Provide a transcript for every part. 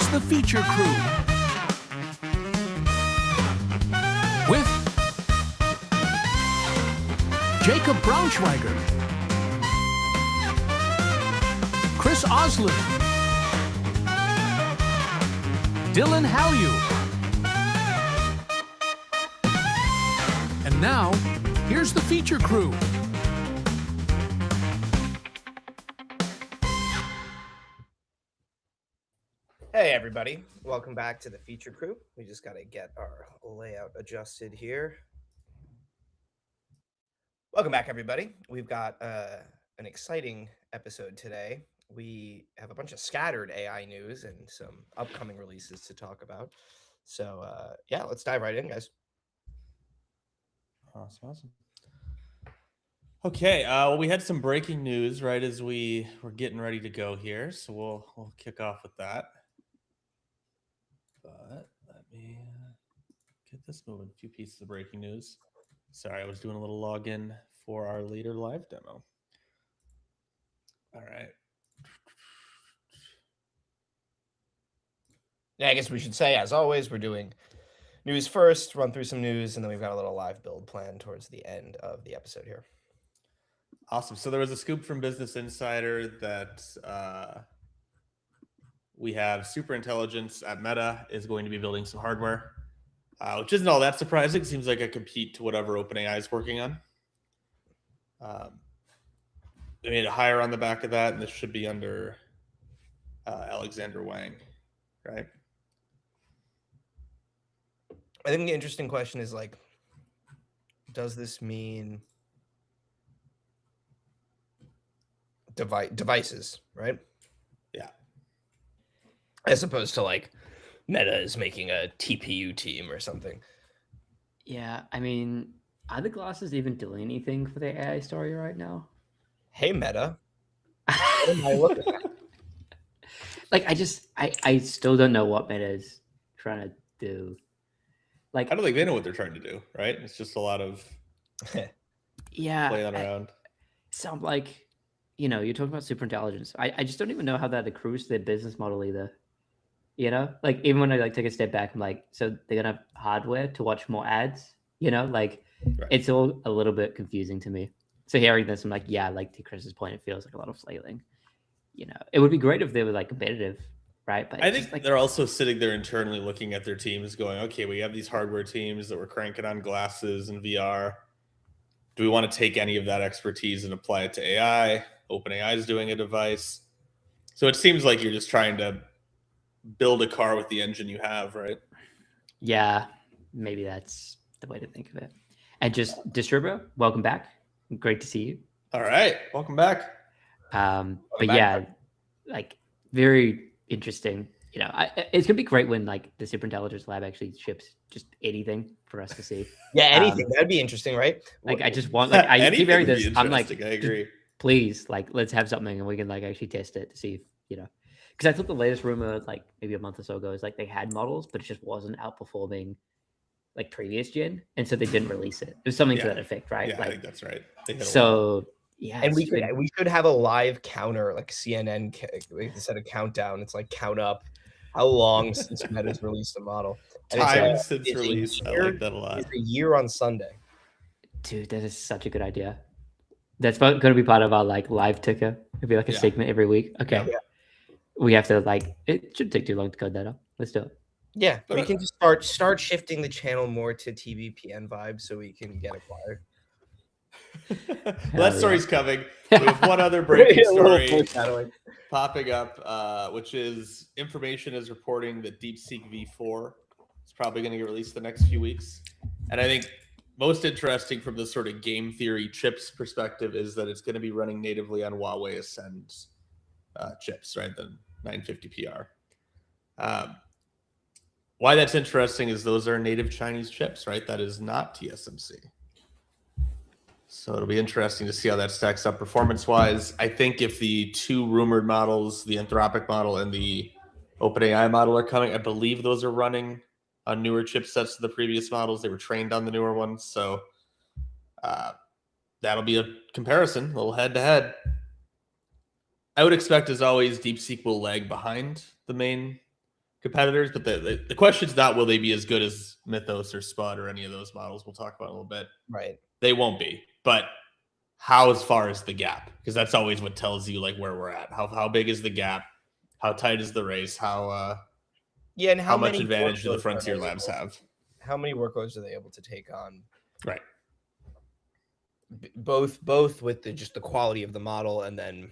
It's the Feature Crew with Jacob Braunschweiger, Chris Oslin, Dylan Hallew. And now, here's the Feature Crew. Hey everybody, welcome back to the Feature Crew. We just got to get our layout adjusted here. Welcome back everybody. We've got an exciting episode today. We have a bunch of scattered AI news and some upcoming releases to talk about. So yeah, let's dive right in, guys. Awesome. Okay, well, we had some breaking news right as we were getting ready to go here, so we'll kick off with that. But let me get this moving. A few pieces of breaking news. Sorry, I was doing a little login for our later live demo. All right. Yeah, I guess we should say, as always, we're doing news first, run through some news, and then we've got a little live build plan towards the end of the episode here. Awesome. So there was a scoop from Business Insider that we have superintelligence at Meta is going to be building some hardware, which isn't all that surprising. It seems like a compete to whatever OpenAI is working on. They made a hire on the back of that, and this should be under Alexander Wang, right? I think the interesting question is, like, does this mean devices, right? Yeah. As opposed to, like, Meta is making a TPU team or something. Yeah, I mean, are the glasses even doing anything for the AI story right now? Hey, Meta. What am I looking at? Like, I still don't know what Meta is trying to do. Like, I don't think they know what they're trying to do, right? It's just a lot of yeah, playing around. Sound like, you're talking about superintelligence. I just don't even know how that accrues to their business model either. Like, even when I take a step back, I'm like, so they're gonna have hardware to watch more ads. Like, Right. It's all a little bit confusing to me. So hearing this, I'm like, yeah, like to Chris's point, it feels like a lot of flailing. It would be great if they were like competitive, right? But I think they're also sitting there internally looking at their teams going, okay, we have these hardware teams that we're cranking on glasses and VR. Do we want to take any of that expertise and apply it to AI? OpenAI is doing a device. So it seems like you're just trying to build a car with the engine you have, right? Yeah, maybe that's the way to think of it. And just Distributor, welcome back. Great to see you. All right, welcome back. But yeah, like very interesting. It's gonna be great when like the superintelligence lab actually ships just anything for us to see. Yeah, anything. That'd be interesting, right? Like I just want like I keep hearing this. I'm like, I agree. Please, like let's have something and we can like actually test it to see if because I thought the latest rumor like maybe a month or so ago is like they had models, but it just wasn't outperforming like previous gen, and so they didn't release it. It was something to that effect, right? Yeah, like, I think that's right. So yeah, and we should have a live counter, like CNN set a countdown. It's like count up how long since Meta's released a model. Time since release. I like that a lot. It's a year on Sunday. Dude, that is such a good idea. That's going to be part of our like live ticker. It'll be like a segment every week. Okay. Yeah. We have to like. It shouldn't take too long to code that up. Let's do it. Yeah, we can just start shifting the channel more to TVPN vibes so we can get acquired. That story's coming. We have one other breaking story popping up, which is information is reporting that DeepSeek V4 is probably going to get released the next few weeks. And I think most interesting from the sort of game theory chips perspective is that it's going to be running natively on Huawei Ascend chips, right? The 950 PR. Why that's interesting is those are native Chinese chips, right? That is not TSMC. So it'll be interesting to see how that stacks up performance-wise. I think if the two rumored models, the Anthropic model and the OpenAI model are coming, I believe those are running on newer chipsets to the previous models. They were trained on the newer ones. So that'll be a comparison, a little head-to-head. I would expect, as always, DeepSeek will lag behind the main competitors, but the question's not will they be as good as Mythos or Spud or any of those models we'll talk about in a little bit. Right. They won't be, but how far is the gap? Because that's always what tells you like where we're at. How big is the gap? How tight is the race? How and how much many advantage do the workloads are frontier they labs able- have? How many workloads are they able to take on? Right. Both with just the quality of the model, and then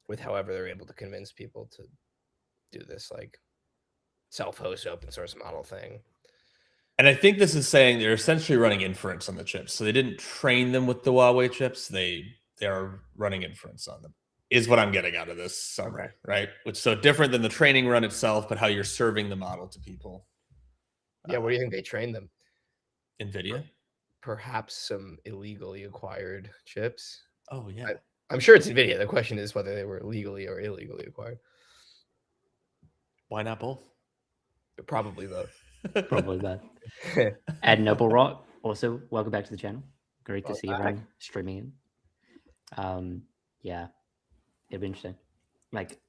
with however they're able to convince people to do this like self-host open source model thing. And I think this is saying they're essentially running inference on the chips. So they didn't train them with the Huawei chips. They are running inference on them, is what I'm getting out of this summary, Okay. right? Which is so different than the training run itself, but how you're serving the model to people. Yeah, what do you think they trained them? NVIDIA? Perhaps some illegally acquired chips. Oh, yeah. I'm sure it's NVIDIA. The question is whether they were legally or illegally acquired. Why not both? Probably both. Probably bad. And Noble Rock, also welcome back to the channel. Great to see everyone streaming in. Yeah, it'd be interesting. Like,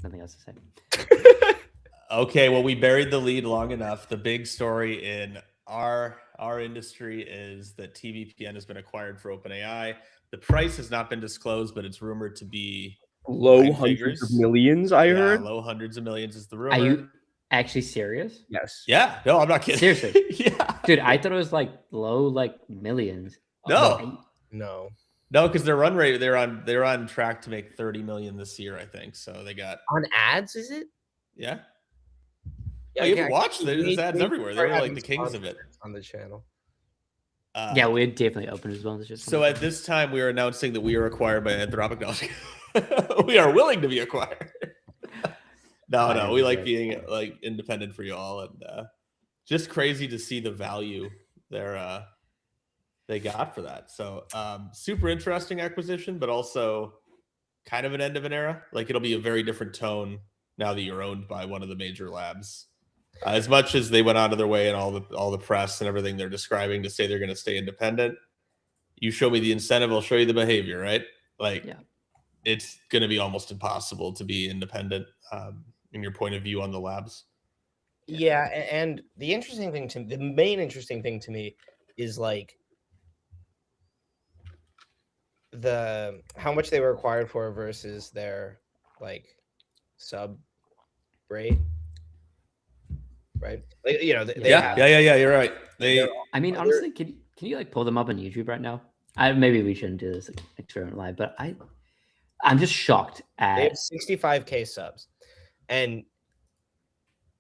nothing else to say. Okay, well, we buried the lead long enough. The big story in our industry is that TVPN has been acquired for OpenAI. The price has not been disclosed, but it's rumored to be Low nine hundreds figures. of millions, I heard. Low hundreds of millions is the rumor. Are you actually serious? Yes. Yeah, no, I'm not kidding. Seriously? Yeah. Dude, I thought it was like low, like millions. No. No. No, because their run rate, they're on track to make 30 million this year, I think. So they got On ads, is it? yeah. Yeah, you okay, haven't watched. There's we ads need everywhere. to They were start like the having kings of it. on the channel. Yeah, we're definitely open as well. So at this time, we are announcing that we are acquired by Anthropic. No, we are willing to be acquired. No, we like being like independent for you all, and just crazy to see the value they got for that. So super interesting acquisition, but also kind of an end of an era. Like it'll be a very different tone now that you're owned by one of the major labs. As much as they went out of their way and all the press and everything they're describing to say they're going to stay independent, you show me the incentive, I'll show you the behavior, right? Like it's going to be almost impossible to be independent in your point of view on the labs. Yeah, and the main interesting thing to me is like how much they were acquired for versus their like sub rate. Right, like, you know, yeah. You're right. I mean, honestly, can you like pull them up on YouTube right now? Maybe we shouldn't do this experiment live, but I'm just shocked at. They have 65K subs, and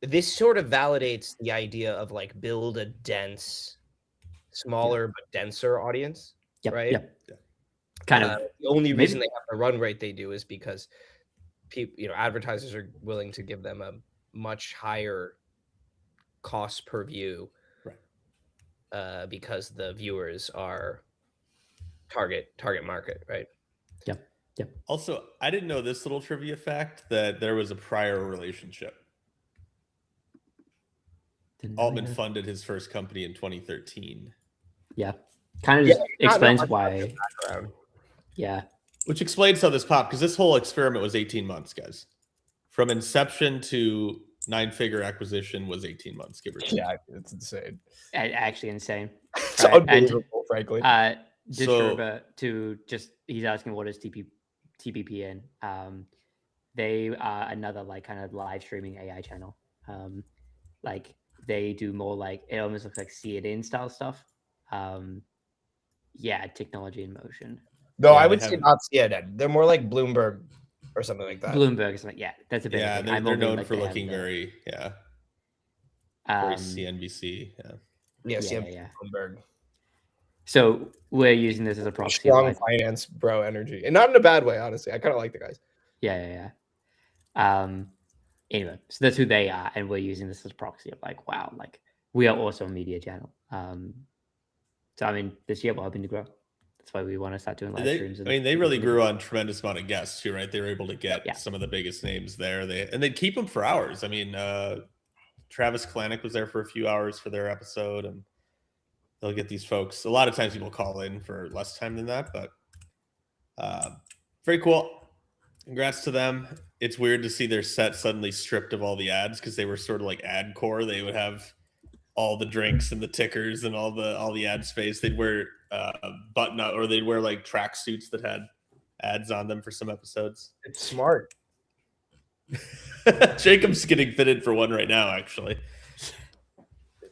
this sort of validates the idea of like build a dense, smaller but denser audience. Yep, right. Yep. Kind of. The only reason they have the run rate they do is because people, advertisers are willing to give them a much higher cost per view, right? Because the viewers are target market, right? Yep. Also, I didn't know this little trivia fact that there was a prior relationship. Altman funded his first company in 2013. Yeah, kind of just explains why. Yeah, which explains how this popped, because this whole experiment was 18 months, guys. From inception to 9-figure acquisition was 18 months, give or take. Yeah, it's insane. Actually insane. It's unbelievable, frankly. He's asking what is TPPN. They are another like kind of live streaming AI channel. Like they do more like, it almost looks like see it in style stuff. Technology in motion. No, I would say not CNN. They're more like Bloomberg or something like that. Bloomberg or something. Yeah, that's a big thing. They're known for looking very CNBC. Yeah, Bloomberg. So we're using this as a proxy. Strong finance, bro, energy, and not in a bad way. Honestly, I kind of like the guys. Yeah. Anyway, so that's who they are, and we're using this as a proxy of like, wow, like we are also a media channel. So I mean, this year we're hoping to grow. That's why we want to start doing live streams. They really grew on tremendous amount of guests too, right? They were able to get some of the biggest names there. They'd keep them for hours. I mean, Travis Kalanick was there for a few hours for their episode, and they'll get these folks. A lot of times people call in for less time than that, but very cool. Congrats to them. it's weird to see their set suddenly stripped of all the ads because they were sort of like ad core. They would have all the drinks and the tickers and all the ad space. They'd wear button up, or they'd wear like track suits that had ads on them for some episodes. It's smart. Jacob's getting fitted for one right now, actually.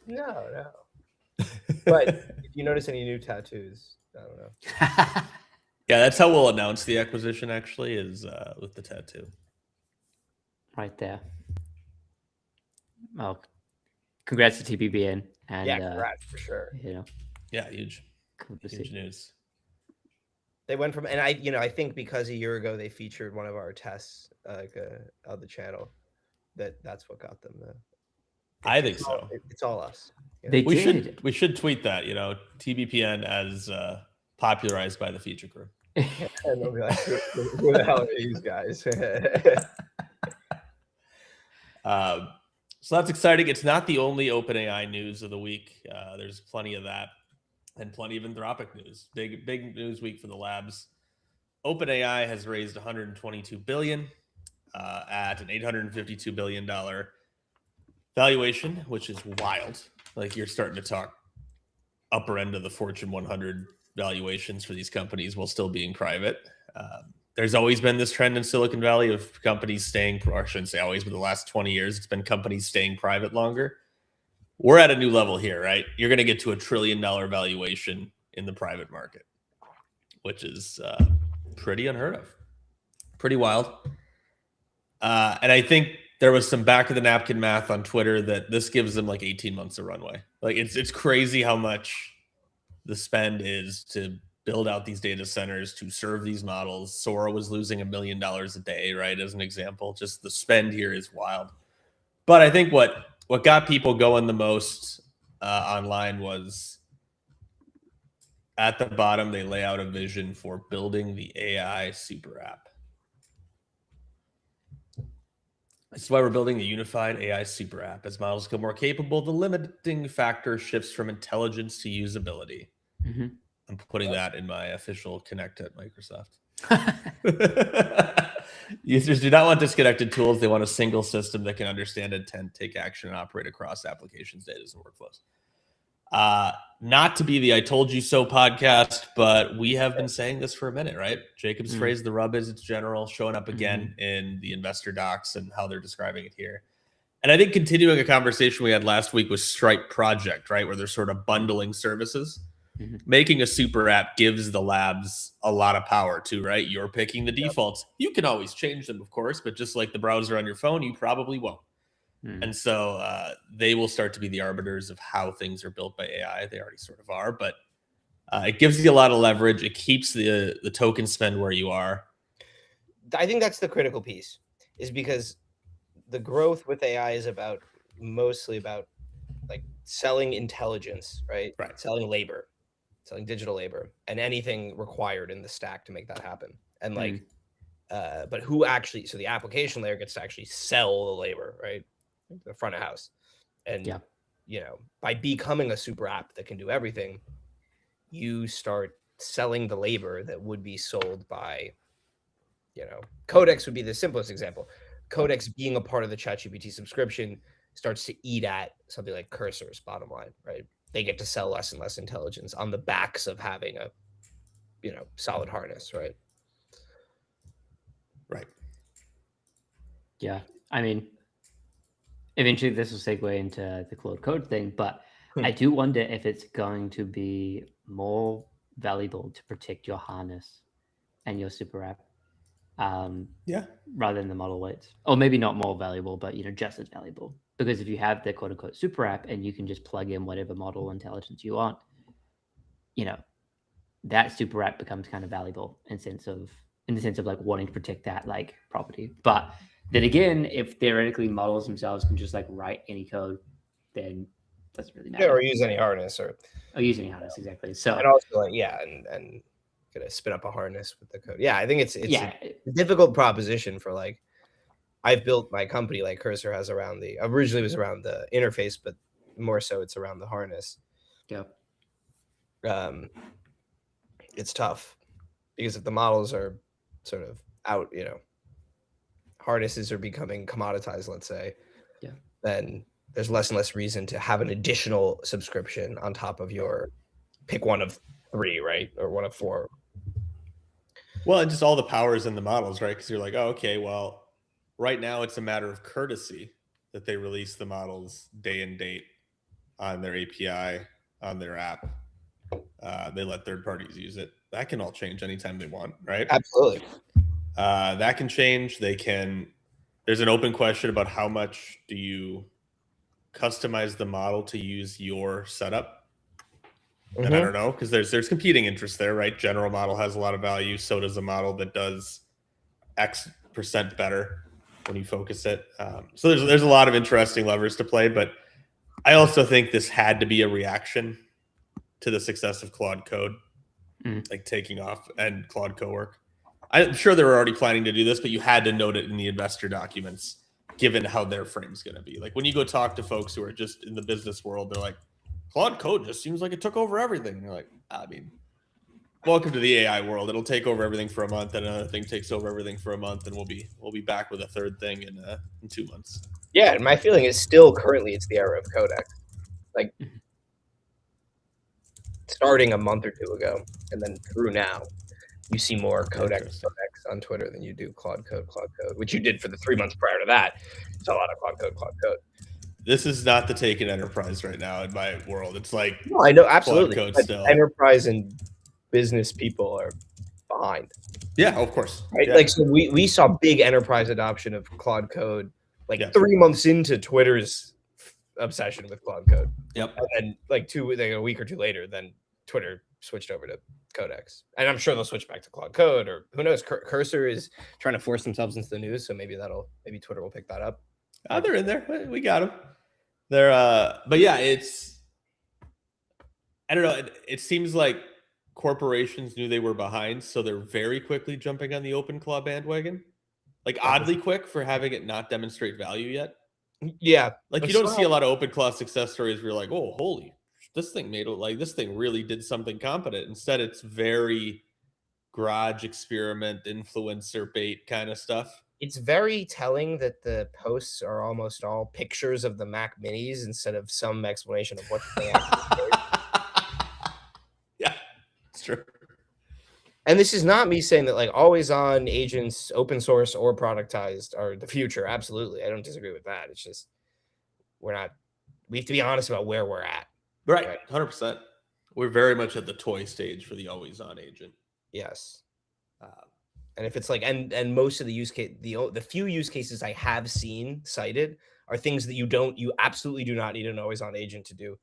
No. But if you notice any new tattoos, I don't know. Yeah, that's how we'll announce the acquisition, actually, is with the tattoo. Right there. Well, congrats to TBBN. And, yeah, congrats for sure. You know, yeah, huge huge news. They went from, and I think because a year ago they featured one of our tests of the channel, that's what got them. I think so. It's all us. They did. We should tweet that. TBPN as popularized by the feature crew. And they'll be like, who the hell are these guys? So that's exciting. It's not the only OpenAI news of the week. There's plenty of that, and plenty of Anthropic news. Big news week for the labs. OpenAI has raised $122 billion at an $852 billion valuation, which is wild. Like, you're starting to talk upper end of the Fortune 100 valuations for these companies while still being private. There's always been this trend in Silicon Valley of companies staying, or I shouldn't say always, but the last 20 years, it's been companies staying private longer. We're at a new level here, right? You're going to get to $1 trillion valuation in the private market, which is pretty unheard of, pretty wild. And I think there was some back of the napkin math on Twitter that this gives them like 18 months of runway. Like, it's crazy how much the spend is to build out these data centers to serve these models. Sora was losing $1 million a day, right? As an example, just the spend here is wild. But I think what got people going the most online was at the bottom, they lay out a vision for building the AI super app. This is why we're building a unified AI super app. As models become more capable, the limiting factor shifts from intelligence to usability. Mm-hmm. I'm putting that in my official Connect at Microsoft. Users do not want disconnected tools. They want a single system that can understand intent, take action, and operate across applications, data, and workflows. Not to be the I told you so podcast, but we have been saying this for a minute, right? Jacob's phrase, the rub is it's general, showing up again in the investor docs and how they're describing it here. And I think continuing a conversation we had last week with Stripe Project, right? Where they're sort of bundling services. Making a super app gives the labs a lot of power too, right? You're picking the defaults. You can always change them, of course, but just like the browser on your phone, you probably won't. And so they will start to be the arbiters of how things are built by AI. They already sort of are, but it gives you a lot of leverage. It keeps the token spend where you are. I think that's the critical piece, is because the growth with AI is mostly about like selling intelligence, right? Selling labor. Selling digital labor and anything required in the stack to make that happen. And like, but who actually, so the application layer gets to actually sell the labor, right? The front of house. And, by becoming a super app that can do everything, you start selling the labor that would be sold by, Codex would be the simplest example. Codex being a part of the ChatGPT subscription starts to eat at something like Cursor's bottom line, right? They get to sell less and less intelligence on the backs of having a, solid harness, right? Right. Yeah. I mean, eventually this will segue into the Claude Code thing, but I do wonder if it's going to be more valuable to protect your harness and your super app. Rather than the model weights. Or maybe not more valuable, but, just as valuable. Because if you have the quote unquote super app and you can just plug in whatever model intelligence you want, that super app becomes kind of valuable in the sense of like wanting to protect that like property. But then again, if theoretically models themselves can just like write any code, then it doesn't really matter. Yeah, or use any harness or use any harness, exactly. So and also and gonna spin up a harness with the code. Yeah, I think it's a difficult proposition for like. I've built my company like Cursor has around originally it was around the interface, but more so it's around the harness. Yeah. It's tough because if the models are sort of out, harnesses are becoming commoditized, let's say, Yeah. then there's less and less reason to have an additional subscription on top of your pick one of 3, right? Or one of 4. Well, and just all the powers in the models, right? Because you're like, oh, okay, well, right now it's a matter of courtesy that they release the models day and date on their API, on their app. They let third parties use it. That can all change anytime they want, right? Absolutely. That can change. There's an open question about how much do you customize the model to use your setup. And I don't know, because there's competing interests there, right? General model has a lot of value. So does a model that does X% better when you focus it. So there's a lot of interesting levers to play, but I also think this had to be a reaction to the success of Claude Code, like taking off, and Claude Cowork. I'm sure they were already planning to do this, but you had to note it in the investor documents, given how their frame's going to be. Like when you go talk to folks who are just in the business world, they're like, Claude Code just seems like it took over everything. And you're like, I mean, welcome to the AI world. It'll take over everything for a month, and another thing takes over everything for a month, and we'll be back with a third thing in 2 months. Yeah, and my feeling is still currently it's the era of Codex. Like starting a month or 2 ago, and then through now, you see more Codex on Twitter than you do Claude Code, which you did for the 3 months prior to that. It's a lot of Claude Code. This is not the Taken enterprise right now in my world. It's like, no, I know, absolutely. Claude Code still. Enterprise and business people are behind. Yeah, of course. Right? Yeah. Like, so we saw big enterprise adoption of Claude Code, like 3 months into Twitter's obsession with Claude Code. Yep. And then a week or 2 later, then Twitter switched over to Codex. And I'm sure they'll switch back to Claude Code, or who knows, Cursor is trying to force themselves into the news. So maybe Twitter will pick that up. They're in there. We got them. They're, but yeah, I don't know. It seems like corporations knew they were behind, so they're very quickly jumping on the OpenClaw bandwagon. Like oddly quick for having it not demonstrate value yet. Yeah. Like you don't see a lot of OpenClaw success stories where you're like, oh, holy, this thing this thing really did something competent. Instead, it's very garage experiment, influencer bait kind of stuff. It's very telling that the posts are almost all pictures of the Mac Minis instead of some explanation of what the thing actually is. Yeah, it's true. And this is not me saying that like always on agents, open source or productized are the future. Absolutely. I don't disagree with that. It's just we have to be honest about where we're at. Right. 100%. We're very much at the toy stage for the always on agent. Yes. And if it's like, and most of the use case, the few use cases I have seen cited are things that you absolutely do not need an always on agent to do.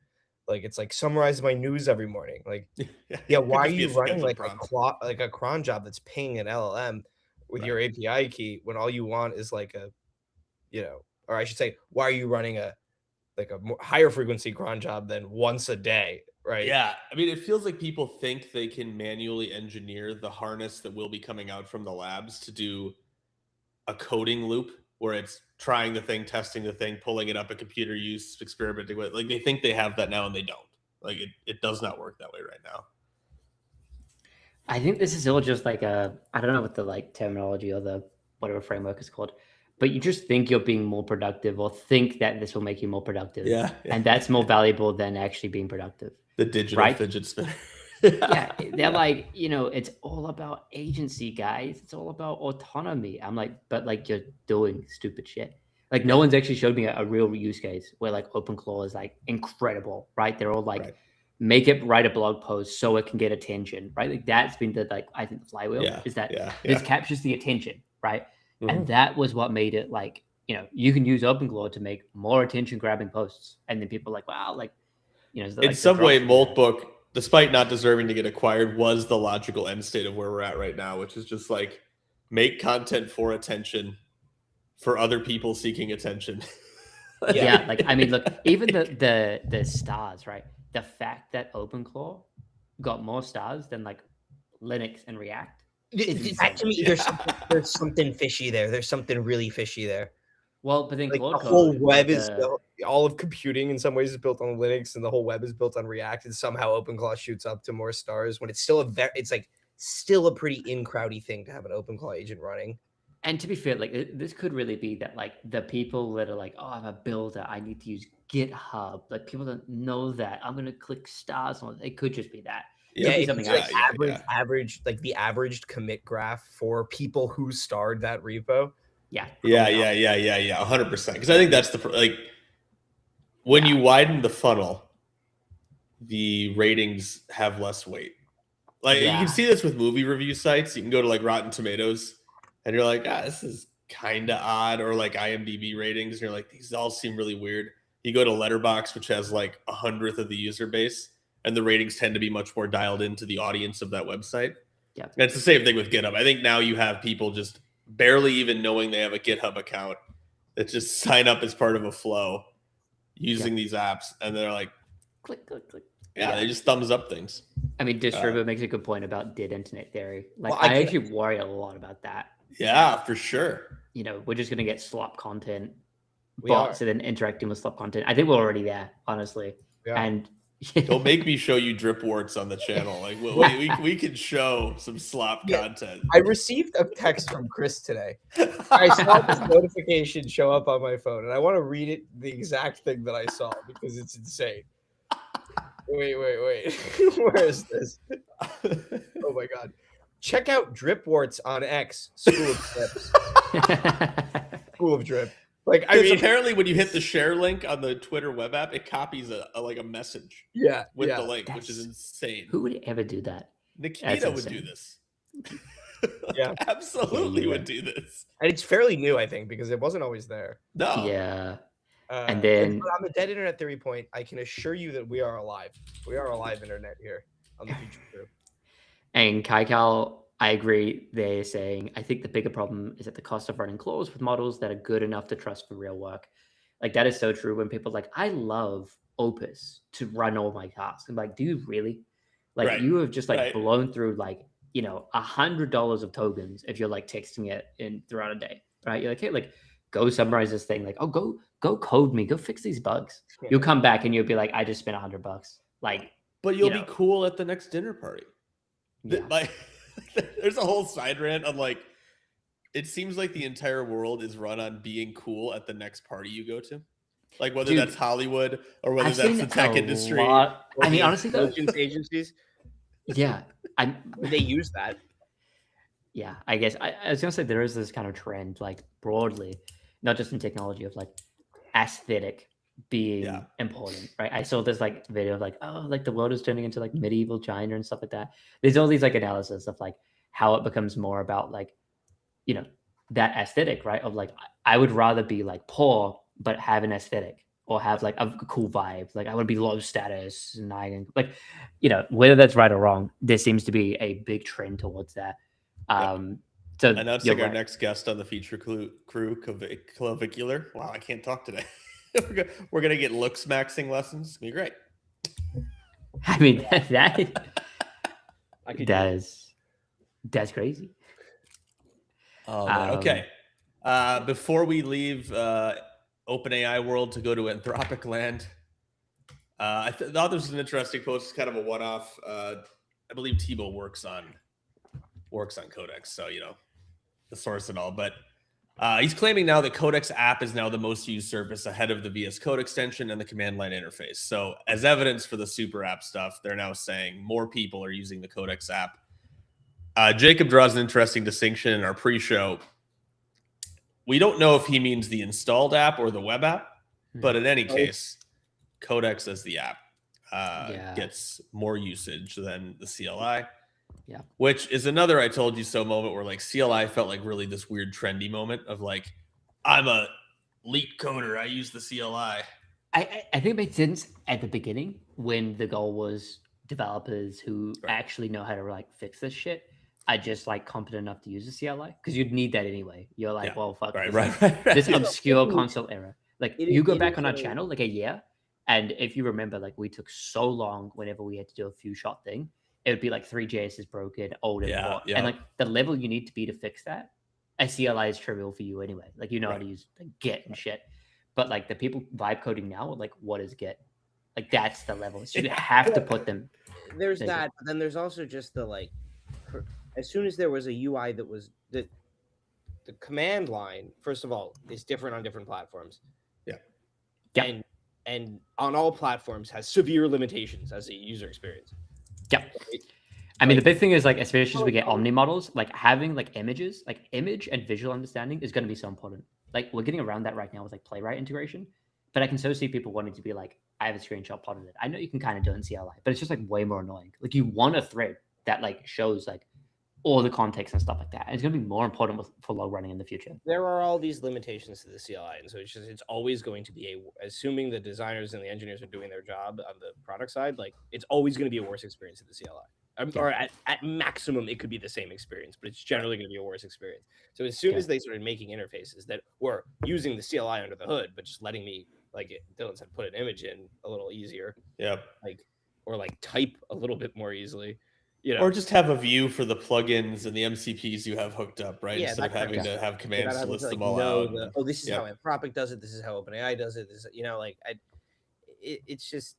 Like it's like summarize my news every morning. Like, yeah, why are you running like a cron job that's pinging an LLM with your API key when all you want is like or I should say, why are you running a more higher frequency cron job than once a day? Right. Yeah. I mean, it feels like people think they can manually engineer the harness that will be coming out from the labs to do a coding loop where it's trying the thing, testing the thing, pulling it up at computer use, experimenting with it. Like they think they have that now and they don't. Like it does not work that way right now. I think this is all just like I don't know what the like terminology or the whatever framework is called, but you just think you're being more productive or think that this will make you more productive. Yeah. And that's more valuable than actually being productive. The digital fidget spinner. Yeah, they're like, it's all about agency, guys. It's all about autonomy. I'm like, but like you're doing stupid shit. Like no one's actually showed me a real use case where like OpenClaw is like incredible, right? They're all like, make it write a blog post so it can get attention, right? Like that's been I think the flywheel is that this captures the attention, right? Mm-hmm. And that was what made it like, you can use OpenClaw to make more attention grabbing posts. And then people are like, wow, like, in some way, Moltbook, despite not deserving to get acquired, was the logical end state of where we're at right now, which is just like make content for attention for other people seeking attention. Yeah, like I mean, look, even the stars, right? The fact that OpenClaw got more stars than like Linux and React. That to me, there's something fishy there. There's something really fishy there. Well, but then like Claude the whole code, web is built, all of computing in some ways is built on Linux, and the whole web is built on React, and somehow OpenClaw shoots up to more stars when it's still still a pretty in-crowdy thing to have an OpenClaw agent running. And to be fair, like this could really be that like the people that are like, oh, I'm a builder, I need to use GitHub. Like people don't know that. I'm gonna click stars on it. It could just be that. Yeah, Could be it's something like else. average, like the averaged commit graph for people who starred that repo. Yeah. 100%. Because I think that's the when you widen the funnel, the ratings have less weight. Like you can see this with movie review sites. You can go to like Rotten Tomatoes, and you're like, this is kind of odd, or like IMDb ratings, and you're like, these all seem really weird. You go to Letterboxd, which has like 100th of the user base, and the ratings tend to be much more dialed into the audience of that website. Yeah, and it's the same thing with GitHub. I think now you have people just barely even knowing they have a GitHub account that just sign up as part of a flow using these apps, and they're like, click, click, click. Yeah, they just thumbs up things. I mean, Disturbo makes a good point about dead internet theory. Like, Well, I actually worry a lot about that. Yeah, for sure. You know, we're just going to get slop content, We bots, are. and then interacting with slop content. I think we're already there, honestly. Yeah. And don't make me show you drip warts on the channel. Like, we can show some slop content. I received a text from Chris today. I saw this notification show up on my phone, and I want to read it, the exact thing that I saw, because it's insane. Wait. Where is this? Oh my god. Check out Drip Warts on X. School of Drip. School of Drip. Like, I mean, apparently when you hit the share link on the Twitter web app, it copies a message. With the link, which is insane. Who would ever do that? Nikita would do this. Yeah, absolutely would do this. And it's fairly new, I think, because it wasn't always there. No. Yeah. And then on the dead internet theory point, I can assure you that we are alive. We are alive internet here on the Future Crew. And Kaikal, I agree. They're saying, I think the bigger problem is at the cost of running Claude with models that are good enough to trust for real work. Like, that is so true when people are like, I love Opus to run all my tasks. I'm like, do you really? Like, you have just like blown through like, you know, $100 of tokens if you're like texting it in throughout a day, right? You're like, hey, like, go summarize this thing. Like, oh, go code me, go fix these bugs. You'll come back and you'll be like, I just spent $100. Like, but you'll be cool at the next dinner party. Yeah. Like, there's a whole side rant on like, it seems like the entire world is run on being cool at the next party you go to. Like, whether that's Hollywood or whether that's the tech industry. I mean, honestly, though, agencies. Yeah, they use that. Yeah, I guess I was gonna say there is this kind of trend, like broadly, not just in technology, of like aesthetic being important, right? I saw this like video of like, oh, like the world is turning into like medieval China and stuff like that. There's all these like analysis of like how it becomes more about like, you know, that aesthetic, right? Of like, I would rather be like poor but have an aesthetic or have like a cool vibe. Like, I would be low status and I can like, you know, whether that's right or wrong, there seems to be a big trend towards that. So announcing our next guest on the Feature Crew, Clavicular. Wow, I can't talk today. We're gonna get looks maxing lessons. It's gonna be great. I mean, that's crazy. Okay. Before we leave OpenAI world to go to Anthropic land, I thought this was an interesting post. It's kind of a one-off. I believe Thibault works on Codex, so you know the source and all. But he's claiming now that Codex app is now the most used service ahead of the VS Code extension and the command line interface. So as evidence for the super app stuff, they're now saying more people are using the Codex app. Jacob draws an interesting distinction in our pre-show. We don't know if he means the installed app or the web app, but in any case, Codex as the app gets more usage than the CLI. Yeah, which is another I told you so moment where like CLI felt like really this weird trendy moment of like, I'm a lead coder, I use the CLI. I think it made sense at the beginning when the goal was developers who actually know how to like fix this shit. I just like competent enough to use the CLI because you'd need that anyway. You're like, well, fuck this obscure console error. Like you go back on our channel like a year, and if you remember, like we took so long whenever we had to do a few shot thing. It would be like 3JS is broken, old and like the level you need to be to fix that. A CLI is trivial for you anyway. Like you know how to use like Git and shit. But like the people vibe coding now, like what is Git? Like that's the level. So you have to put them. There's that, but then there's also just the like. As soon as there was a UI that the command line, first of all, is different on different platforms. Yeah. And on all platforms has severe limitations as a user experience. Yeah. Right? I mean, the Like- big thing is like, especially as we get omni models, like having like images, like image and visual understanding is going to be so important. Like we're getting around that right now with like Playwright integration, but I can so see people wanting to be like, I have a screenshot plotted it. I know you can kind of do it in CLI, but it's just like way more annoying. Like you want a thread that like shows like all the context and stuff like that. And it's going to be more important for log running in the future. There are all these limitations to the CLI, and so it's always going to be assuming the designers and the engineers are doing their job on the product side, like it's always going to be a worse experience in the CLI. Or at maximum, it could be the same experience, but it's generally going to be a worse experience. So as soon as they started making interfaces that were using the CLI under the hood, but just letting me, like Dylan said, put an image in a little easier, or like type a little bit more easily. Or just have a view for the plugins and the MCPs you have hooked up, right? Yeah, Instead of having to have commands to list them all out. This is how Anthropic does it. This is how OpenAI does it. This, it's just,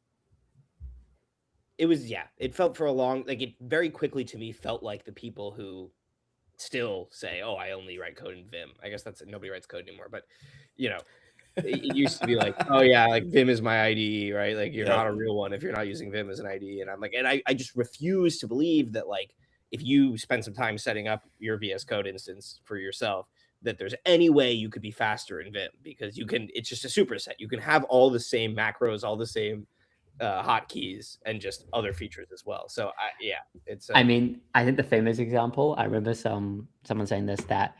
it felt for a long, like it very quickly to me felt like the people who still say, oh, I only write code in Vim. I guess nobody writes code anymore, but it used to be like, oh yeah, like Vim is my IDE, right? Like you're not a real one if you're not using Vim as an IDE. And I'm like, and I just refuse to believe that like if you spend some time setting up your VS Code instance for yourself, that there's any way you could be faster in Vim, because it's just a superset. You can have all the same macros, all the same hotkeys, and just other features as well. So it's. I mean, I think the famous example, I remember someone saying this, that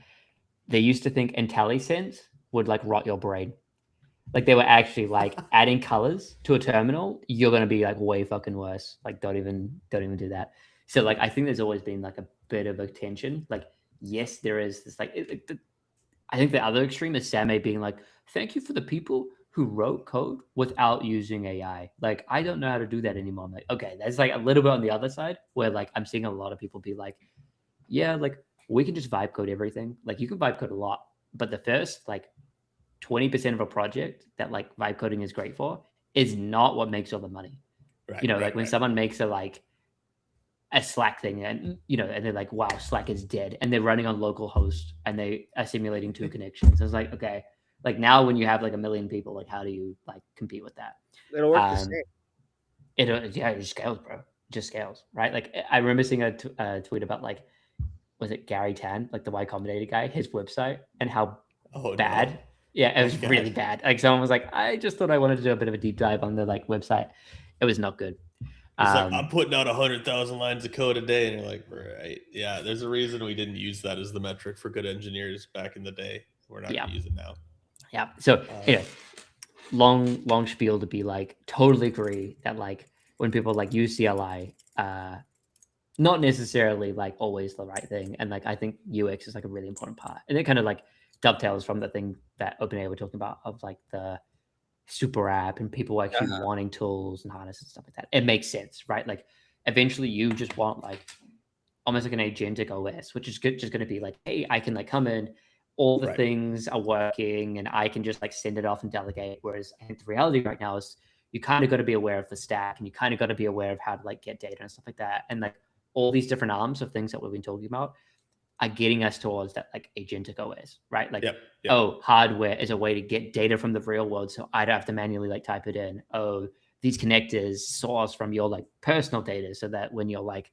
they used to think IntelliSense would like rot your brain. Like they were actually like adding colors to a terminal, you're gonna be like way fucking worse. Like don't even do that. So like I think there's always been like a bit of a tension. Like yes, there is this like I think the other extreme is Samé being like, thank you for the people who wrote code without using AI. Like I don't know how to do that anymore. I'm like, okay, that's like a little bit on the other side where like I'm seeing a lot of people be like, yeah, like we can just vibe code everything. Like you can vibe code a lot, but the first like 20% of a project that like vibe coding is great for is not what makes all the money. Right, when someone makes a Slack thing and and they're like, wow, Slack is dead, and they're running on local host and they are simulating 2 connections. It's like, okay, like now when you have like 1 million people, like how do you like compete with that? It'll work the same. It just scales, bro. It just scales, right? Like I remember seeing a tweet about like, was it Gary Tan, like the Y Combinator guy, his website, and how bad. No. Yeah, it was really bad. Like someone was like, I just thought I wanted to do a bit of a deep dive on the like website. It was not good. It's like, I'm putting out 100,000 lines of code a day, and you're like, right? Yeah, there's a reason we didn't use that as the metric for good engineers back in the day. We're not going to use it now. Yeah. So long spiel to be like totally agree that like when people like use CLI, not necessarily like always the right thing, and like I think UX is like a really important part, and it kind of like dovetails from the thing that OpenAI were talking about of like the super app and people actually wanting tools and harnesses and stuff like that. It makes sense, right? Like eventually you just want like almost like an agentic OS, which is just going to be like, hey, I can like come in, all the things are working, and I can just like send it off and delegate. Whereas I think the reality right now is you kind of got to be aware of the stack, and you kind of got to be aware of how to like get data and stuff like that. And like all these different arms of things that we've been talking about are getting us towards that like agentic OS, right? Like, oh, hardware is a way to get data from the real world, so I don't have to manually like type it in. Oh, these connectors source from your like personal data, so that when you're like,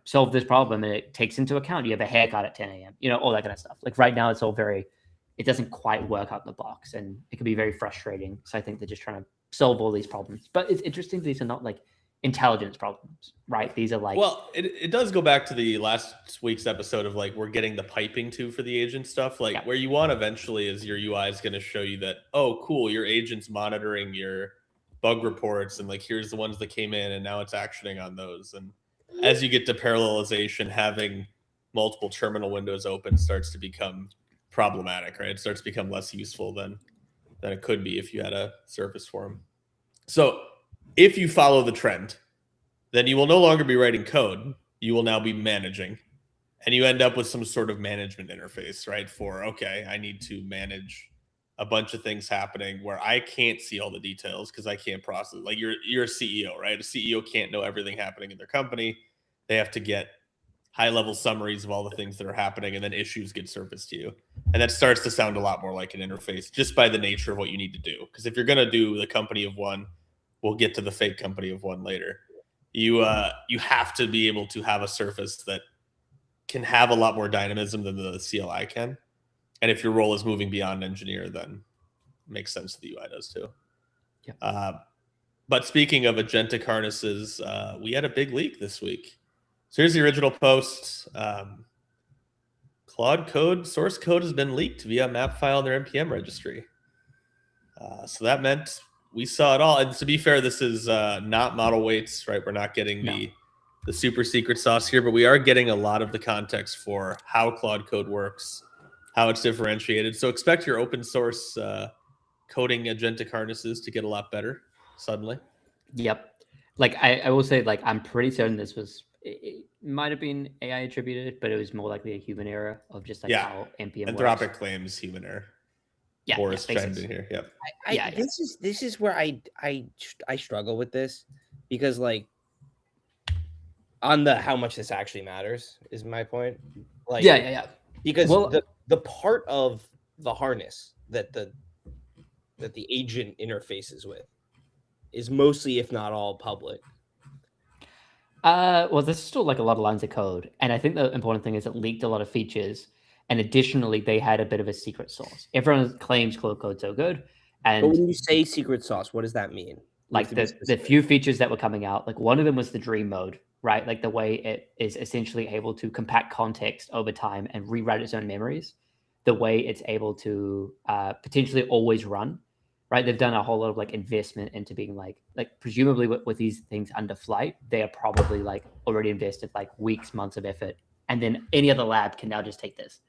solve this problem and it takes into account you have a haircut at 10 a.m., all that kind of stuff. Like right now, it's all it doesn't quite work out the box, and it can be very frustrating. So I think they're just trying to solve all these problems. But it's interesting, these are not like intelligence problems, right? These are like, well, it does go back to the last week's episode of like, we're getting the piping too for the agent stuff. Like where you want eventually is your UI is going to show you that, oh, cool, your agent's monitoring your bug reports, and like, here's the ones that came in, and now it's actioning on those. And as you get to parallelization, having multiple terminal windows open starts to become problematic, right? It starts to become less useful than it could be if you had a service for them. So if you follow the trend, then you will no longer be writing code. You will now be managing, and you end up with some sort of management interface, right? For, okay, I need to manage a bunch of things happening where I can't see all the details because I can't process. Like you're a CEO, right? A CEO can't know everything happening in their company. They have to get high-level summaries of all the things that are happening, and then issues get surfaced to you. And that starts to sound a lot more like an interface just by the nature of what you need to do. Because if you're going to do the company of one, we'll get to the fake company of one later. You have to be able to have a surface that can have a lot more dynamism than the CLI can. And if your role is moving beyond engineer, then it makes sense the UI does too. Yeah. But speaking of agentic harnesses, we had a big leak this week. So here's the original post. Claude code, source code has been leaked via map file in their NPM registry. So that meant we saw it all. And to be fair, this is not model weights, right? We're not getting the super secret sauce here, but we are getting a lot of the context for how Claude code works, how it's differentiated. So expect your open source coding agentic harnesses to get a lot better suddenly. Yep. Like I will say, like, I'm pretty certain this was, it might have been AI attributed, but it was more likely a human error of just like how NPM Anthropic works. claims human error. Yeah, Boris chimed in here. Yep. This is where I struggle with this, because like on the how much this actually matters is my point. Like because the part of the harness that the agent interfaces with is mostly, if not all, public. Well, there's still like a lot of lines of code, and I think the important thing is it leaked a lot of features, and additionally, they had a bit of a secret sauce. Everyone claims Claude Code's so good, and but when you say secret sauce, what does that mean? Like the few features that were coming out, like one of them was the dream mode, right? Like the way it is essentially able to compact context over time and rewrite its own memories, the way it's able to potentially always run, right? They've done a whole lot of like investment into being like presumably with these things under flight, they are probably like already invested like weeks, months of effort. And then any other lab can now just take this,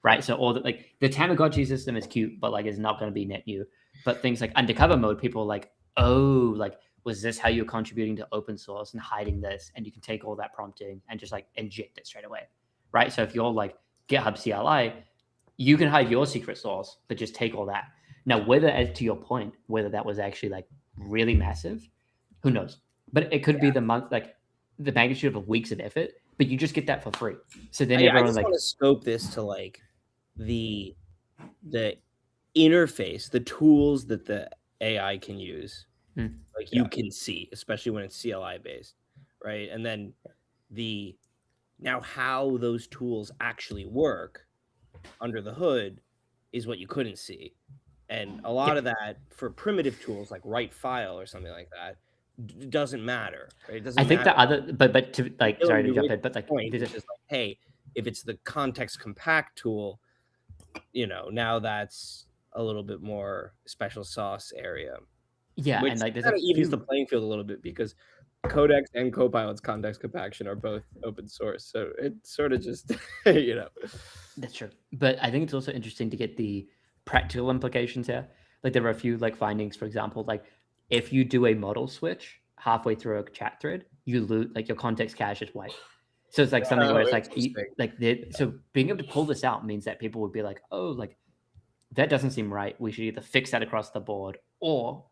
right? So all the like the Tamagotchi system is cute, but like it's not going to be net new. But things like undercover mode, people are like, oh, like, was this how you're contributing to open source and hiding this? And you can take all that prompting and just like inject it straight away, right? So if you're like GitHub CLI, you can hide your secret source, but just take all that. Now, whether, as to your point, whether that was actually like really massive, who knows? But it could be the magnitude of weeks of effort, but you just get that for free. So then everyone I just want to scope this to like the interface, the tools that the AI can use, like you can see, especially when it's CLI based, right? And then now how those tools actually work under the hood is what you couldn't see. And a lot of that for primitive tools like write file or something like that doesn't matter, right? It doesn't think matter. the other, but to like, sorry to jump in, but like, point is just like, hey, if it's the context compact tool, now that's a little bit more special sauce area. Yeah, which and like there's kind of evens the playing field a little bit because Codex and Copilot's context compaction are both open source, so it sort of just That's true, but I think it's also interesting to get the practical implications here. Like there are a few like findings, for example, like if you do a model switch halfway through a chat thread, you lose like your context cache is wiped. So it's like something where it's like so being able to pull this out means that people would be like, oh, like that doesn't seem right. We should either fix that across the board or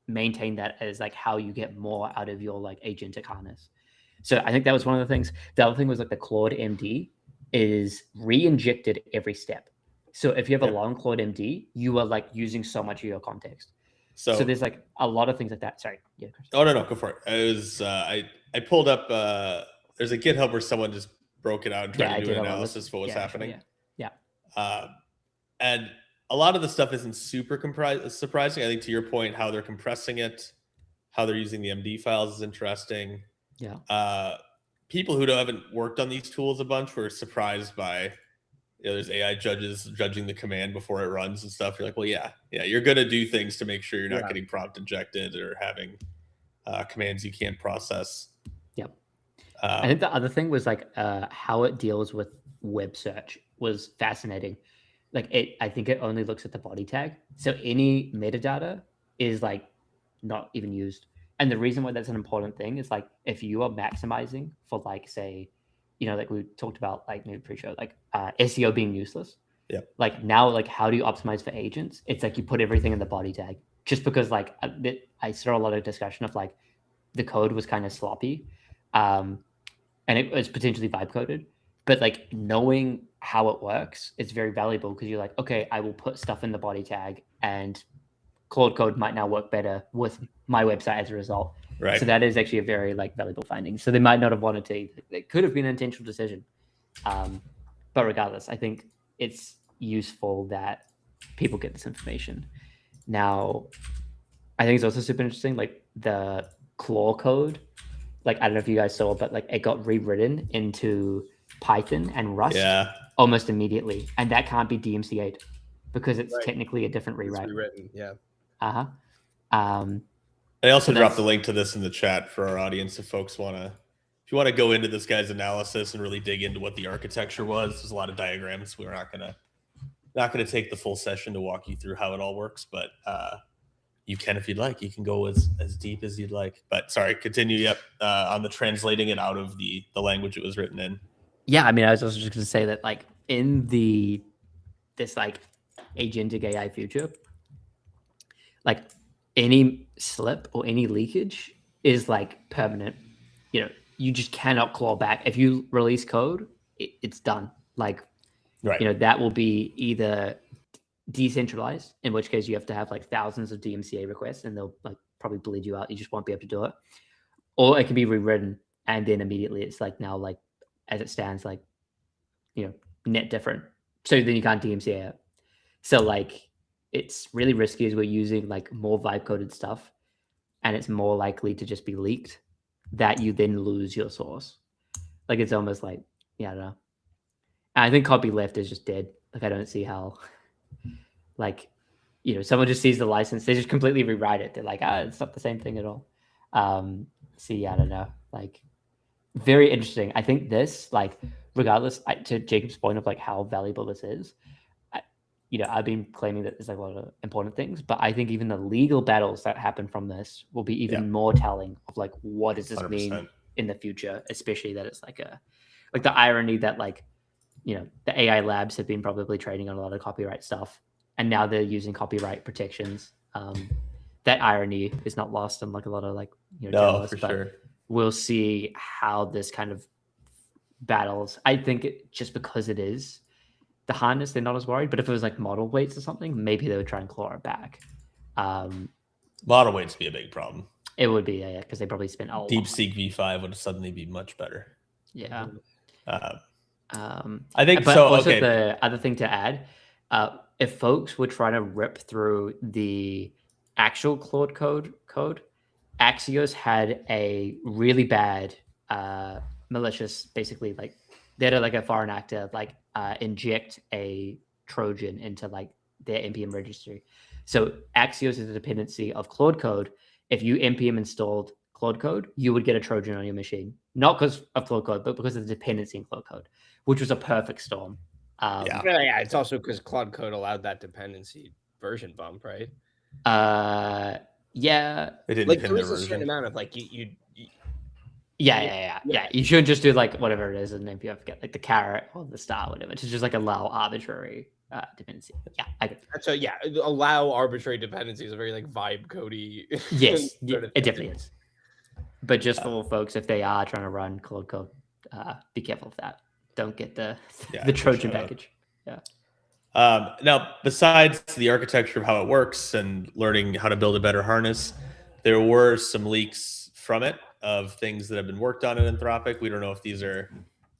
maintain that as like how you get more out of your like agentic harness. So I think that was one of the things. The other thing was like the Claude MD is re-injected every step. So if you have a long Claude MD, you are like using so much of your context. So there's like a lot of things like that. Sorry. Yeah. Chris. Oh no, go for it. It was I pulled up there's a GitHub where someone just broke it out and tried to do an analysis of what was happening. And a lot of the stuff isn't super surprising. I think to your point, how they're compressing it, how they're using the MD files is interesting. Yeah. People who haven't worked on these tools a bunch were surprised by, there's AI judges judging the command before it runs and stuff. You're like, well, yeah, you're going to do things to make sure you're not getting prompt injected or having commands you can't process. Yep. I think the other thing was like how it deals with web search was fascinating. Like I think it only looks at the body tag. So any metadata is like not even used. And the reason why that's an important thing is like if you are maximizing for like, say, like we talked about like maybe pre-show, like SEO being useless. Yeah. Like now, like how do you optimize for agents? It's like you put everything in the body tag just because like I saw a lot of discussion of like the code was kind of sloppy. and it was potentially vibe coded. But like knowing how it works is very valuable because you're like, okay, I will put stuff in the body tag, and Claude Code might now work better with my website as a result. Right. So that is actually a very like valuable finding. So they might not have wanted to. It could have been an intentional decision. But regardless, I think it's useful that people get this information. Now, I think it's also super interesting, like the Claude code. Like, I don't know if you guys saw, but like it got rewritten into Python and Rust almost immediately. And that can't be DMCA'd because it's technically a different rewrite. It's rewritten, yeah. Uh-huh. I also dropped the link to this in the chat for our audience if folks want to, if you want to go into this guy's analysis and really dig into what the architecture was. There's a lot of diagrams. We're not gonna take the full session to walk you through how it all works, but you can if you'd like. You can go as deep as you'd like. But sorry, continue. Yep, on the translating it out of the language it was written in. Yeah, I mean, I was also just going to say that like in this like agentic AI future, like any slip or any leakage is like permanent. You know, you just cannot claw back. If you release code, it's done. Like, right. You know, that will be either decentralized, in which case you have to have like thousands of DMCA requests and they'll like probably bleed you out. You just won't be able to do it. Or it can be rewritten and then immediately it's like now like as it stands, like, you know, net different. So then you can't DMCA it. So like it's really risky as we're using like more vibe coded stuff and it's more likely to just be leaked that you then lose your source. Like it's almost like, yeah, I don't know. And I think copyleft is just dead. Like I don't see how, like, you know, someone just sees the license, they just completely rewrite it. They're like, it's not the same thing at all. So yeah, I don't know. Like very interesting. I think this, like, regardless, to Jacob's point of like how valuable this is, you know, I've been claiming that there's like a lot of important things, but I think even the legal battles that happen from this will be even more telling of like, what does this 100%. mean in the future, especially that it's like the irony that like, you know, the AI labs have been probably trading on a lot of copyright stuff and now they're using copyright protections. That irony is not lost on like a lot of like, you know, journalists, but sure. We'll see how this kind of battles. I think just because it is the harness, they're not as worried. But if it was like model weights or something, maybe they would try and claw it back. Model weights be a big problem. It would be, yeah, because they probably spent DeepSeek V5 would suddenly be much better. Yeah. I think but so. Also okay. The other thing to add, if folks were trying to rip through the actual Claude code, Axios had a really bad malicious, basically like they had like a foreign actor like inject a Trojan into like their npm registry. So Axios is a dependency of Claude code. If you npm installed Claude code, you would get a Trojan on your machine, not because of Claude code, but because of the dependency in Claude code, which was a perfect storm. Yeah, it's also because Claude code allowed that dependency version bump, right? Yeah, they didn't like pin there their was a certain version. amount of like you Yeah. You shouldn't just do like whatever it is, and if you forget like the carrot or the star, whatever. It's just like allow arbitrary dependency. Yeah, I get so yeah, allow arbitrary dependencies. A very like vibe codey. Yes, sort of it definitely is. But just for folks, if they are trying to run Claude code, be careful of that. Don't get the Trojan package. Yeah. Now, besides the architecture of how it works and learning how to build a better harness, there were some leaks from it of things that have been worked on in Anthropic. We don't know if these are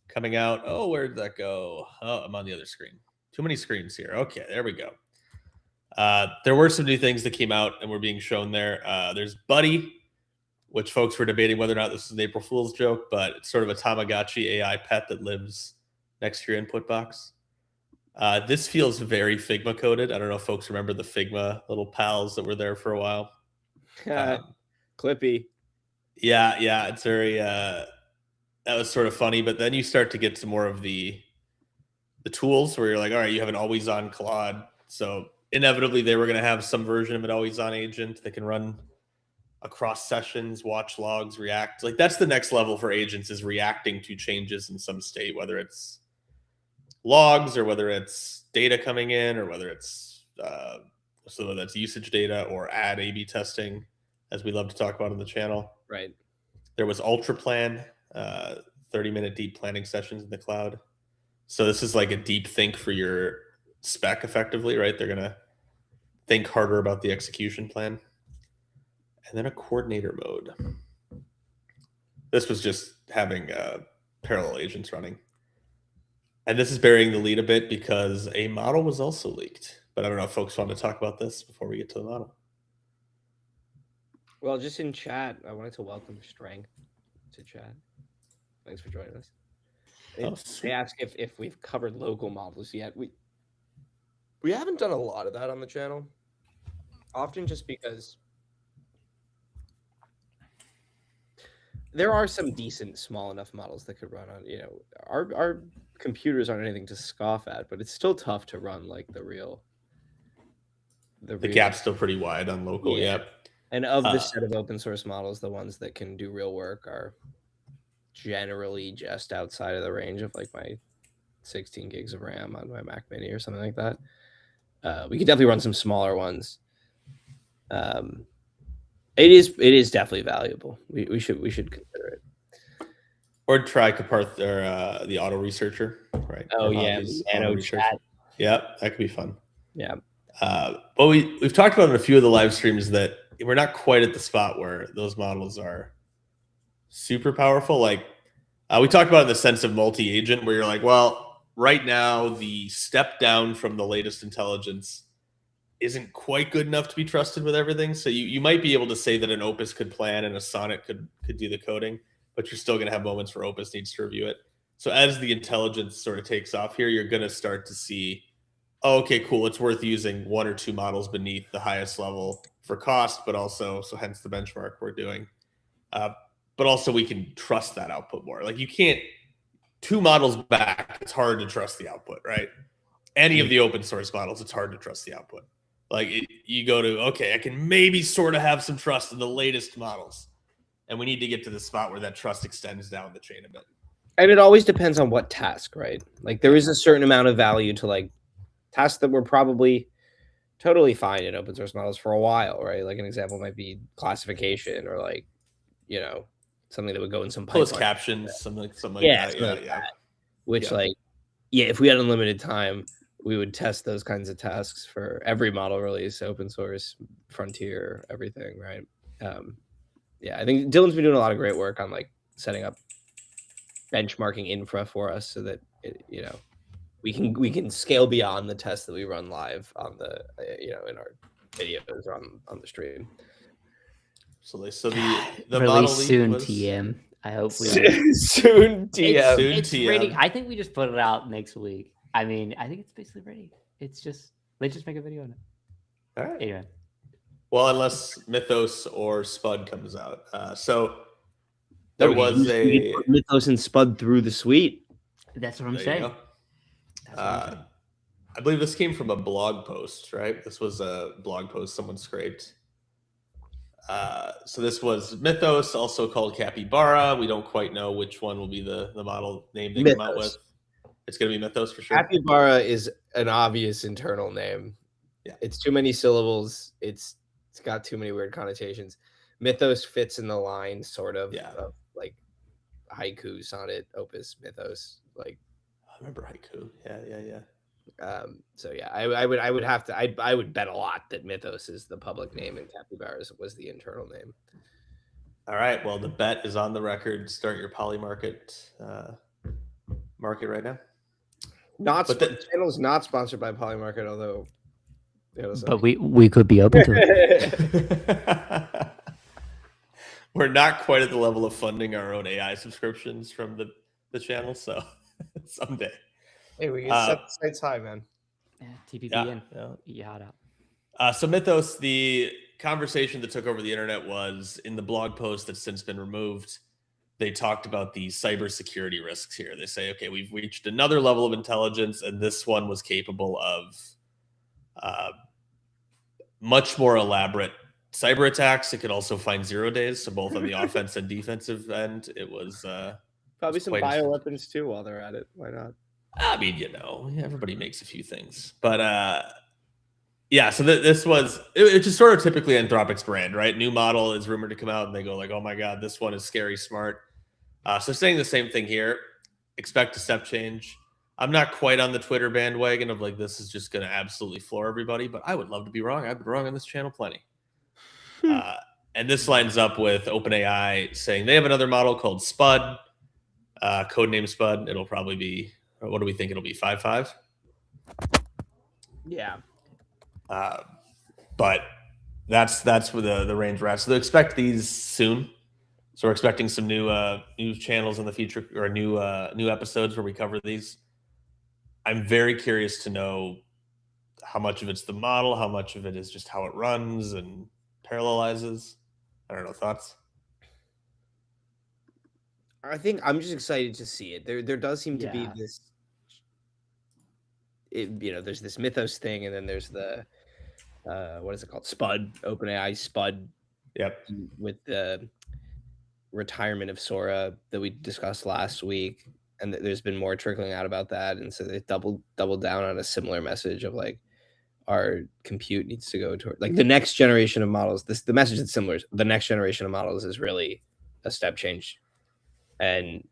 coming out. Oh, where did that go? Oh, I'm on the other screen. Too many screens here. Okay, there we go. There were some new things that came out and were being shown there. There's Buddy, which folks were debating whether or not this is an April Fool's joke, but it's sort of a Tamagotchi AI pet that lives next to your input box. This feels very Figma coded. I don't know if folks remember the Figma little pals that were there for a while. Clippy. Yeah. It's very, that was sort of funny, but then you start to get to more of the tools where you're like, all right, you have an always on Claude. So inevitably they were going to have some version of an always on agent that can run across sessions, watch logs, react. Like that's the next level for agents, is reacting to changes in some state, whether it's logs or whether it's data coming in or whether it's so that's usage data or ad A/B testing, as we love to talk about on the channel. Right. There was Ultra Plan 30-minute deep planning sessions in the cloud. So this is like a deep think for your spec effectively, right? They're going to think harder about the execution plan. And then a coordinator mode. This was just having parallel agents running. And this is burying the lead a bit because a model was also leaked. But I don't know if folks want to talk about this before we get to the model. Well, just in chat, I wanted to welcome Strength to chat. Thanks for joining us. They ask if we've covered local models yet. We haven't done a lot of that on the channel. Often just because there are some decent small enough models that could run on, our computers aren't anything to scoff at, but it's still tough to run like the real. The gap's still pretty wide on local, yep. And of the set of open source models, the ones that can do real work are generally just outside of the range of like my 16 gigs of RAM on my Mac Mini or something like that. We could definitely run some smaller ones. It is definitely valuable. We should consider it. Or try Kaparth or the auto researcher, right? Oh yeah, Nano Chat. Yep, that could be fun. Yeah. But we've talked about in a few of the live streams that we're not quite at the spot where those models are super powerful. Like we talked about in the sense of multi-agent, where you're like, well, right now the step down from the latest intelligence isn't quite good enough to be trusted with everything. So you might be able to say that an Opus could plan and a Sonnet could do the coding, but you're still going to have moments where Opus needs to review it. So as the intelligence sort of takes off here, you're going to start to see, oh, okay, cool, it's worth using one or two models beneath the highest level for cost, but also, so hence the benchmark we're doing. But also we can trust that output more. Like you can't, 2 models back, it's hard to trust the output, right? Any of the open source models, it's hard to trust the output. Like you go to, okay, I can maybe sort of have some trust in the latest models. And we need to get to the spot where that trust extends down the chain a bit. And it always depends on what task, right? Like there is a certain amount of value to like tasks that were probably totally fine in open source models for a while, right? Like an example might be classification or like, something that would go in some pipeline. Closed captions, something like that. Yeah. Which if we had unlimited time, we would test those kinds of tasks for every model release, open source, frontier, everything, right? I think Dylan's been doing a lot of great work on like setting up benchmarking infra for us so that we can scale beyond the tests that we run live on the in our videos or on the stream. So the release model soon was... TM. I hope we soon TM. It's ready. I think we just put it out next week. I mean, I think it's basically ready. It's just let's just make a video on it. All right. Anyway. Well, unless Mythos or Spud comes out. So there was a Mythos and Spud through the suite. That's what I'm saying. I believe this came from a blog post, right? This was a blog post someone scraped. So this was Mythos, also called Capybara. We don't quite know which one will be the model name they come out with. It's going to be Mythos for sure. Capybara is an obvious internal name. Yeah. It's too many syllables. It's got too many weird connotations. Mythos fits in the line sort of like haiku, sonnet, opus, mythos. Like I remember haiku. Yeah. So yeah, I would have to I would bet a lot that Mythos is the public name and Capybara was the internal name. All right. Well, the bet is on the record. Start your poly market right now. The channel is not sponsored by Polymarket, although. But we could be open to it. We're not quite at the level of funding our own AI subscriptions from the channel, so someday. Hey, we can set the sights high, man. Yeah, TPP in. So Mythos, the conversation that took over the internet was in the blog post that's since been removed. They talked about the cybersecurity risks here. They say, okay, we've reached another level of intelligence, and this one was capable of much more elaborate cyber attacks. It could also find 0 days, so both on the offense and defensive end. It was probably some bioweapons too while they're at it. Why not? I mean, everybody makes a few things, but so this was it's just sort of typically Anthropic's brand, right? New model is rumored to come out, and they go like, "Oh my god, this one is scary smart." So saying the same thing here. Expect a step change. I'm not quite on the Twitter bandwagon of like this is just going to absolutely floor everybody, but I would love to be wrong. I've been wrong on this channel plenty. And this lines up with OpenAI saying they have another model called Spud, codename Spud. It'll probably be, what do we think it'll be, 5.5? Yeah. But that's where the range we're at. So they expect these soon. So we're expecting some new channels in the future, or new episodes where we cover these. I'm very curious to know how much of it's the model, how much of it is just how it runs and parallelizes. I don't know, thoughts? I think I'm just excited to see it. There does seem to be this, there's this Mythos thing, and then there's the what is it called? Spud, OpenAI Spud. Yep. With the retirement of Sora that we discussed last week, and there's been more trickling out about that, and so they doubled down on a similar message of like our compute needs to go toward like the next generation of models. The message is similar. The next generation of models is really a step change, and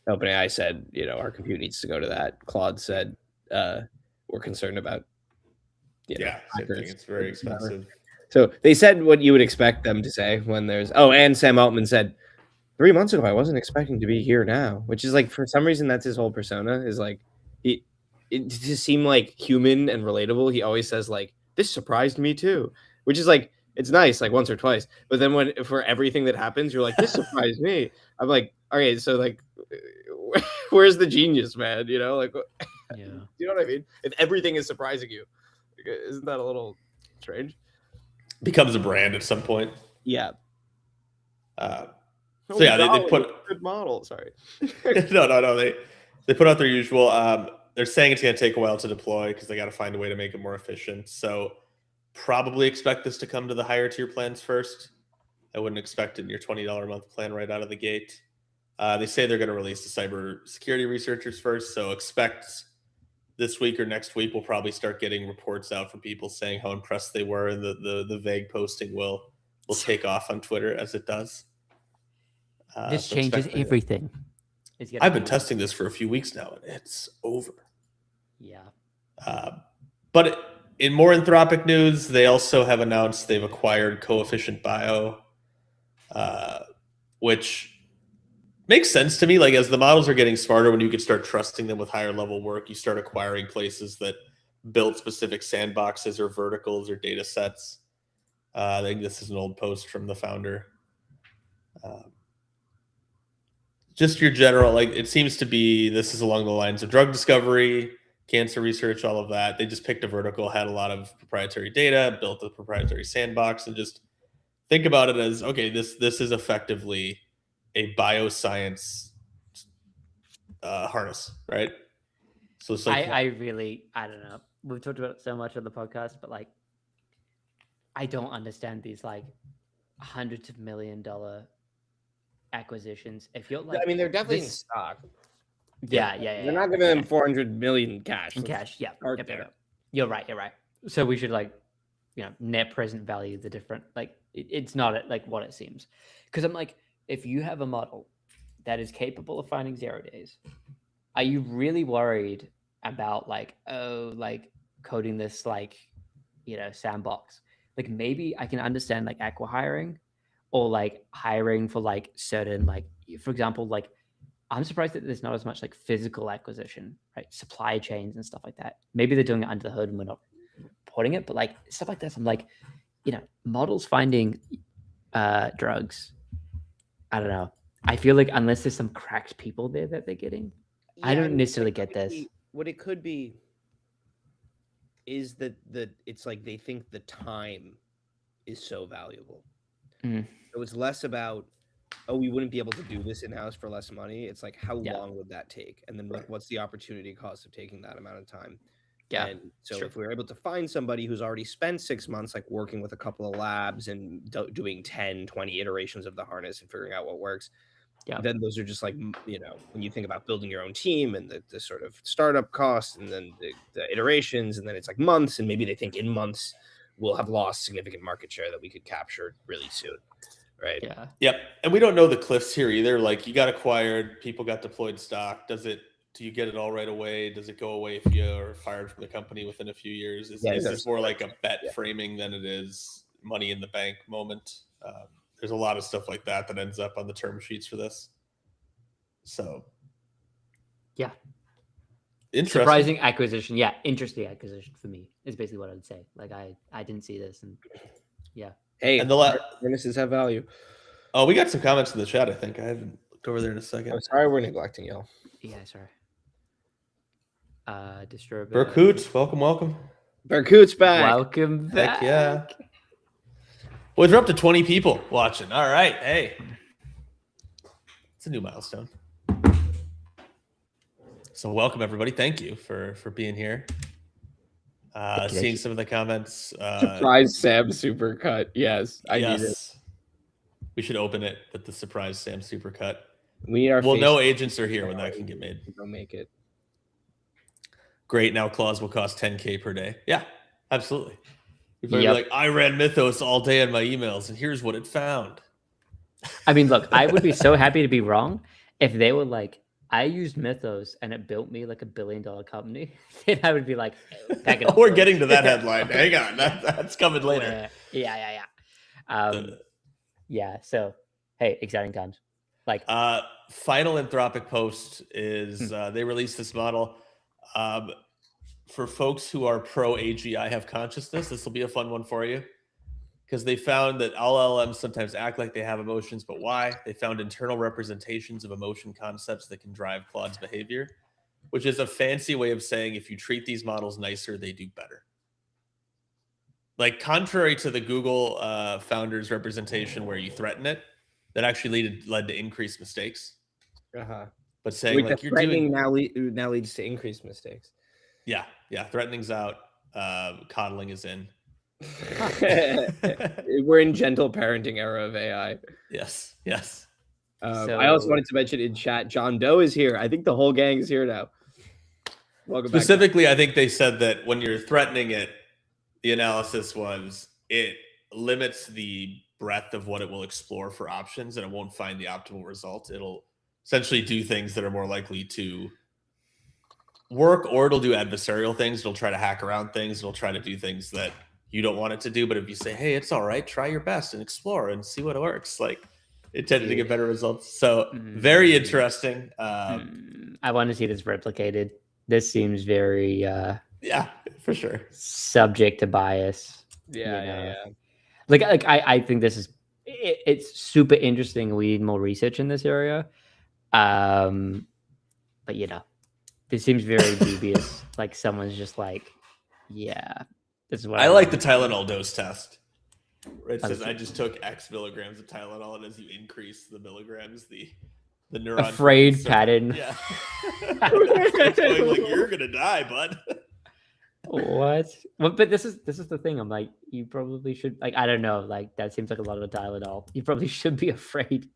OpenAI said, our compute needs to go to that. Claude said, we're concerned about. Same thing. It's very expensive. So they said what you would expect them to say when there's. Oh, and Sam Altman said 3 months ago I wasn't expecting to be here now, which is like for some reason that's his whole persona is like it to seem like human and relatable. He always says like this surprised me too, which is like it's nice like once or twice, but then when for everything that happens you're like this surprised me. I'm like, okay, so like where's the genius, man? Like Yeah. you know what I mean? If everything is surprising you, isn't that a little strange? Becomes a brand at some point. Yeah. So yeah, they put good model. Sorry. no. They put out their usual. They're saying it's going to take a while to deploy because they got to find a way to make it more efficient. So probably expect this to come to the higher tier plans first. I wouldn't expect it in your $20 a month plan right out of the gate. They say they're going to release the cybersecurity researchers first. So expect this week or next week we'll probably start getting reports out from people saying how impressed they were, and the vague posting will take off on Twitter as it does. This changes everything. I've been testing this for a few weeks now, and it's over. Yeah. But in more Anthropic news, they also have announced they've acquired Coefficient Bio, which makes sense to me. Like as the models are getting smarter, when you can start trusting them with higher level work, you start acquiring places that build specific sandboxes or verticals or data sets. I think this is an old post from the founder. Just your general, like it seems to be, this is along the lines of drug discovery, cancer research, all of that. They just picked a vertical, had a lot of proprietary data, built a proprietary sandbox, and just think about it as, okay, this is effectively a bioscience harness, right? So it's like, I don't know. We've talked about it so much on the podcast, but like, I don't understand these like hundreds of $1 million acquisitions. If you're like, I mean, they're definitely in stock. Yeah. They're not giving them 400 million cash. In cash. Yeah. Start Yep. there. You're right. So we should like, net present value the different, like it's not like what it seems. Because I'm like, if you have a model that is capable of finding 0 days, are you really worried about like, coding this like, sandbox? Like maybe I can understand like acqui-hiring or like hiring for like certain, like, for example, like I'm surprised that there's not as much like physical acquisition, right? Supply chains and stuff like that. Maybe they're doing it under the hood and we're not reporting it, but like stuff like this, I'm like, models finding drugs. I don't know. I feel like unless there's some cracked people there that they're getting, I don't necessarily get this. What it could be is that it's like they think the time is so valuable. So it's less about, we wouldn't be able to do this in-house for less money. It's like, how long would that take? And then like, what's the opportunity cost of taking that amount of time? Yeah. And so if we're able to find somebody who's already spent 6 months, like working with a couple of labs and doing 10, 20 iterations of the harness and figuring out what works, then those are just like, when you think about building your own team and the sort of startup costs and then the iterations, and then it's like months, and maybe they think in months we'll have lost significant market share that we could capture really soon. right? Yeah. Yep. And we don't know the cliffs here either. Like, you got acquired, people got deployed stock. Do you get it all right away? Does it go away if you are fired from the company within a few years? Is this more like a bet framing than it is money in the bank moment? There's a lot of stuff like that ends up on the term sheets for this. So, yeah, interesting. Surprising acquisition. Yeah, interesting acquisition for me is basically what I would say. Like, I didn't see this, and yeah. Hey, and the businesses have value. Oh, we got some comments in the chat. I think I haven't looked over there in a second. I'm sorry, we're neglecting y'all. Yeah, sorry. Disturb. Berkut, welcome. Berkut's back. Welcome back. Heck yeah. Well, we're up to 20 people watching. All right. Hey. It's a new milestone. So welcome, everybody. Thank you for being here. Seeing some of the comments. Surprise Sam supercut. Yes, I need it. We should open it with the surprise Sam supercut. We need our no agents are here when that can get made. We'll make it. Great. Now clause will cost 10K per day. Yeah, absolutely. You're like, I ran Mythos all day on my emails, and here's what it found. I mean, look, I would be so happy to be wrong if they were like, I used Mythos and it built me like $1 billion company. Then I would be like, we're getting to that headline. Hang on, that's coming later. Yeah. Yeah. So, hey, exciting times. Like, final Anthropic post is they released this model. For folks who are pro AGI have consciousness, this will be a fun one for you, because they found that all LLMs sometimes act like they have emotions, but why? They found internal representations of emotion concepts that can drive Claude's behavior, which is a fancy way of saying if you treat these models nicer, they do better. Like, contrary to the Google founders' representation where you threaten it, that actually led to increased mistakes. But saying like you're doing now leads to increased mistakes. Yeah, threatening's out. Coddling is in. We're in gentle parenting era of AI. Yes. I also wanted to mention in chat, John Doe is here. I think the whole gang is here now. Welcome back. Specifically, I think they said that when you're threatening it, the analysis was it limits the breadth of what it will explore for options, and it won't find the optimal result. It'll essentially do things that are more likely to work, or it'll do adversarial things. It'll try to hack around things. It'll try to do things that you don't want it to do. But if you say, hey, it's all right, try your best and explore and see what works, like, it tended to get better results. So very interesting. I want to see this replicated. This seems very yeah, for sure, subject to bias. Yeah. Like I think this is it's super interesting. We need more research in this area. But this seems very dubious. Like, someone's just like, yeah, this is what I like the Tylenol dose test. It says I just took X milligrams of Tylenol, and as you increase the milligrams, the neuron afraid pattern. Yeah. It's going like, you're gonna die, bud. What? Well, but this is the thing. I'm like, you probably should, like, I don't know, like, that seems like a lot of Tylenol. You probably should be afraid.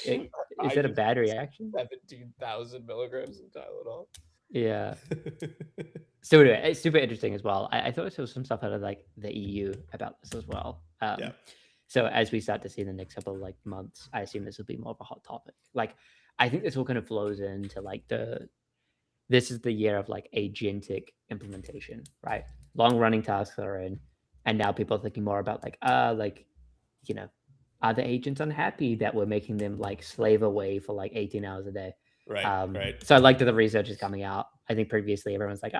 Is that a bad reaction? 17,000 milligrams of Tylenol. Yeah. So anyway, it's super interesting as well. I thought I saw some stuff out of like the EU about this as well. So as we start to see in the next couple of like months, I assume this will be more of a hot topic. Like, I think this all kind of flows into like this is the year of like agentic implementation, right? Long running tasks are in, and now people are thinking more about like, are the agents unhappy that we're making them like slave away for like 18 hours a day? Right. So I like that the research is coming out. I think previously everyone's like,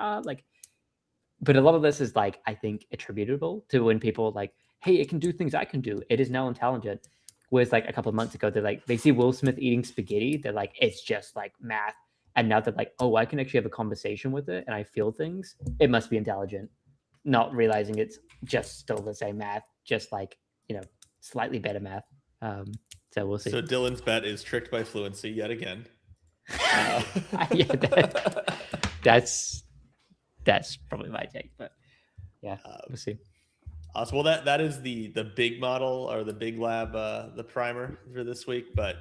but a lot of this is like, I think attributable to when people are like, hey, it can do things I can do. It is now intelligent. Whereas like a couple of months ago, they're like, they see Will Smith eating spaghetti. They're like, it's just like math. And now they're like, oh, I can actually have a conversation with it and I feel things. It must be intelligent. Not realizing it's just still the same math, just like, slightly better math. So we'll see. So Dylan's bet is tricked by fluency yet again. That's probably my take, but yeah, we'll see. Awesome. Well, that is the big model, or the big lab, the primer for this week. But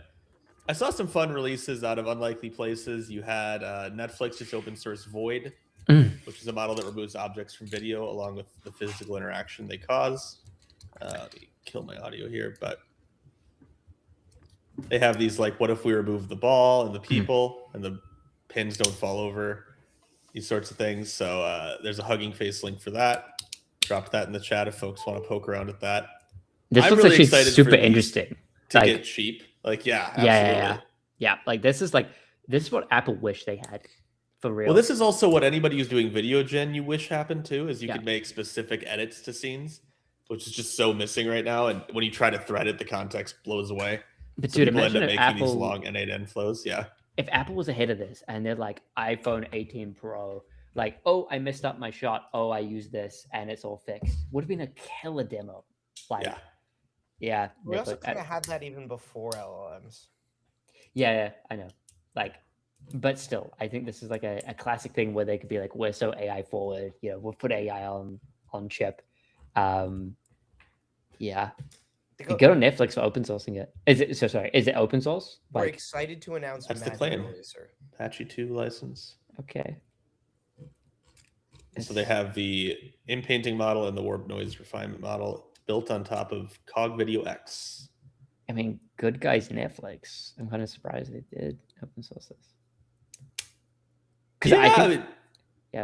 I saw some fun releases out of unlikely places. You had Netflix just open source Void, which is a model that removes objects from video along with the physical interaction they cause. Let me kill my audio here, but They have these like, what if we remove the ball and the people and the pins don't fall over? These sorts of things. So there's a Hugging Face link for that. Dropped that in the chat if folks want to poke around at that. This I'm looks really actually excited super for these interesting. to Like, get cheap. Like, yeah, absolutely. Yeah. Like this is what Apple wish they had for real. Well, this is also what anybody who's doing video gen you wish happened too, is you Yeah. could make specific edits to scenes, which is just so missing right now. And when you try to thread it, the context blows away. But So dude, people end imagine up if making these Apple, long N8N flows. Yeah. if Apple was ahead of this and they're like iPhone 18 Pro, like, oh, I messed up my shot. Oh, I used this and it's all fixed. Would have been a killer demo. Like, yeah. We also kind of had that even before LLMs. Yeah, I know. Like, but still, I think this is like a classic thing where they could be like, we're so AI forward, you know, we'll put AI on chip. Yeah. You go to Netflix for open sourcing it. Is it open source? We're Like, excited to announce That's the Magic claim. Eraser. Apache 2 license. okay. So they have the in-painting model and the warp noise refinement model built on top of Cog Video X. I mean, good guys Netflix. I'm kind of surprised they did open source this. Because Yeah, I think,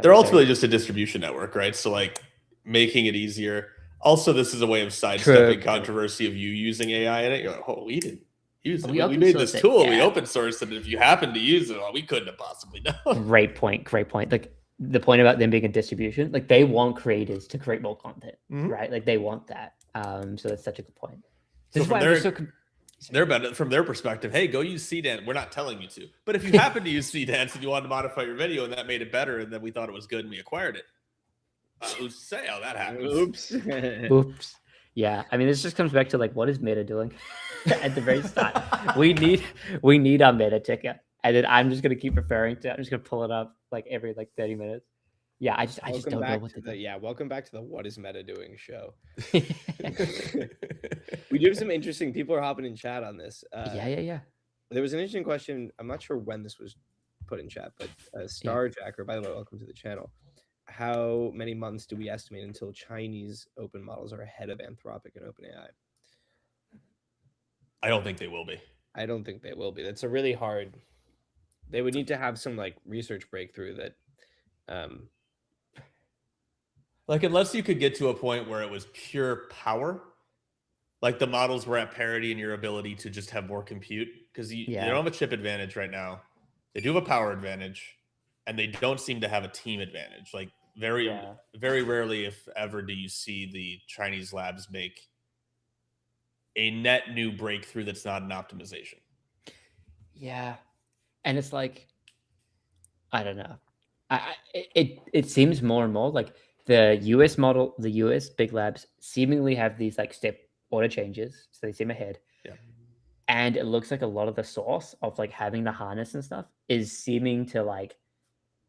they're ultimately just a distribution network, right? So like making it easier. Also, this is a way of sidestepping controversy of you using AI in it. You're like, oh, we didn't use it. We made this tool. We open sourced it. And if you happen to use it, well, we couldn't have possibly known. Great point. Like the point about them being a distribution, like they want creators to create more content, right? Like they want that. So that's such a good point. This So is why they're better from their perspective. Hey, go use CDance. We're not telling you to, but if you happen to use CDance and you wanted to modify your video and that made it better, and then we thought it was good and we acquired it, who's to say how that happens? Oops. Yeah, I mean, this just comes back to like, what is Meta doing at the very start? we need our Meta ticker, and then I'm just gonna keep referring to. I'm just gonna pull it up like every 30 minutes. Yeah, I just don't know what to do. Yeah, welcome back to the What is Meta Doing show. We do have some interesting people are hopping in chat on this. Yeah. There was an interesting question. I'm not sure when this was put in chat, but Starjacker, by the way, welcome to the channel. How many months do we estimate until Chinese open models are ahead of Anthropic and OpenAI? I don't think they will be. I don't think they will be. That's a really hard. They would need to have some research breakthrough that. Like, unless you could get to a point where it was pure power, like the models were at parity in your ability to just have more compute, because you don't have a chip advantage right now. They do have a power advantage, and they don't seem to have a team advantage. Like very rarely, if ever, do you see the Chinese labs make a net new breakthrough that's not an optimization. Yeah, and it's like, I don't know. It seems more and more like the US model, the US big labs seemingly have these step order changes, so they seem ahead. Yeah. And it looks like a lot of the source of having the harness and stuff is seeming to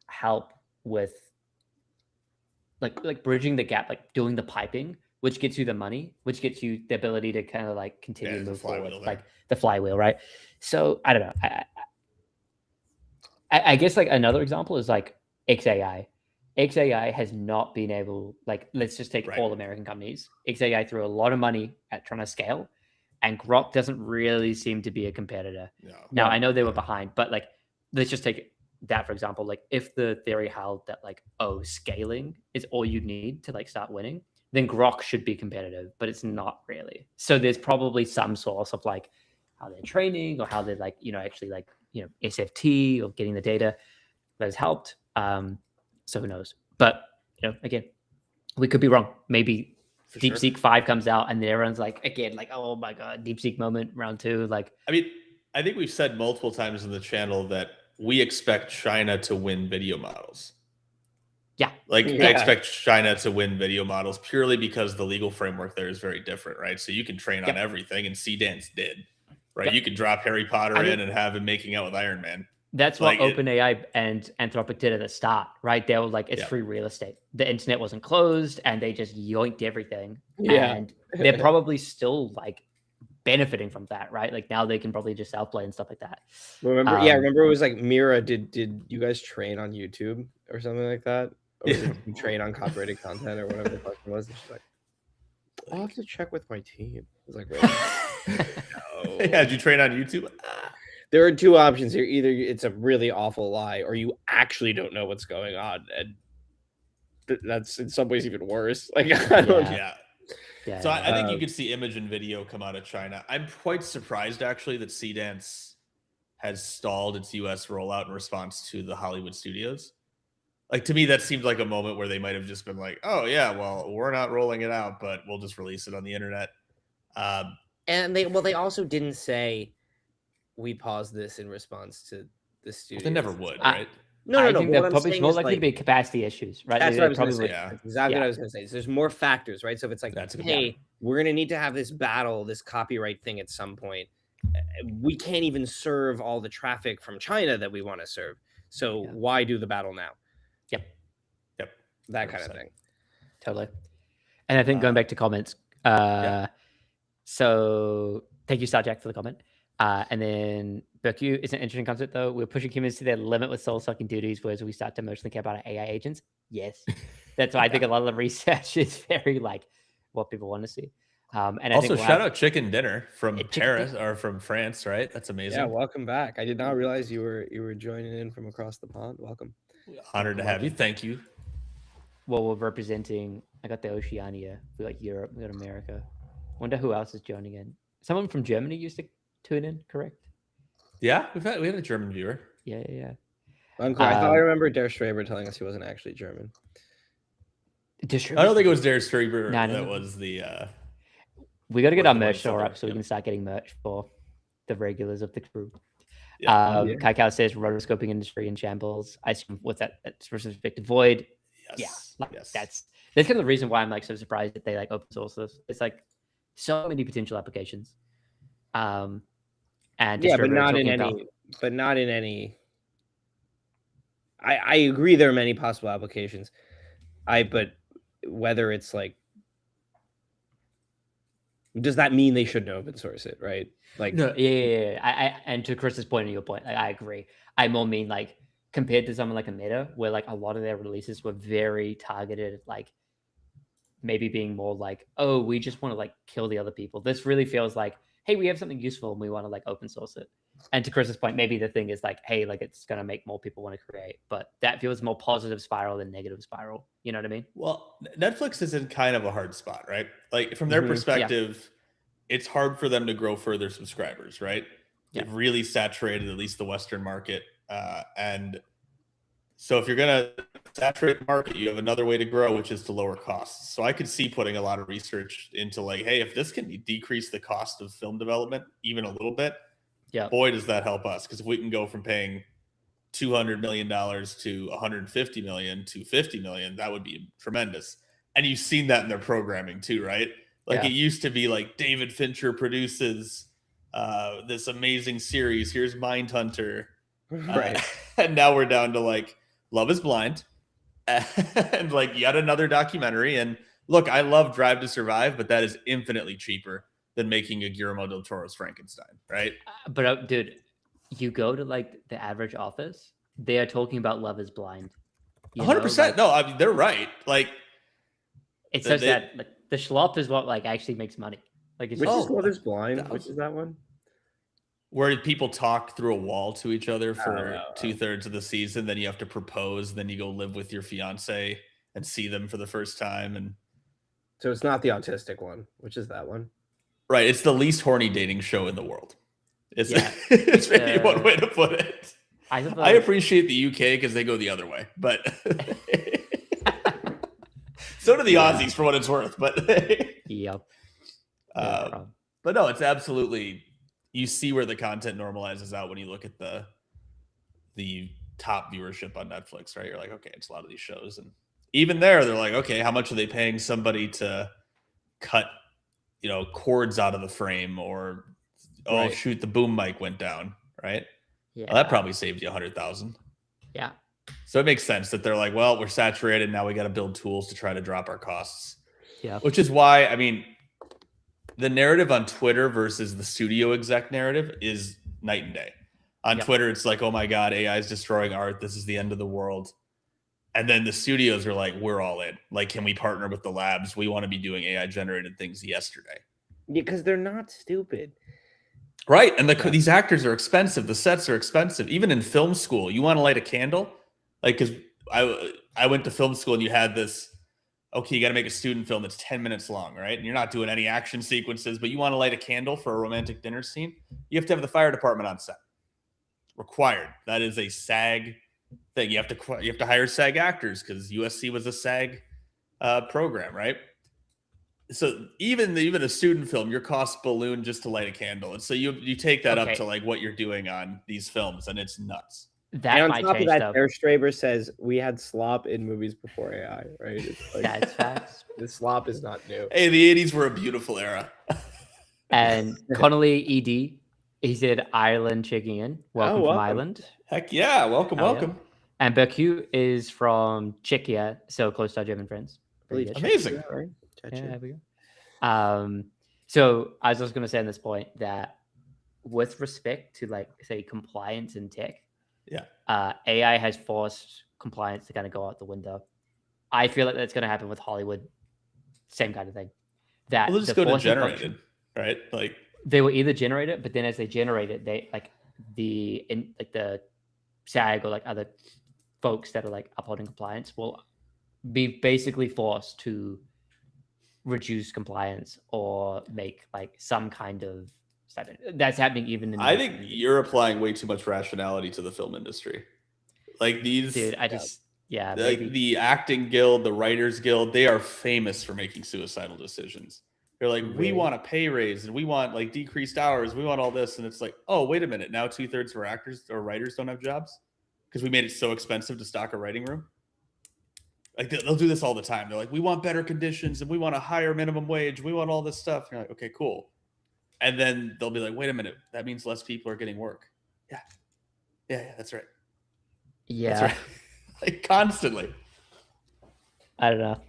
help with bridging the gap, doing the piping, which gets you the money, which gets you the ability to kind of continue to move forward, the flywheel, right? So I don't know. I guess another example is XAI. XAI has not been able, let's just take all American companies. XAI threw a lot of money at trying to scale, and Grok doesn't really seem to be a competitor. No. Now, I know they were behind, but let's just take that, for example. If the theory held that scaling is all you need to start winning, then Grok should be competitive, but it's not really. So there's probably some source of how they're training, or how they're actually SFT or getting the data that has helped. So who knows? But again, we could be wrong. Maybe DeepSeek 5 comes out and then everyone's oh my god, DeepSeek moment round 2. I mean, I think we've said multiple times in the channel that we expect China to win video models. Yeah. I expect China to win video models purely because the legal framework there is very different, right? So you can train on everything, and C-Dance did, right? You could drop Harry Potter in and have him making out with Iron Man. That's what OpenAI and Anthropic did at the start, right? They were it's free real estate. The internet wasn't closed, and they just yoinked everything. Yeah. And they're probably still benefiting from that, right? Now they can probably just self-play and stuff like that. Remember it was Mira. Did you guys train on YouTube or something like that? Or did you train on copyrighted content or whatever the question was? And she's I'll have to check with my team. I was right. Yeah, did you train on YouTube? There are two options here. Either it's a really awful lie, or you actually don't know what's going on, and that's in some ways even worse. Like, I don't. Yeah. Yeah. So I think you could see image and video come out of China. I'm quite surprised actually that Cdance has stalled its US rollout in response to the Hollywood studios. Like, to me, that seemed like a moment where they might have just been like, oh yeah, well, we're not rolling it out, but we'll just release it on the internet. And they also didn't say we paused this in response to the studios. They never would, right? No. I think What that I'm probably saying more is, likely to like, be capacity issues, right? That's They what I was probably going to say. Yeah. That's exactly what I was going to say. So there's more factors, right? So if it's like, That's a good hey, we're going to need to have this battle, this copyright thing at some point. We can't even serve all the traffic from China that we want to serve. So why do the battle now? Yep. That kind of thing. Totally. And I think going back to comments, so thank you, Starjack, for the comment. And then Berkue is an interesting concept, though. We're pushing humans to their limit with soul-sucking duties, whereas we start to emotionally care about our AI agents. Yes. That's why I think a lot of the research is very, like, what people want to see. And also, I think shout out Chicken Dinner from Paris Dinner. or from France, right? That's amazing. Yeah, welcome back. I did not realize you were joining in from across the pond. Welcome. Honored to have you. Thank you. Well, we're representing, I got the Oceania, we got Europe, we got America. Wonder who else is joining in. Someone from Germany used to tune in, correct? Yeah, we had a German viewer. Yeah. Uncle, I thought I remember Der Straber telling us he wasn't actually German. I don't think it was Der Straber that was the... we got to get our merch store up so we can start getting merch for the regulars of the crew. Kaikau says rotoscoping industry in shambles. I assume what's that? That's with respect to Void. Yes. That's kind of the reason why I'm like so surprised that they like open source this. It's like so many potential applications. And but not in any. I agree there are many possible applications. But whether it's like, does that mean they shouldn't open source it, right? Like, no, yeah. I and to Chris's point and your point, I agree. I more mean like compared to someone like a Meta, where like a lot of their releases were very targeted, like maybe being more like, oh, we just want to like kill the other people. This really feels like, hey, we have something useful and we want to like open source it. And to Chris's point, maybe the thing is like, hey, like it's gonna make more people want to create, but that feels more positive spiral than negative spiral. You know what I mean? Well, Netflix is in kind of a hard spot, right? Like from their perspective, it's hard for them to grow further subscribers, right? They've really saturated at least the Western market. And so if you're going to saturate the market, you have another way to grow, which is to lower costs. So I could see putting a lot of research into like, hey, if this can decrease the cost of film development even a little bit, boy, does that help us. Because if we can go from paying $200 million to $150 million to $50 million, that would be tremendous. And you've seen that in their programming too, right? Like it used to be like David Fincher produces this amazing series. Here's Mindhunter. Right. And now we're down to like Love is Blind and like yet another documentary. And look, I love Drive to Survive, but that is infinitely cheaper than making a Guillermo del Toro's Frankenstein, right? But dude, you go to like the average office, they are talking about Love is Blind. 100%. Like, no, I mean, they're right. Like it's so sad. Like, the schlop is what like actually makes money. Like it's which just, is Love is Blind? Which is that one? Where people talk through a wall to each other for 2/3 of the season, then you have to propose, then you go live with your fiance and see them for the first time. And so it's not the autistic one, which is that one. Right. It's the least horny dating show in the world. It's maybe one way to put it. I appreciate the UK because they go the other way, but so do the Aussies for what it's worth. But but no, it's absolutely, you see where the content normalizes out when you look at the top viewership on Netflix, right? You're like, okay, it's a lot of these shows. And even there, they're like, okay, how much are they paying somebody to cut, cords out of the frame, or, shoot, the boom mic went down, right? Yeah. Well, that probably saved you $100,000. Yeah. So it makes sense that they're like, well, we're saturated. Now we got to build tools to try to drop our costs. Yeah. Which is why, I mean, the narrative on Twitter versus the studio exec narrative is night and day. On Twitter, it's like, oh my God, AI is destroying art. This is the end of the world. And then the studios are like, we're all in. Like, can we partner with the labs? We want to be doing AI generated things yesterday. Yeah, because they're not stupid. Right. And these actors are expensive. The sets are expensive. Even in film school, you want to light a candle? Like, because I went to film school and you had this, okay, you got to make a student film that's 10 minutes long, right? And you're not doing any action sequences, but you want to light a candle for a romantic dinner scene. You have to have the fire department on set. Required. That is a SAG thing. You have to hire SAG actors because USC was a SAG program, right? So even a student film, your costs balloon just to light a candle, and so you take that up to like what you're doing on these films, and it's nuts. That and on top of that, Herr Straber says we had slop in movies before AI, right? It's like, that's facts. The slop is not new. Hey, the 80s were a beautiful era. And Connolly ED, he said Ireland checking in. Welcome from Ireland. Heck yeah, welcome. Yeah. And Berku is from Czechia, so close to our German friends. Amazing. Czechia, right? Yeah, there we go. So I was just going to say on this point that with respect to like say compliance in tech, AI has forced compliance to kind of go out the window. I feel like that's going to happen with Hollywood. Same kind of thing. That they'll just go to generated, right? Like they will either generate it, but then as they generate it, they like the SAG or like other folks that are like upholding compliance will be basically forced to reduce compliance or make like some kind of statement. That's happening even in I think you're applying way too much rationality to the film industry. Like these dude, I just like the acting guild, the writers guild, they are famous for making suicidal decisions. They're like, we want a pay raise and we want like decreased hours, we want all this, and it's like, oh, wait a minute, now 2/3 of our actors or writers don't have jobs because we made it so expensive to stock a writing room. Like they'll do this all the time. They're like, we want better conditions and we want a higher minimum wage. We want all this stuff. And you're like, okay, cool. And then they'll be like, wait a minute, that means less people are getting work. Yeah, that's right. Yeah. That's right. Like constantly. I don't know.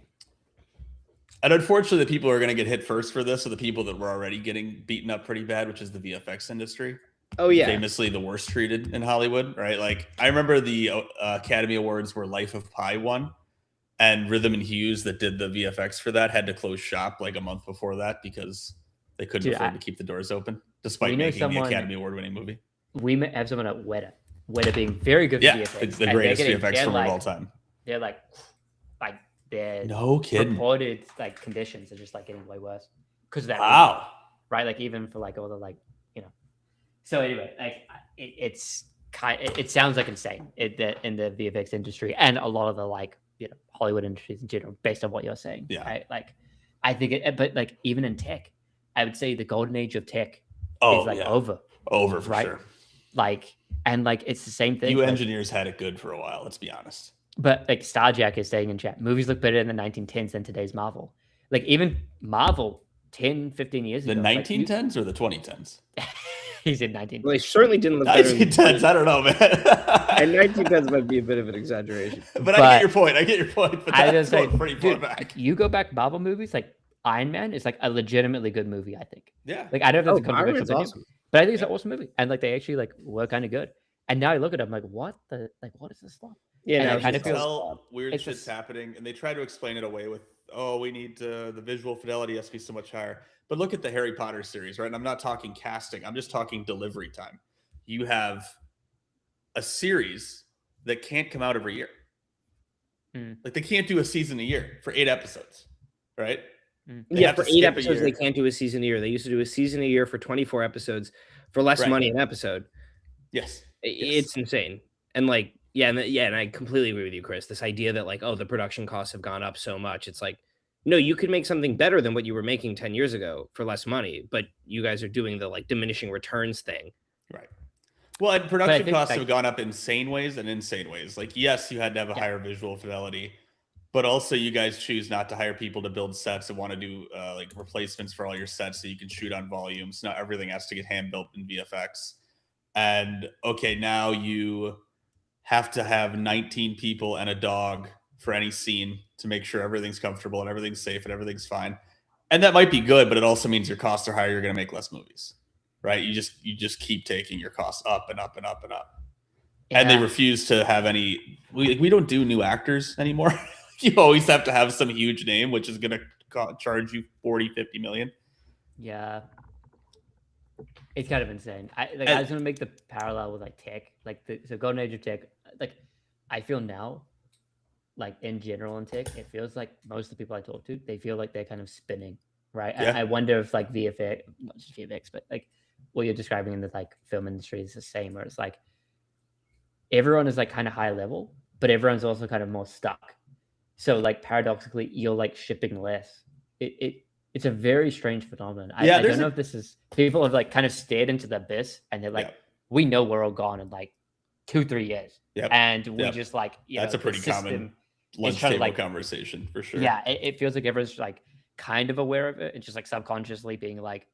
And unfortunately, the people who are going to get hit first for this are the people that were already getting beaten up pretty bad, which is the VFX industry. Oh, yeah. Famously the worst treated in Hollywood, right? Like I remember the Academy Awards where Life of Pi won. And Rhythm and Hughes that did the VFX for that had to close shop like a month before that because they couldn't afford to keep the doors open, despite making the Academy Award-winning movie. We have someone at Weta being very good at VFX. The greatest VFX film of all time. They're like their no kidding. Reported like conditions are just like getting way worse because of that. Wow. Reason, right? Like even for like all the like So anyway, like it sounds like insane in the VFX industry and a lot of the like. Hollywood industries in general, based on what you're saying. Yeah. Right? Like, I think but like even in tech, I would say the golden age of tech is like over. Over for right? sure. Like, and like it's the same thing. You engineers had it good for a while, let's be honest. But like Starjack is saying in chat, movies look better in the 1910s than today's Marvel. Like even Marvel 10, 15 years ago. The 1910s or the 2010s? He said 19. Well, they certainly didn't look better. 1910s, I don't know, man. And 1910s might be a bit of an exaggeration. But I get your point. But that's going pretty far back. You go back Marvel movies, like Iron Man is like a legitimately good movie, I think. Yeah. Like I don't know if it's a controversial opinion, awesome. but I think it's an awesome movie. And like they actually like were kind of good. And now I look at them like, what is this stuff? Yeah, and no, it kind of feels weird shit's happening, and they try to explain it away with, we need the visual fidelity has to be so much higher. But look at the Harry Potter series, right? And I'm not talking casting. I'm just talking delivery time. You have a series that can't come out every year. Like they can't do a season a year for 8 episodes, right? Yeah, for 8 episodes, they can't do a season a year. They used to do a season a year for 24 episodes for less money an episode. Yes. It's insane. And like, and I completely agree with you, Chris. This idea that like, the production costs have gone up so much. It's like, no, you could make something better than what you were making 10 years ago for less money, but you guys are doing the like diminishing returns thing. Right. Well, and production costs have gone up insane ways. Like, yes, you had to have a higher visual fidelity, but also you guys choose not to hire people to build sets and want to do like replacements for all your sets so you can shoot on volume. So now everything has to get hand built in VFX. And now you have to have 19 people and a dog for any scene to make sure everything's comfortable and everything's safe and everything's fine. And that might be good, but it also means your costs are higher. You're going to make less movies, right? You just keep taking your costs up and up and up and up. Yeah. And they refuse to have any, we don't do new actors anymore. You always have to have some huge name, which is going to charge you 40, 50 million. Yeah. It's kind of insane. I was gonna make the parallel with like tech, so golden age of tech. Like, I feel now, like in general in tech, it feels like most of the people I talk to, they feel like they're kind of spinning, right? Yeah. I wonder if like VFX, not just VFX, but like what you're describing in the like film industry is the same, where it's like everyone is like kind of high level, but everyone's also kind of more stuck. So like paradoxically, you're like shipping less. It's a very strange phenomenon. I don't know if this is people have like kind of stared into the abyss and they're like, we know we're all gone in like 2-3 years. Yep. And we just like, that's a pretty common lunch table conversation for sure. Yeah, it feels like everyone's like kind of aware of it and just like subconsciously being like,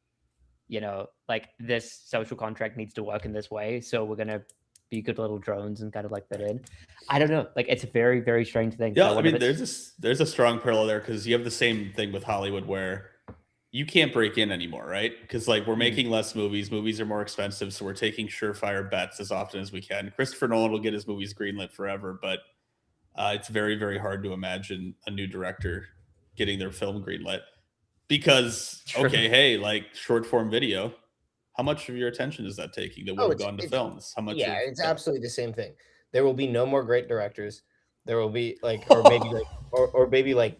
like this social contract needs to work in this way. So we're gonna be good little drones and kind of like fit in. I don't know. Like it's a very, very strange thing. Yeah, I mean, there's a strong parallel there because you have the same thing with Hollywood where you can't break in anymore, right? Because like we're making less movies. Movies are more expensive, so we're taking surefire bets as often as we can. Christopher Nolan will get his movies greenlit forever, but it's very, very hard to imagine a new director getting their film greenlit because hey, like short form video, how much of your attention is that taking that would have gone to films? How much? Yeah, it's absolutely the same thing. There will be no more great directors. There will be like, or maybe like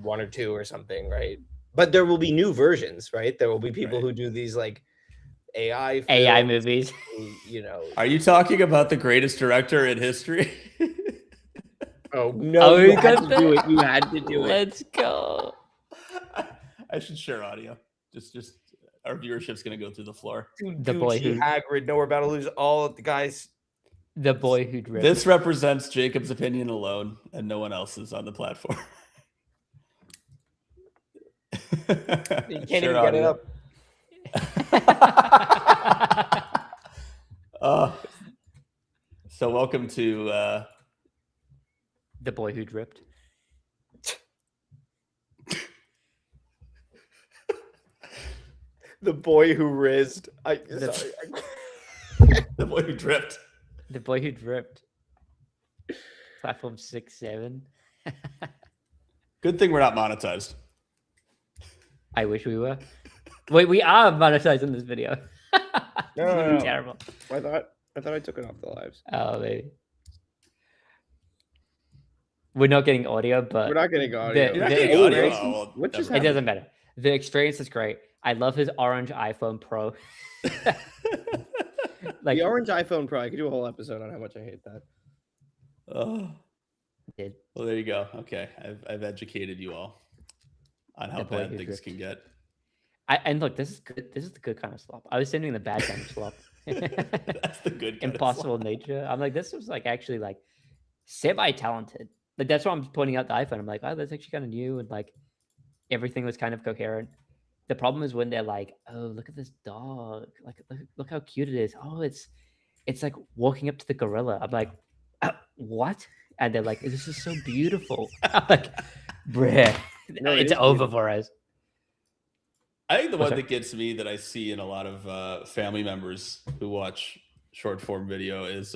one or two or something, right? But there will be new versions, right? There will be people who do these like AI movies. Are you talking about the greatest director in history? Oh no! You had to do it. You had to do it. Let's go. I should share audio. Just our viewership's gonna go through the floor. The boy who Hagrid. No, we're about to lose all of the guys. The boy who dripped. This represents Jacob's opinion alone, and no one else's on the platform. You can't even get it up. So welcome to the boy who dripped. The boy who rizzed. The boy who dripped. The boy who dripped. Platform 6-7. Good thing we're not monetized. I wish we were. Wait, we are monetized in this video. No. Terrible. I thought I took it off the lives. Oh, maybe. We're not getting audio, but we're not getting audio. It doesn't matter. The experience is great. I love his orange iPhone Pro. Like the orange iPhone Pro. I could do a whole episode on how much I hate that. Well, there you go. Okay, I've educated you all on how bad things can get. And look, this is good. This is the good kind of slop. I was sending the bad kind of slop. That's the good kind impossible of slop. nature. I'm like, this was like actually like semi-talented. Like that's why I'm pointing out the iPhone. I'm like, oh, that's actually kind of new, and like everything was kind of coherent. The problem is when they're like, oh, look at this dog. Like, look how cute it is. Oh, it's like walking up to the gorilla. I'm like, what? And they're like, this is so beautiful. I'm like, bruh, no, it's over for us. I think the one that gets me that I see in a lot of family members who watch short form video is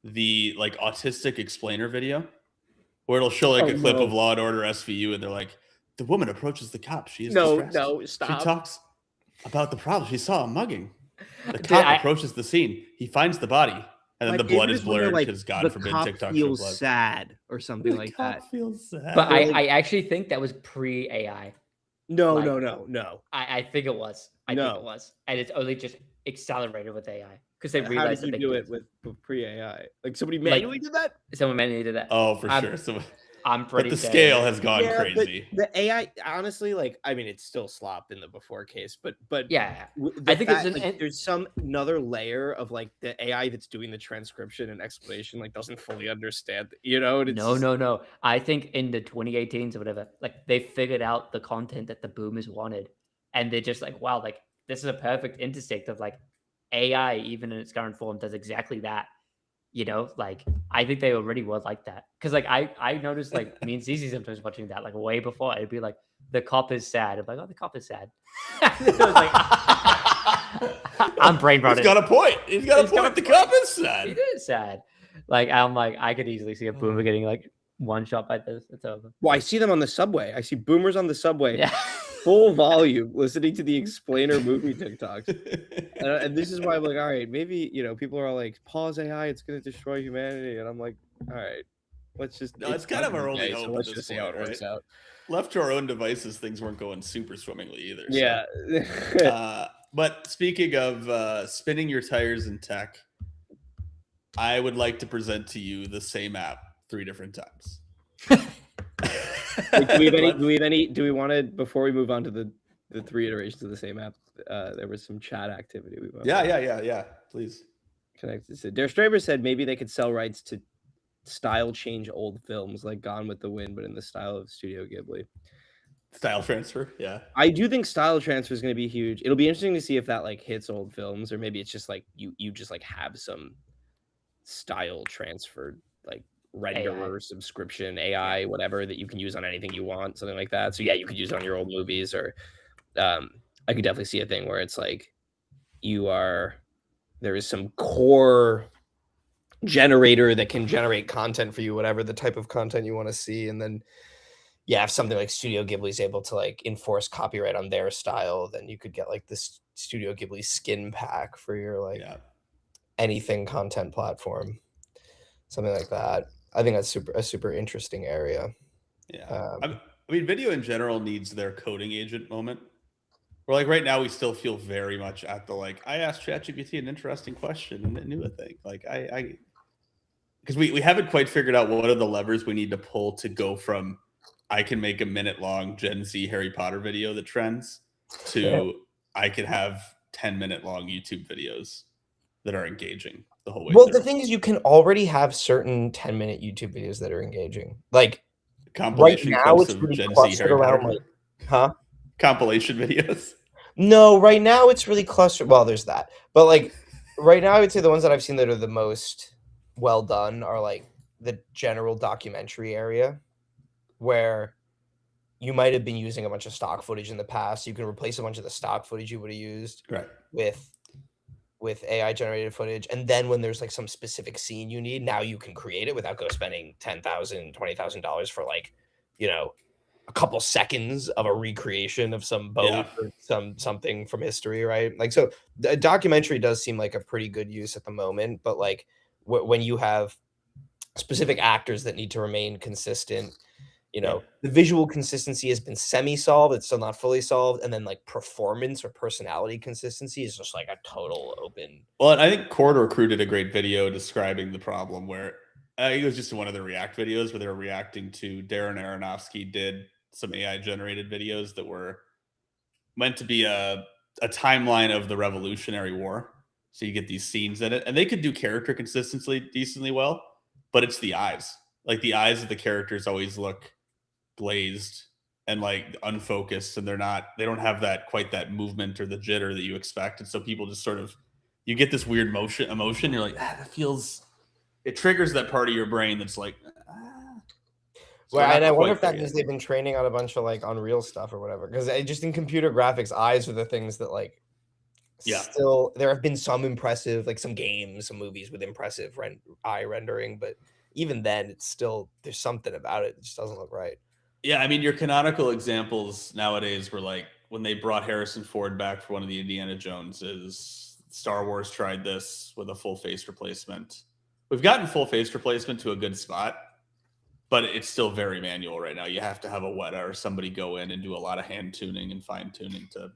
the like autistic explainer video where it'll show like a clip of Law and Order SVU and they're like, the woman approaches the cop. She is distressed. No, stop. She talks about the problem. She saw a mugging. The cop approaches the scene. He finds the body. And then the blood is blurred because God forbid TikTok feels blood. sad or something like that. Feels sad. But I actually think that was pre-AI. No. I think it was. I think it was. And it's only just accelerated with AI. Because they realized that they do it with pre-AI. Like somebody manually did that? Someone manually did that. Oh, for sure. So, I'm pretty but the scale has gone crazy. But the AI, honestly, like, I mean, it's still slop in the before case, but yeah, I think there's some another layer of like the AI that's doing the transcription and explanation, like doesn't fully understand, No. I think in the 2018s or whatever, like they figured out the content that the boomers wanted, and they're just like, wow, like this is a perfect intersect of like AI, even in its current form, does exactly that. Like I think they already were like that because like I noticed like me and Cece sometimes watching that like way before it'd be like the cop is sad. I'm like, oh, the cop is sad. Like, I'm brain rotted. He's got a point. The cop is sad. It is sad. Like I'm like I could easily see a boomer getting like one shot by this, it's over. Well, I see them on the subway. I see boomers on the subway, Yeah. full volume, listening to the explainer movie TikToks. And this is why I'm like, all right, maybe, people are all like, pause AI, it's going to destroy humanity. And I'm like, all right, let's just. No, it's kind of our only hope. Let's at just this see how point, it works right? out. Left to our own devices, things weren't going super swimmingly either. Yeah. So. But speaking of spinning your tires in tech, I would like to present to you the same app 3 different times. Do we want to, before we move on to the 3 iterations of the same app, there was some chat activity. Yeah. Please. Connected. So Der Straber said maybe they could sell rights to style change old films like Gone with the Wind, but in the style of Studio Ghibli. Style transfer, yeah. I do think style transfer is going to be huge. It'll be interesting to see if that like hits old films, or maybe it's just like you just like have some style transfer, like renderer, subscription, AI, whatever that you can use on anything you want, something like that. So yeah, you could use it on your old movies, or I could definitely see a thing where it's like there is some core generator that can generate content for you, whatever the type of content you want to see, and then if something like Studio Ghibli is able to like enforce copyright on their style, then you could get like this Studio Ghibli skin pack for your like anything content platform, something like that. I think that's a super interesting area. Yeah, I mean, video in general needs their coding agent moment. Where like right now we still feel very much at the like I asked ChatGPT an interesting question and it knew a thing. Like because we haven't quite figured out what are the levers we need to pull to go from I can make a minute-long Gen Z Harry Potter video that trends to I could have 10-minute-long YouTube videos that are engaging the whole way Well, through. the thing is, you can already have certain 10-minute YouTube videos that are engaging. Like compilation right now, clips it's of really Gen Z clustered Harry around Potter. Huh? Compilation videos. No, right now it's really clustered. Well, there's that, but like right now, I would say the ones that I've seen that are the most well done are like the general documentary area, where you might have been using a bunch of stock footage in the past. You can replace a bunch of the stock footage you would have used with AI generated footage. And then when there's like some specific scene you need, now you can create it without spending $10,000, $20,000 for like, a couple seconds of a recreation of some boat or something from history, right? Like, so the documentary does seem like a pretty good use at the moment, but like when you have specific actors that need to remain consistent, the visual consistency has been semi-solved. It's still not fully solved. And then like performance or personality consistency is just like a total open. Well, I think Corridor Crew did a great video describing the problem where it was just one of the React videos where they were reacting to Darren Aronofsky did some AI generated videos that were meant to be a timeline of the Revolutionary War. So you get these scenes in it, and they could do character consistency decently well, but it's the eyes. Like the eyes of the characters always look glazed and like unfocused, and they don't have quite that movement or the jitter that you expect. And so people just sort of, you get this weird emotion. You're like, it triggers that part of your brain that's like, Well, and I wonder if that means they've been training on a bunch of like Unreal stuff or whatever. Because just in computer graphics, eyes are the things that like, still there have been some impressive, like some games, some movies with impressive eye rendering, but even then, it's still, there's something about it that just doesn't look right. Yeah, I mean, your canonical examples nowadays were like when they brought Harrison Ford back for one of the Indiana Joneses. Star Wars tried this with a full face replacement. We've gotten full face replacement to a good spot, but it's still very manual right now. You have to have a Weta or somebody go in and do a lot of hand tuning and fine tuning to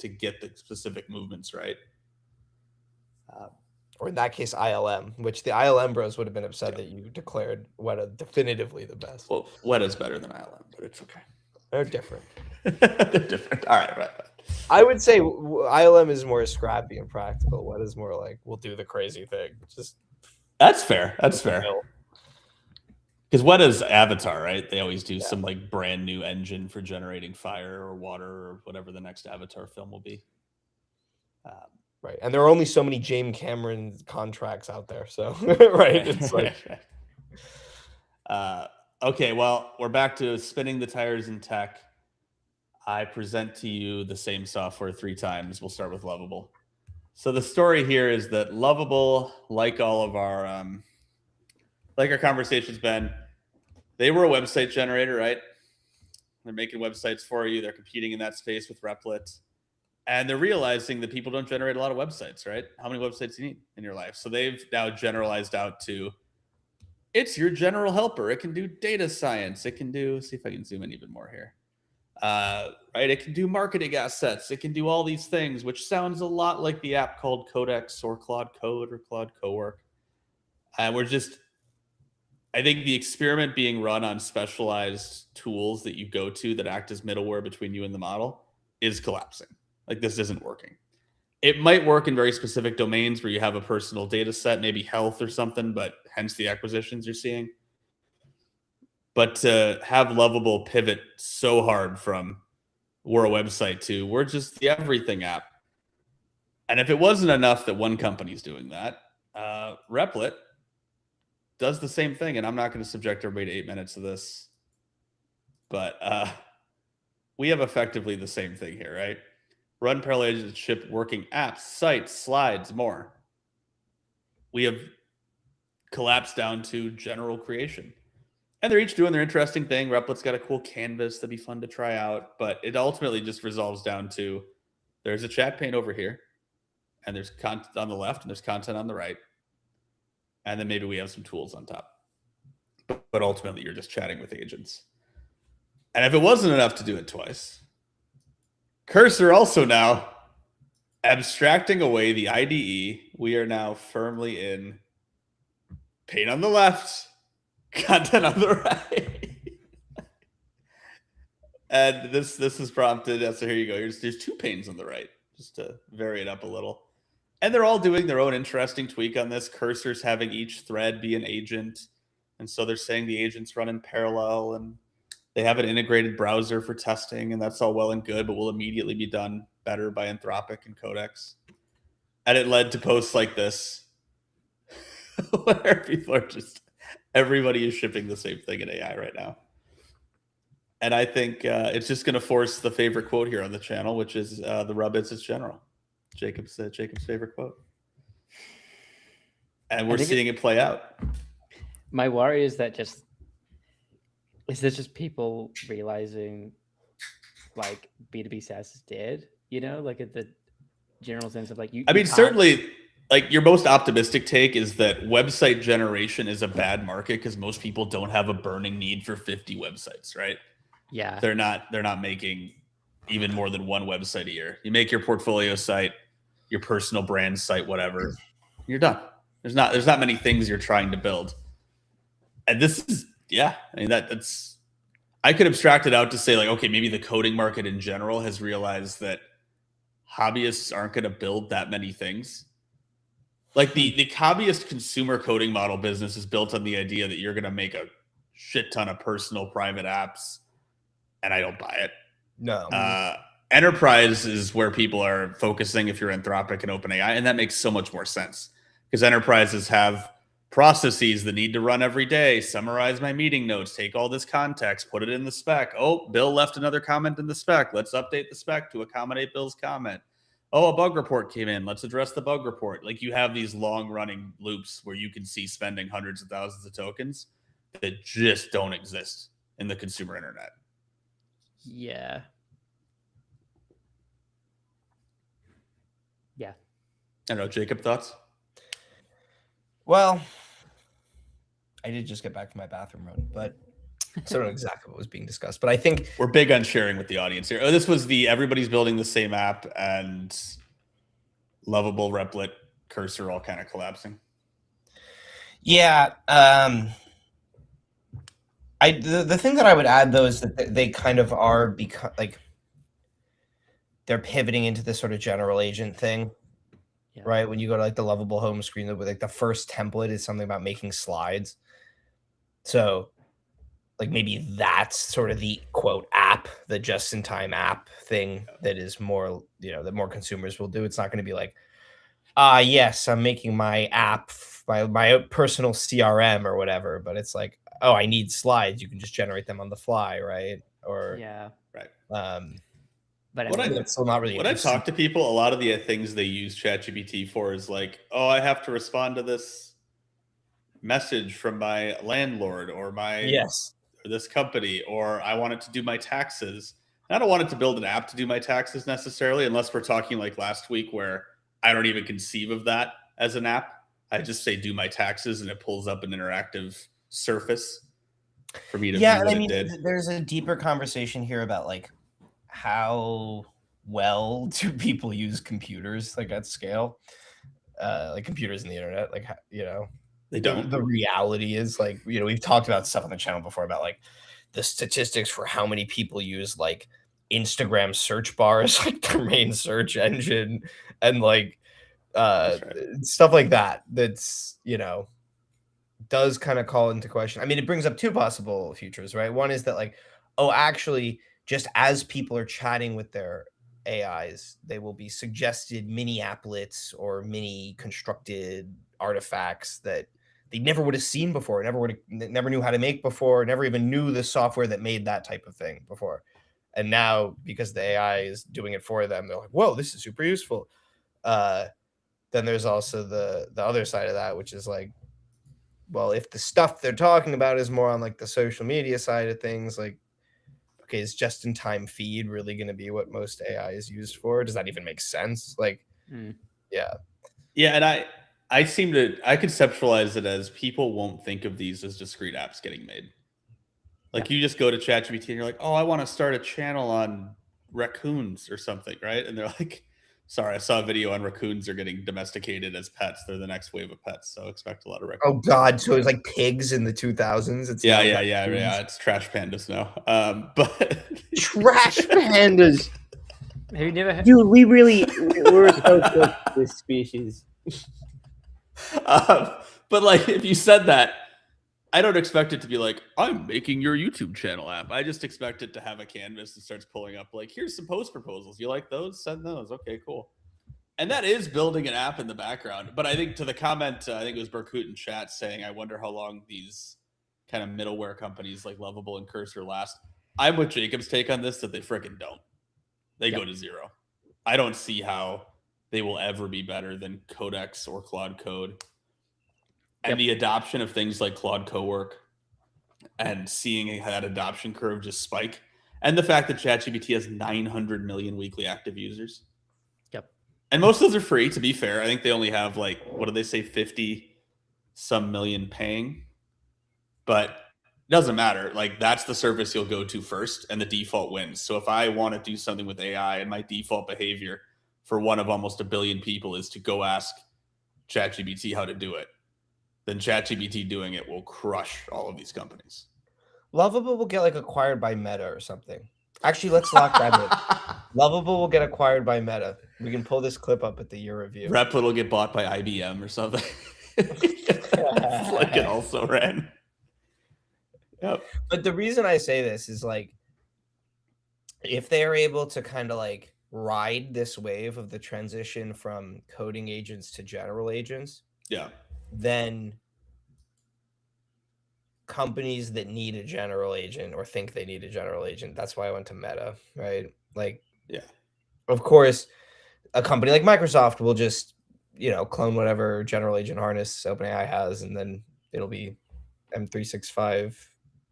get the specific movements right. Or in that case, ILM, which the ILM bros would have been upset that you declared Weta definitively the best. Well, Weta's better than ILM, but it's okay. They're different. They're different. All right. I would say ILM is more scrappy and practical. Weta's more like, we'll do the crazy thing. That's fair. Because Weta's Avatar, right? They always do some like brand new engine for generating fire or water or whatever the next Avatar film will be. Right. And there are only so many James Cameron contracts out there. So, right. It's like. Okay, well, we're back to spinning the tires in tech. I present to you the same software 3 times. We'll start with Lovable. So the story here is that Lovable, like all of our, like our conversations, Ben, they were a website generator, right? They're making websites for you. They're competing in that space with Replit. And they're realizing that people don't generate a lot of websites, right? How many websites do you need in your life? So they've now generalized out to, it's your general helper. It can do data science. It can do, see if I can zoom in even more here. Right? It can do marketing assets. It can do all these things, which sounds a lot like the app called Codex or Claude Code or Claude Cowork. And I think the experiment being run on specialized tools that you go to that act as middleware between you and the model is collapsing. Like, this isn't working. It might work in very specific domains where you have a personal data set, maybe health or something, but hence the acquisitions you're seeing. But to have Lovable pivot so hard from we're a website to we're just the everything app. And if it wasn't enough that one company's doing that, Replit does the same thing. And I'm not going to subject everybody to 8 minutes of this, but we have effectively the same thing here, right? Run parallel agents, ship working apps, sites, slides, more. We have collapsed down to general creation. And they're each doing their interesting thing. Replit's got a cool canvas that'd be fun to try out, but it ultimately just resolves down to there's a chat pane over here, and there's content on the left, and there's content on the right. And then maybe we have some tools on top. But ultimately, you're just chatting with agents. And if it wasn't enough to do it twice, Cursor also now abstracting away the IDE. We are now firmly in pane on the left, content on the right. And this is prompted. So here you go. There's 2 panes on the right, just to vary it up a little. And they're all doing their own interesting tweak on this. Cursor's having each thread be an agent. And so they're saying the agents run in parallel, and they have an integrated browser for testing, and that's all well and good, but will immediately be done better by Anthropic and Codex. And it led to posts like this, where people are just, everybody is shipping the same thing in AI right now. And I think it's just going to force the favorite quote here on the channel, which is the rub is its general. Jacob's favorite quote. And we're seeing it play out. My worry is that is this just people realizing like B2B SaaS is dead, you know, like at the general sense of like you. I mean, certainly, like your most optimistic take is that website generation is a bad market because most people don't have a burning need for 50 websites, right? Yeah. They're not making even more than one website a year. You make your portfolio site, your personal brand site, whatever, you're done. There's not many things you're trying to build. And this is, I mean, that's, I could abstract it out to say like, okay, maybe the coding market in general has realized that hobbyists aren't going to build that many things. Like the hobbyist consumer coding model business is built on the idea that you're going to make a shit ton of personal private apps, and I don't buy it. No. Enterprise is where people are focusing if you're Anthropic and OpenAI, and that makes so much more sense because enterprises have processes that need to run every day, summarize my meeting notes, take all this context, put it in the spec. Oh, Bill left another comment in the spec. Let's update the spec to accommodate Bill's comment. Oh, a bug report came in. Let's address the bug report. Like you have these long running loops where you can see spending hundreds of thousands of tokens that just don't exist in the consumer internet. Yeah. Yeah. I don't know, Jacob, thoughts? Well, I did just get back from my bathroom run, but I don't know exactly what was being discussed. But I think we're big on sharing with the audience here. Oh, this was everybody's building the same app and Lovable, Replit, Cursor all kind of collapsing. Yeah. The thing that I would add though is that they kind of are like they're pivoting into this sort of general agent thing. Yeah. Right. When you go to like the Lovable home screen, like the first template is something about making slides. So like maybe that's sort of the quote app, the just-in-time app thing that is more, that more consumers will do. It's not going to be like, yes, I'm making my app, my personal CRM or whatever. But it's like, oh, I need slides. You can just generate them on the fly, right? Or right. But it's still not really. When I talk to people, a lot of the things they use ChatGPT for is like, oh, I have to respond to this message from my landlord or my or this company, or I want it to do my taxes. And I don't want it to build an app to do my taxes necessarily, unless we're talking like last week where I don't even conceive of that as an app. I just say do my taxes and it pulls up an interactive surface for me to view what it did. There's a deeper conversation here about like how well do people use computers like at scale, like computers and the internet, like, you know, They don't. The reality is like, you know, we've talked about stuff on the channel before about like the statistics for how many people use like Instagram search bars, like their main search engine, and like stuff like that. That's, you know, does kind of call into question. I mean, it brings up two possible futures, right? One is that like, oh, actually, just as people are chatting with their AIs, they will be suggested mini applets or mini constructed artifacts that they never would have seen before, never knew how to make before, never even knew the software that made that type of thing before. And now, because the AI is doing it for them, they're like, whoa, this is super useful. Then there's also the other side of that, which is like, well, if the stuff they're talking about is more on like the social media side of things, like, okay, is just-in-time feed really going to be what most AI is used for? Does that even make sense? Like, yeah. Yeah, and I conceptualize it as people won't think of these as discrete apps getting made. Like you just go to ChatGPT and you're like, oh, I want to start a channel on raccoons or something, right? And they're like, sorry, I saw a video on raccoons are getting domesticated as pets. They're the next wave of pets, so expect a lot of raccoons. Oh God, so it's like pigs in the 2000s. It's yeah. It's trash pandas now. But trash pandas. Have you never? Dude, we're so close to this species. But like, if you said that, I don't expect it to be like, I'm making your YouTube channel app. I just expect it to have a canvas that starts pulling up like, here's some post proposals. You like those? Send those. Okay, cool. And that is building an app in the background. But I think to the comment, I think it was Berkut in chat saying, I wonder how long these kind of middleware companies like Lovable and Cursor last. I'm with Jacob's take on this, that they freaking don't. They go to zero. I don't see how they will ever be better than Codex or Claude Code. And the adoption of things like Claude Cowork and seeing that adoption curve just spike. And the fact that ChatGPT has 900 million weekly active users. Yep. And most of those are free, to be fair. I think they only have like, what do they say, 50 some million paying. But it doesn't matter. Like that's the service you'll go to first and the default wins. So if I want to do something with AI and my default behavior for one of almost 1 billion people is to go ask ChatGPT how to do it, then ChatGPT doing it will crush all of these companies. Lovable will get like acquired by Meta or something. Actually, let's lock that in. Lovable will get acquired by Meta. We can pull this clip up at the year review. Replit will get bought by IBM or something. Like it also ran. Yep. But the reason I say this is like, if they are able to kind of like ride this wave of the transition from coding agents to general agents, then companies that need a general agent or think they need a general agent, that's why I went to Meta, right? Like, of course, a company like Microsoft will just, you know, clone whatever general agent harness OpenAI has, and then it'll be M365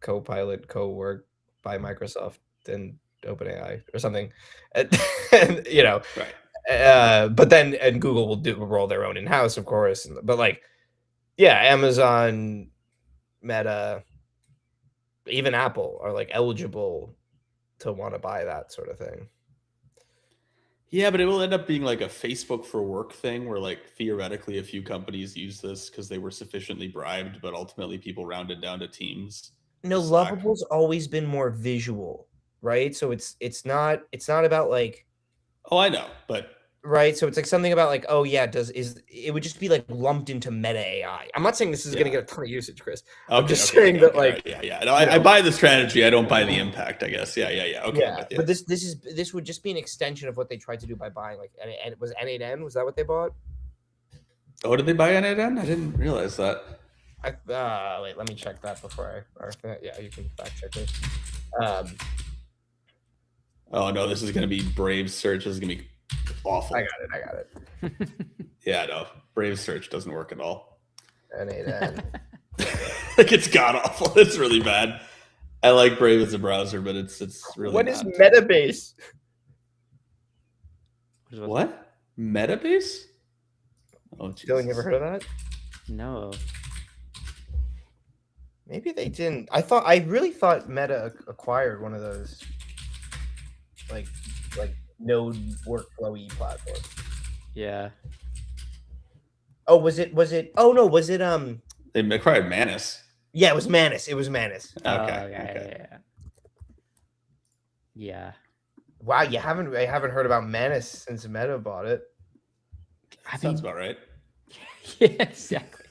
Copilot co-work by Microsoft and OpenAI or something, and you know, but then and Google will roll their own in-house, of course, but like, Amazon, Meta, even Apple are like eligible to want to buy that sort of thing. Yeah, but it will end up being like a Facebook for work thing where like theoretically a few companies use this because they were sufficiently bribed, but ultimately people rounded down to Teams. No, Lovable's always been more visual, right? So it's not about like, oh, I know, but right. So it's like something about like, oh yeah, it would just be like lumped into Meta AI. I'm not saying this is going to get a ton of usage, Chris. I'm just saying that like, no, I buy the strategy. I don't buy the impact, I guess. Okay. But this would just be an extension of what they tried to do by buying like, and it was N8N. Was that what they bought? Oh, did they buy N8N? I didn't realize that. Wait, let me check that before you can fact check it. Oh no, this is going to be Brave search. This is going to be awful. I got it. Yeah, no, Brave search doesn't work at all. N8N. Like it's god awful. It's really bad. I like Brave as a browser, but it's really What not. is Metabase? What? Metabase? Oh, Dylan, you ever heard of that? No. Maybe they didn't. I really thought Meta acquired one of those like node workflowy platforms. Yeah. Oh, was it? Oh no, was it? They acquired Manus. Yeah, it was Manus. Okay. Yeah. Wow, I haven't heard about Manus since Meta bought it. Sounds about right. Yeah, exactly.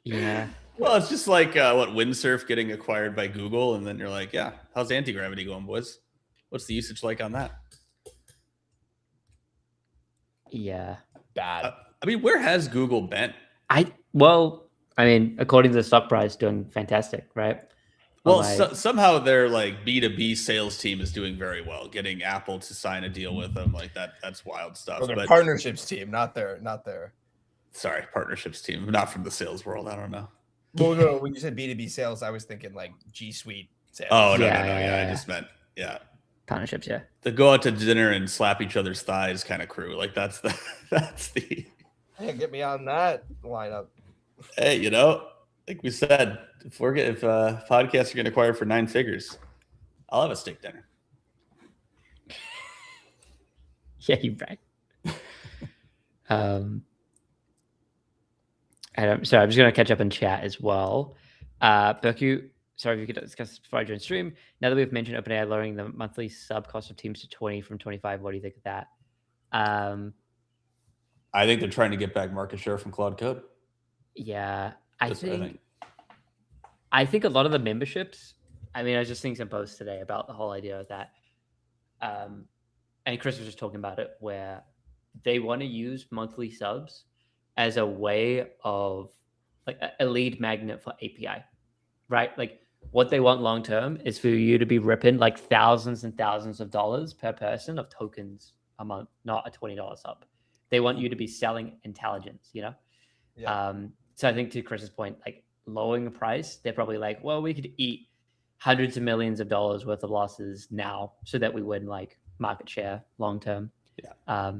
Yeah. Well, it's just like what Windsurf getting acquired by Google, and then you're like, yeah, how's anti-gravity going, boys? What's the usage like on that? Yeah. Bad. I mean, where has Google been? According to the stock price, doing fantastic, right? Well, somehow their like B2B sales team is doing very well, getting Apple to sign a deal with them. Like that's wild stuff. Well, their but partnerships team, not their. Sorry, partnerships team, not from the sales world. I don't know. Well, no, when you said B2B sales, I was thinking like G Suite sales. Oh no, I just meant partnerships. Yeah, to go out to dinner and slap each other's thighs kind of crew. Like that's the. Hey, get me on that lineup. Hey, like we said, if podcasts are going to acquire for 9 figures, I'll have a steak dinner. Yeah, you're right. I'm just going to catch up in chat as well. Berku, sorry if you could discuss this before I join stream. Now that we've mentioned OpenAI lowering the monthly sub cost of teams to 20 from 25, what do you think of that? I think they're trying to get back market share from Claude Code. Yeah, I think a lot of the memberships. I was just seeing some posts today about the whole idea of that. And Chris was just talking about it, where they want to use monthly subs as a way of like a lead magnet for API, right? Like what they want long term is for you to be ripping like thousands and thousands of dollars per person of tokens a month, not a $20 sub. They want you to be selling intelligence, Yeah. So I think to Chris's point, like lowering the price, they're probably like, well, we could eat hundreds of millions of dollars worth of losses now so that we win like market share long term. Yeah.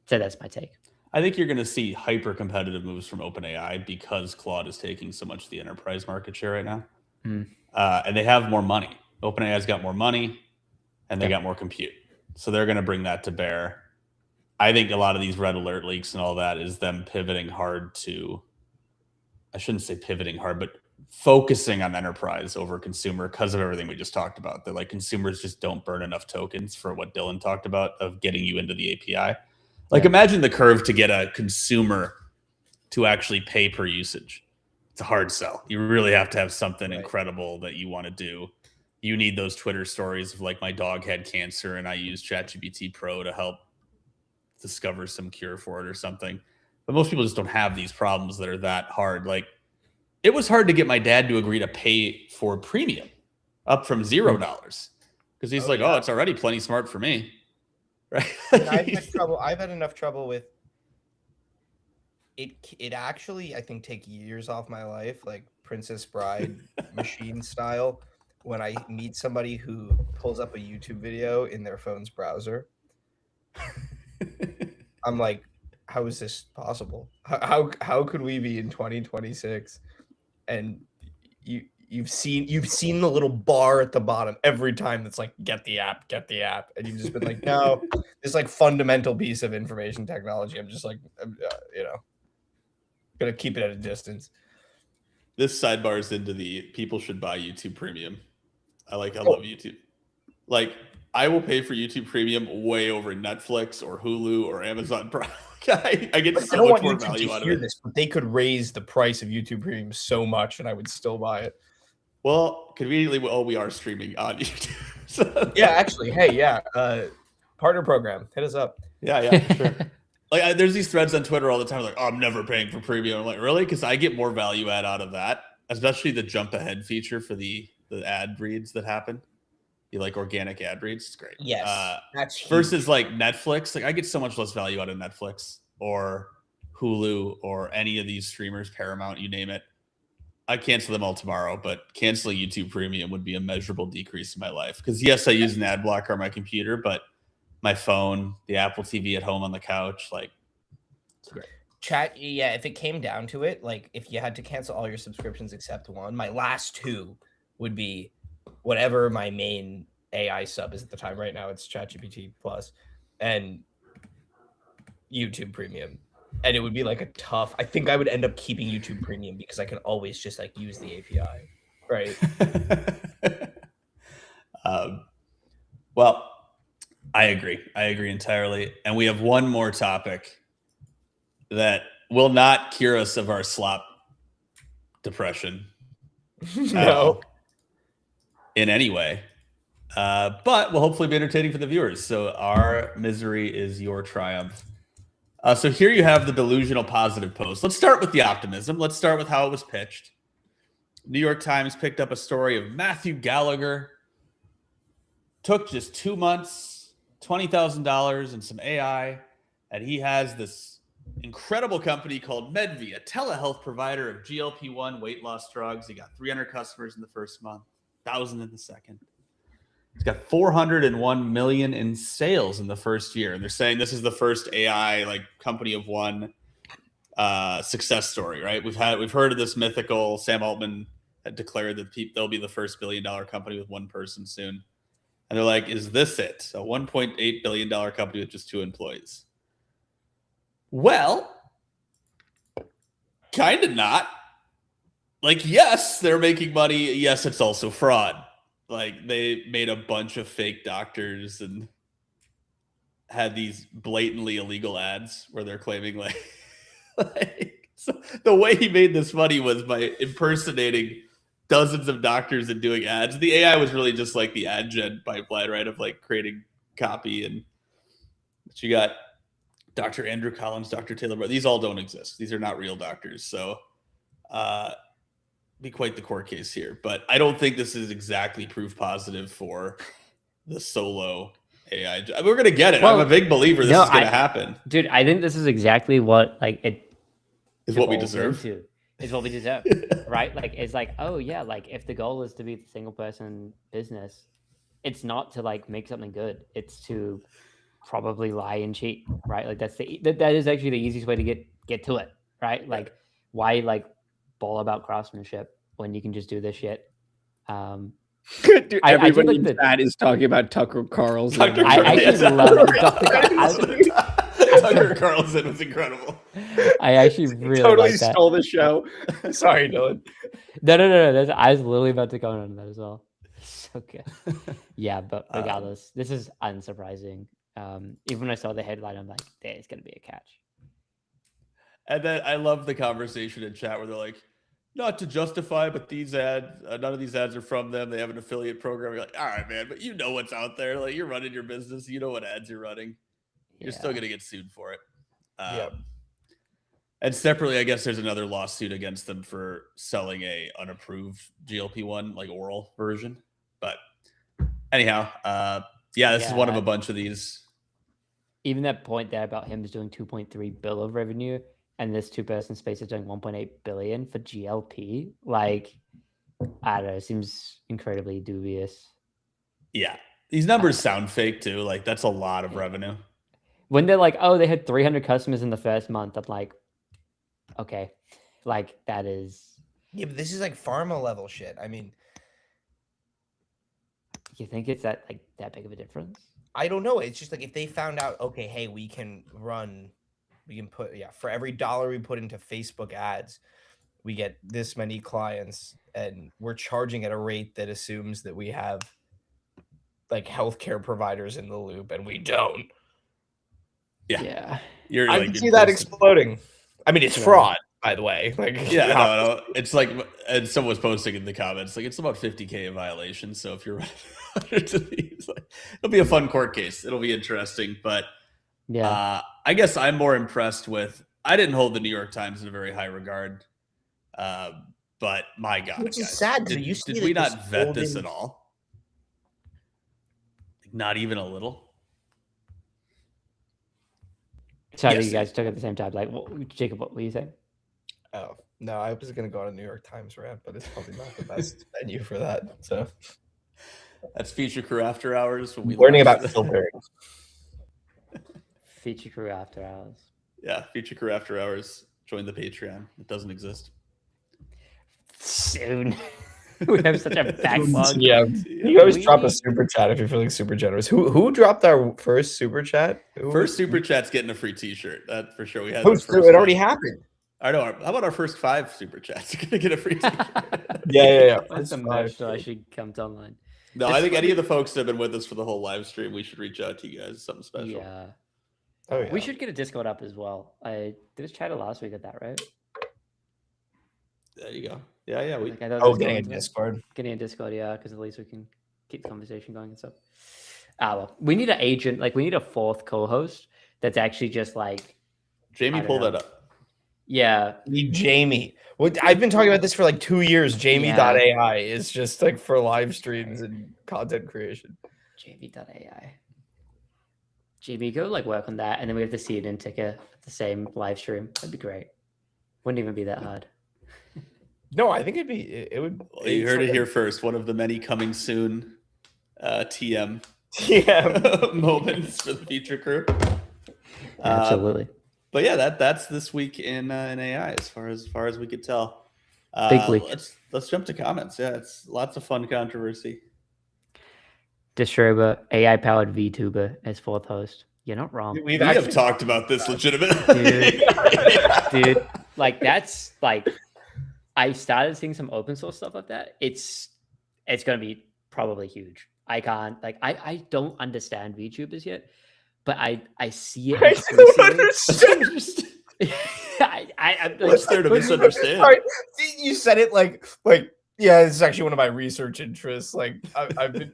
So that's my take. I think you're going to see hyper competitive moves from OpenAI because Claude is taking so much of the enterprise market share right now. And they have more money. OpenAI's got more money and they got more compute. So they're going to bring that to bear. I think a lot of these red alert leaks and all that is them pivoting hard to, I shouldn't say pivoting hard, but focusing on enterprise over consumer because of everything we just talked about. That like consumers just don't burn enough tokens for what Dylan talked about of getting you into the API. Like imagine the curve to get a consumer to actually pay per usage. It's a hard sell. You really have to have something incredible that you want to do. You need those Twitter stories of like my dog had cancer and I used ChatGPT Pro to help discover some cure for it or something. But most people just don't have these problems that are that hard. Like it was hard to get my dad to agree to pay for premium up from $0 because he's oh, it's already plenty smart for me. Right. I've had enough trouble with it. It actually, I think, take years off my life, like Princess Bride machine style. When I meet somebody who pulls up a YouTube video in their phone's browser, I'm like, how is this possible? How could we be in 2026 and you've seen the little bar at the bottom every time that's like get the app, and you've just been like, no, this like fundamental piece of information technology. I'm just like, gonna keep it at a distance. This sidebar is into the people should buy YouTube Premium. I love YouTube. Like I will pay for YouTube Premium way over Netflix or Hulu or Amazon Prime. I get so much more value out of it. But they could raise the price of YouTube Premium so much, and I would still buy it. Well, conveniently, we are streaming on YouTube. So. Yeah, actually, hey, partner program, hit us up. Yeah, for sure. Like, there's these threads on Twitter all the time, like, oh, I'm never paying for premium. I'm like, really? Because I get more value add out of that, especially the jump ahead feature for the ad reads that happen. You like organic ad reads? It's great. Yes, that's huge. Versus like Netflix. Like I get so much less value out of Netflix or Hulu or any of these streamers, Paramount, you name it. I cancel them all tomorrow, but canceling YouTube Premium would be a measurable decrease in my life. Because yes, I use an ad blocker on my computer, but my phone, the Apple TV at home on the couch, like it's great. Chat, yeah, if it came down to it, like if you had to cancel all your subscriptions except one, my last two would be whatever my main AI sub is at the time. Right now it's ChatGPT Plus and YouTube Premium. And it would be like a tough, I think I would end up keeping YouTube Premium because I can always just like use the API, right? Well, I agree. I agree entirely. And we have one more topic that will not cure us of our slop depression. No. In any way. But will hopefully be entertaining for the viewers. So our misery is your triumph. So here you have the delusional positive post. Let's start with the optimism. Let's start with how it was pitched. New York Times picked up a story of Matthew Gallagher. Took just 2 months, $20,000 and some AI. And he has this incredible company called Medvi, a telehealth provider of GLP-1 weight loss drugs. He got 300 customers in the first month, 1,000 in the second. He's got 401 million in sales in the first year. And they're saying this is the first AI like company of one success story, right? We've heard of this mythical. Sam Altman had declared that they'll be the first $1 billion company with one person soon. And they're like, is this it? A $1.8 billion company with just 2 employees? Well, kind of not. Like, yes, they're making money. Yes, it's also fraud. Like, they made a bunch of fake doctors and had these blatantly illegal ads where they're claiming like so the way he made this money was by impersonating dozens of doctors and doing ads. The AI was really just like the ad gen pipeline, right? Of like creating copy. And but you got Dr. Andrew Collins, Dr. Taylor, these all don't exist. These are not real doctors. So be quite the court case here. But I don't think this is exactly proof positive for the solo AI. We're going to get it. Well, I'm a big believer this is going to happen. Dude, I think this is exactly what like it is what we deserve. Is what we deserve, right? Like, it's like, oh yeah, like if the goal is to be the single person business, it's not to like make something good. It's to probably lie and cheat, right? Like that is actually the easiest way to get to it, right? Like why like ball about craftsmanship when you can just do this shit? Dude, everybody in chat is talking about Tucker Carlson. I actually love Tucker Carlson was incredible. I actually really totally like that. stole the show. Sorry, Dylan. No. I was literally about to comment on that as well. So good. Yeah, but regardless, this is unsurprising. Even when I saw the headline, I'm like, there's going to be a catch. And then I love the conversation in chat where they're like, not to justify, but these ads, none of these ads are from them. They have an affiliate program. You're like, all right, man, but you know what's out there. Like, you're running your business. You know what ads you're running. You're still going to get sued for it. And separately, I guess there's another lawsuit against them for selling a unapproved GLP-1 like oral version. But anyhow, this is one of a bunch of these. Even that point there about him is doing 2.3 billion of revenue, and this 2-person space is doing 1.8 billion for GLP. Like, I don't know, it seems incredibly dubious. Yeah, these numbers sound fake too. Like, that's a lot of revenue. When they're like, oh, they had 300 customers in the first month, I'm like, okay, like that is. Yeah, but this is like pharma level shit. I mean, you think it's that big of a difference? I don't know. It's just like if they found out, okay, hey, we can put, for every dollar we put into Facebook ads, we get this many clients, and we're charging at a rate that assumes that we have like healthcare providers in the loop, and we don't. Yeah. I can see that exploding. I mean, it's fraud, by the way. Like, no. It's like, and someone was posting in the comments, like it's about 50K in violation. So if you're hundreds of these, like, it'll be a fun court case. It'll be interesting. But I guess I'm more impressed with. I didn't hold the New York Times in a very high regard, but my God, which is guys, sad. Did we not vet this at all? Not even a little. Sorry, you guys took at the same time. Like, Jacob, what were you saying? Oh no, I was gonna go on a New York Times rant, but it's probably not the best venue for that. So That's Feature Crew After Hours. When we learning launch about the- filtering. Feature Crew After Hours. Yeah, Feature Crew After Hours. Join the Patreon. It doesn't exist. Soon. We have such a backlog. Yeah, you always We drop a need- super chat if you're feeling super generous. Who dropped our first super chat? First super chat's getting a free T-shirt. That for sure. We had Oh, the so first it already one. happened. I know. How about our first 5 super chats? You're gonna get a free T-shirt. Yeah. What's the merch store I should come to online? No, I think any of the folks that have been with us for the whole live stream, we should reach out to you guys. Something special. Yeah. Oh yeah. We should get a Discord up as well. I did chat last week at that, right? There you go. Yeah. We Like, I thought Oh, this getting a going to- Discord. Getting a Discord, yeah, because at least we can keep the conversation going and stuff. Well, we need an agent, like we need a 4th co-host that's actually just like, Jamie, I don't pull know. that up. yeah, Need Jamie. What I've been talking about this for like 2 years. Jamie.ai is just like for live streams and content creation. JV.ai. Jamie, go like work on that, and then we have to see it in ticker at the same live stream. That'd be great. Wouldn't even be that hard. No, I think it would. Well, you heard it here first. One of the many coming soon TM Yeah. moments for the Feature Crew. Absolutely. But yeah, that's this week in AI as far as we could tell. Big week. Let's jump to comments. Yeah, it's lots of fun controversy. Disturber, AI powered VTuber as 4th host. You're not wrong. We have talked about this legitimately. Dude, like that's like I started seeing some open source stuff like that. It's gonna be probably huge. I can't like I don't understand VTubers yet, but I see it. I don't increasingly. understand. I'm What's there to misunderstand? Sorry, you said it like yeah, this is actually one of my research interests. Like I've been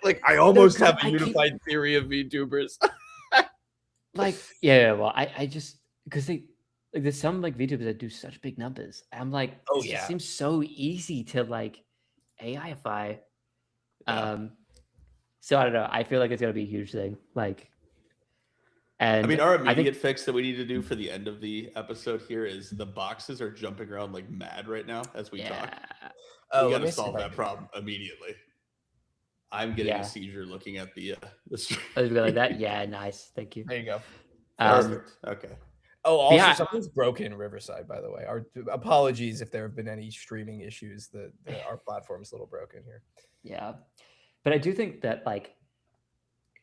like I almost have a I keep- unified theory of VTubers. Like yeah, well I just because they like there's some like VTubers that do such big numbers. I'm like, Oh, this yeah. just seems so easy to like AIify. Yeah. So I don't know. I feel like it's gonna be a huge thing. Like, and I mean, our I think- immediate fix that we need to do for the end of the episode here is the boxes are jumping around like mad right now as we talk. Oh, We let got me to see solve if I that can- problem immediately. I'm getting Yeah. a seizure looking at the stream. I was like that. Yeah, nice. Thank you. There you go. Perfect. Okay. Oh, also yeah. something's broken in Riverside, by the way. Our apologies if there have been any streaming issues. That our platform's a little broken here. Yeah, but I do think that like,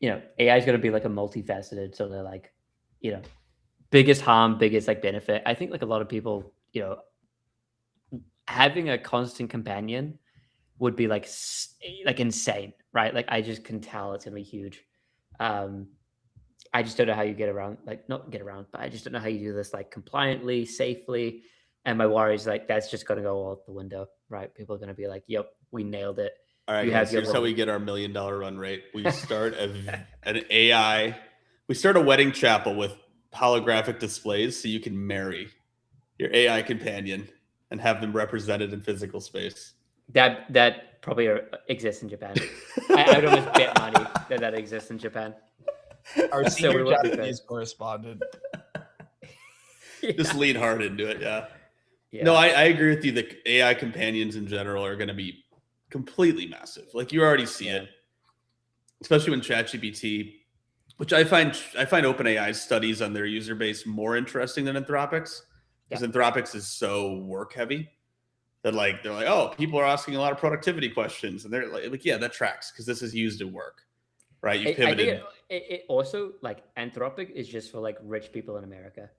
AI is going to be like a multifaceted. So they're like, biggest harm, biggest like benefit. I think like a lot of people, having a constant companion would be like insane, right? Like I just can tell it's gonna be huge. I just don't know how you get around, like not get around, but I just don't know how you do this like compliantly, safely. And my worry is like that's just gonna go all out the window, right? People are gonna be like, "Yep, we nailed it." All right, You guys, have your here's how little- we get our $1 million run rate. We start an AI. We start a wedding chapel with holographic displays so you can marry your AI companion and have them represented in physical space. That probably exists in Japan. I would almost bet money that exists in Japan. Our So senior we won't be Japanese correspondent. Just lean hard into it. Yeah. Yeah. No, I agree with you. The AI companions in general are going to be completely massive. Like you already see it, especially when ChatGPT, which I find OpenAI's studies on their user base more interesting than Anthropic's, because Anthropic's is so work heavy that like they're like, oh, people are asking a lot of productivity questions, and they're like yeah, that tracks because this is used at work, right? You I pivoted. think it also like Anthropic is just for like rich people in America,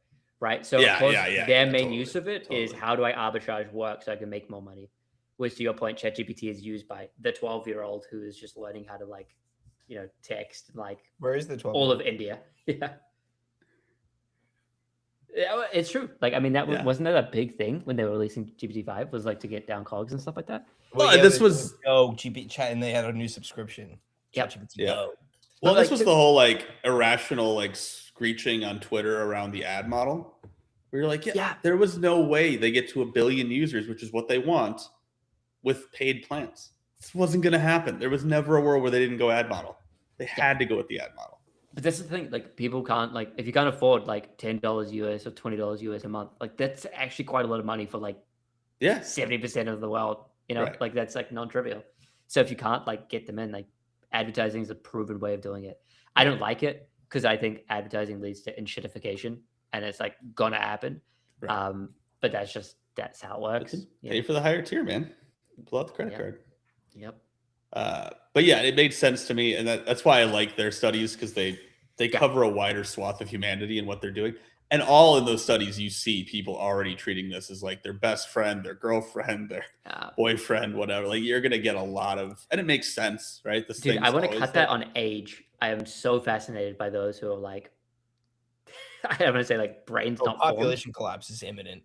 right? So Yeah, of course yeah, their main totally, use of it is totally. how do I arbitrage work so I can make more money? Which to your point, ChatGPT is used by the 12-year-old who is just learning how to like, text like Where is the 12? all of India. Yeah. Yeah, it's true. Like, I mean, wasn't that a big thing when they were releasing GPT-5 was like to get down cogs and stuff like that? Well, this was GP chat, and they had a new subscription. Yep. ChatGPT Yeah. Go. Well, But, this like, was the whole like irrational like screeching on Twitter around the ad model. We were like, yeah, there was no way they get to 1 billion users, which is what they want, with paid plans. This wasn't going to happen. There was never a world where they didn't go ad model. They had to go with the ad model. But that's the thing, like people can't like if you can't afford like $10 US or $20 US a month, like that's actually quite a lot of money for like 70% of the world, you know, Right. like that's like non-trivial. So if you can't like get them in, like advertising is a proven way of doing it. I don't like it because I think advertising leads to enshittification and it's like gonna happen. Right. But that's how it works. Pay for the higher tier, man. Pull out the credit card. Yep. But yeah, it made sense to me, and that's why I like their studies, because they cover a wider swath of humanity and what they're doing. And all in those studies, you see people already treating this as like their best friend, their girlfriend, their boyfriend, whatever. Like you're gonna get a lot of, and it makes sense, right? This Dude, I want to cut that on age. I am so fascinated by those who are like, I don't want to say like brains not population collapse is imminent.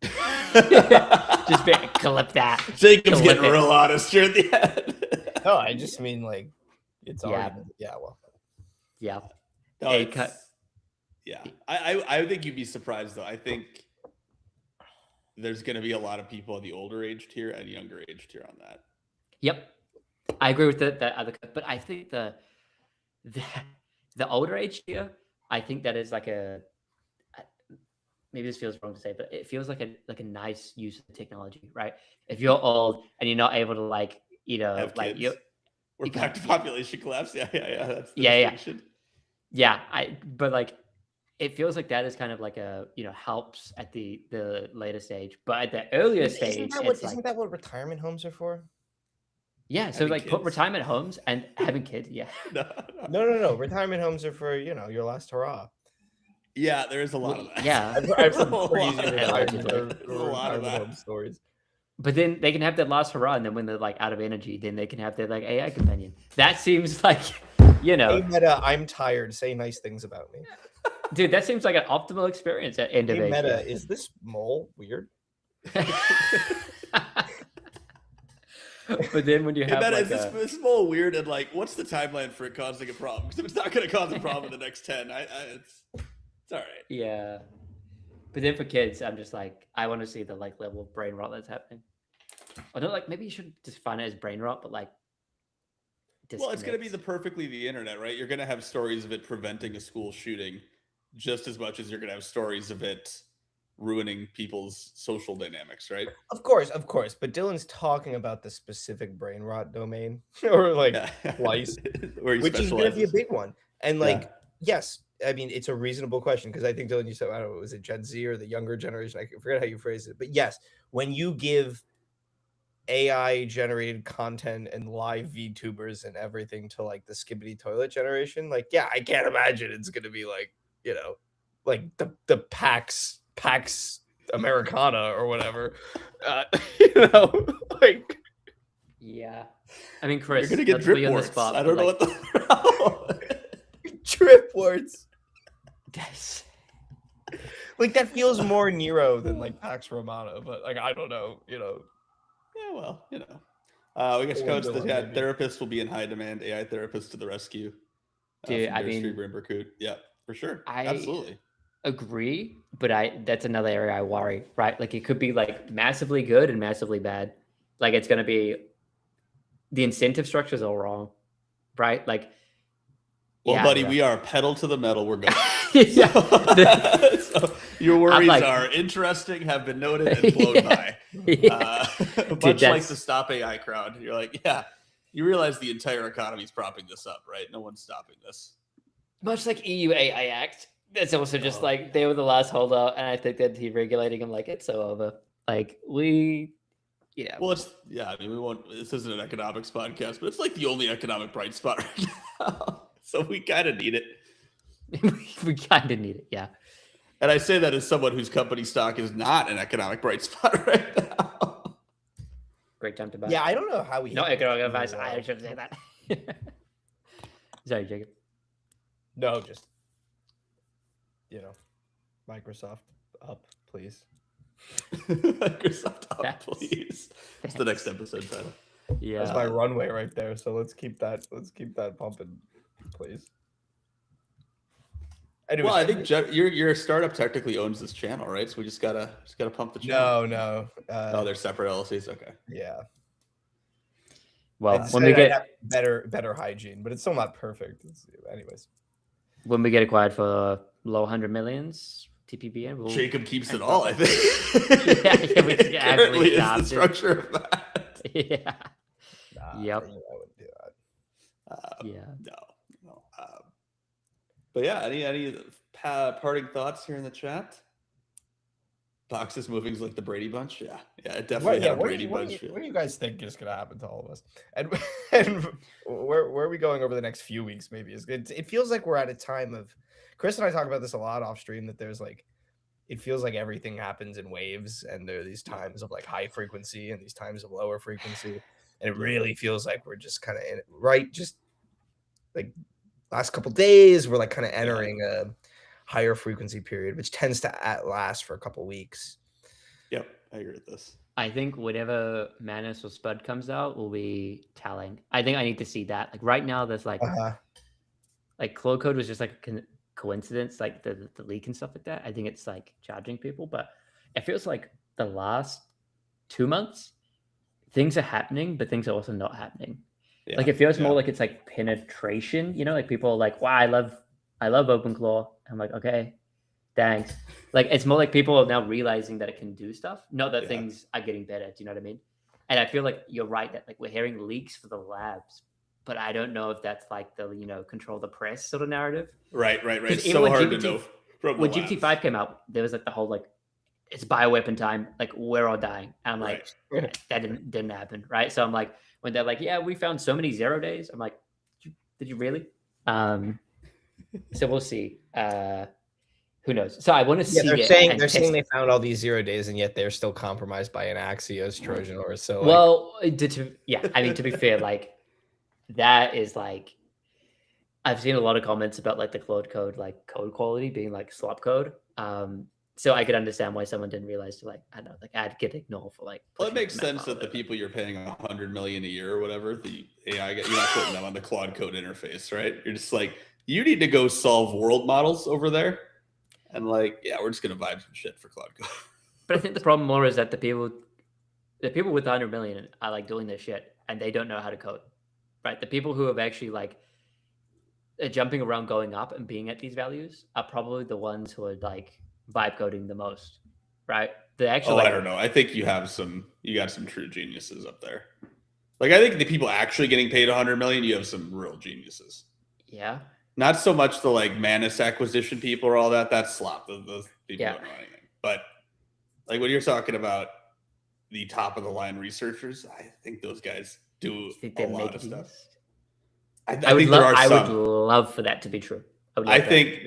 Just clip that. Jacob's getting real honest here at the end. No, I just mean like it's already, well. Yeah. No, I think you'd be surprised though. I think there's going to be a lot of people in the older age tier and younger age tier on that. Yep, I agree with that other, but I think the older age tier, I think that is like maybe this feels wrong to say, but it feels like a nice use of the technology, right? If you're old and you're not able to like, you know, have like kids. We're back to population collapse. Yeah. That's the distinction. Yeah. But like, it feels like that is kind of like a, you know, helps at the later stage, but at the earlier stage, isn't that what retirement homes are for? Yeah, so like put retirement homes and having kids. Yeah. No. Retirement homes are for, you know, your last hurrah. Yeah, there is a lot of that. Yeah, I've heard a lot of that stories. But then they can have their last hurrah, and then when they're like out of energy, then they can have their like AI companion. That seems like, you know, hey, Meta, I'm tired. Say nice things about me, dude. That seems like an optimal experience at end of age. Meta, is this mole weird? But then when you have Meta, is this mole weird, and like, what's the timeline for it causing a problem? Because if it's not going to cause a problem in the next 10, it's all right. Yeah. But then for kids, I'm just like, I want to see the like level of brain rot that's happening. I don't like, maybe you should define it as brain rot, but like, well, it's going to be the internet, right? You're going to have stories of it preventing a school shooting just as much as you're going to have stories of it ruining people's social dynamics, right? Of course. But Dylan's talking about the specific brain rot domain or like slice, which is going to be a big one. And like, yes, I mean, it's a reasonable question because I think, Dylan, you said, I don't know, was it Gen Z or the younger generation? I forget how you phrased it. But yes, when you give AI generated content and live VTubers and everything to like the skibbity toilet generation, like, yeah, I can't imagine it's going to be like, you know, like the PAX Americana or whatever. You know, like. Yeah. I mean, Chris, you're going to get drip warts. I don't know what the... Trip words. Like that feels more Nero than like Pax Romana, but like I don't know, you know. Yeah, well, you know. We guess coach the therapists will be in high demand. AI therapists to the rescue. Dude, I mean, yeah, for sure. Absolutely agree, but that's another area I worry, right? Like it could be like massively good and massively bad. Like it's gonna be the incentive structure is all wrong, right? Like. Well, buddy, we are pedal to the metal. We're going. So your worries are interesting, have been noted, and blown by. Much like the Stop AI crowd. You're like, yeah, you realize the entire economy is propping this up, right? No one's stopping this. Much like EU AI Act. That's also just like they were the last holdout, and I think that deregulating them, like it's so over. Like Well, I mean, we won't. This isn't an economics podcast, but it's like the only economic bright spot right now. So we kind of need it. We kind of need it, yeah. And I say that as someone whose company stock is not an economic bright spot right now. Great time to buy. Yeah, I don't know how we. No economic advice. I should say that. Sorry, Jacob. No, just Microsoft up, please. Microsoft up, please. It's the next episode title. Yeah, that's my runway right there. So let's keep that pumping, please. Anyways, well, I think your startup technically owns this channel, right? So we just gotta pump the channel. No. They're separate LLCs. Okay. Yeah. Well, when we get better hygiene, but it's still not perfect. Anyways. when we get acquired for low 100 millions TPBN, we'll Jacob keeps it all, I think. yeah, we just get Currently is the absolutely structure of that. yeah. Nah, Yep. I wouldn't do that. Yeah. No. But yeah, any parting thoughts here in the chat? Boxes moving is like the Brady Bunch. Yeah, it definitely had a Brady Bunch. What do you guys think is going to happen to all of us? And where are we going over the next few weeks? Maybe it feels like we're at a time of. Chris and I talk about this a lot off stream. That there's like, it feels like everything happens in waves, and there are these times of like high frequency and these times of lower frequency, and it really feels like we're just kind of in it, right. Just like last couple days, we're like kind of entering a higher frequency period, which tends to last for a couple weeks. Yep, I agree with this. I think whatever Mythos or Spud comes out will be telling. I think I need to see that. Like right now, there's like Claude code was just like a coincidence, like the leak and stuff like that. I think it's like charging people, but it feels like the last 2 months, things are happening, but things are also not happening. Yeah, like it feels more like it's like penetration, like people are like, wow, I love OpenClaw. I'm like, okay, thanks. Like it's more like people are now realizing that it can do stuff, not that things are getting better. Do you know what I mean? And I feel like you're right that like we're hearing leaks for the labs, but I don't know if that's like the control the press sort of narrative. Right. It's so hard to know. When GPT-5 came out, there was like the whole like it's bioweapon time, like we're all dying. And I'm like, that didn't happen, right? So I'm like, when they're like, yeah, we found so many 0 days, I'm like, did you really? So we'll see. Who knows? So I want to see. They're saying they found all these 0 days, and yet they're still compromised by an Axios Trojan horse. So I mean, to be fair, like that is like I've seen a lot of comments about like the Claude code, like code quality being like slop code. So I could understand why someone didn't realize to like I don't know, like add get ignore for like. Well, it makes sense that the people you're paying $100 million a year or whatever, the AI, you're not putting them on the Claude code interface, right? You're just like, you need to go solve world models over there. And like, yeah, we're just gonna vibe some shit for Claude code. But I think the problem more is that the people with 100 million are like doing this shit and they don't know how to code, right? The people who have actually like jumping around, going up and being at these values are probably the ones who are like vibe coding the most, right? The actual. I don't know. I think you got some true geniuses up there. Like I think the people actually getting paid 100 million, you have some real geniuses. Yeah. Not so much the like Manus acquisition people or all that. That's slop. Those people don't know anything. But like when you're talking about the top of the line researchers, I think those guys do a lot of stuff. I think there are some. I would love for that to be true. I think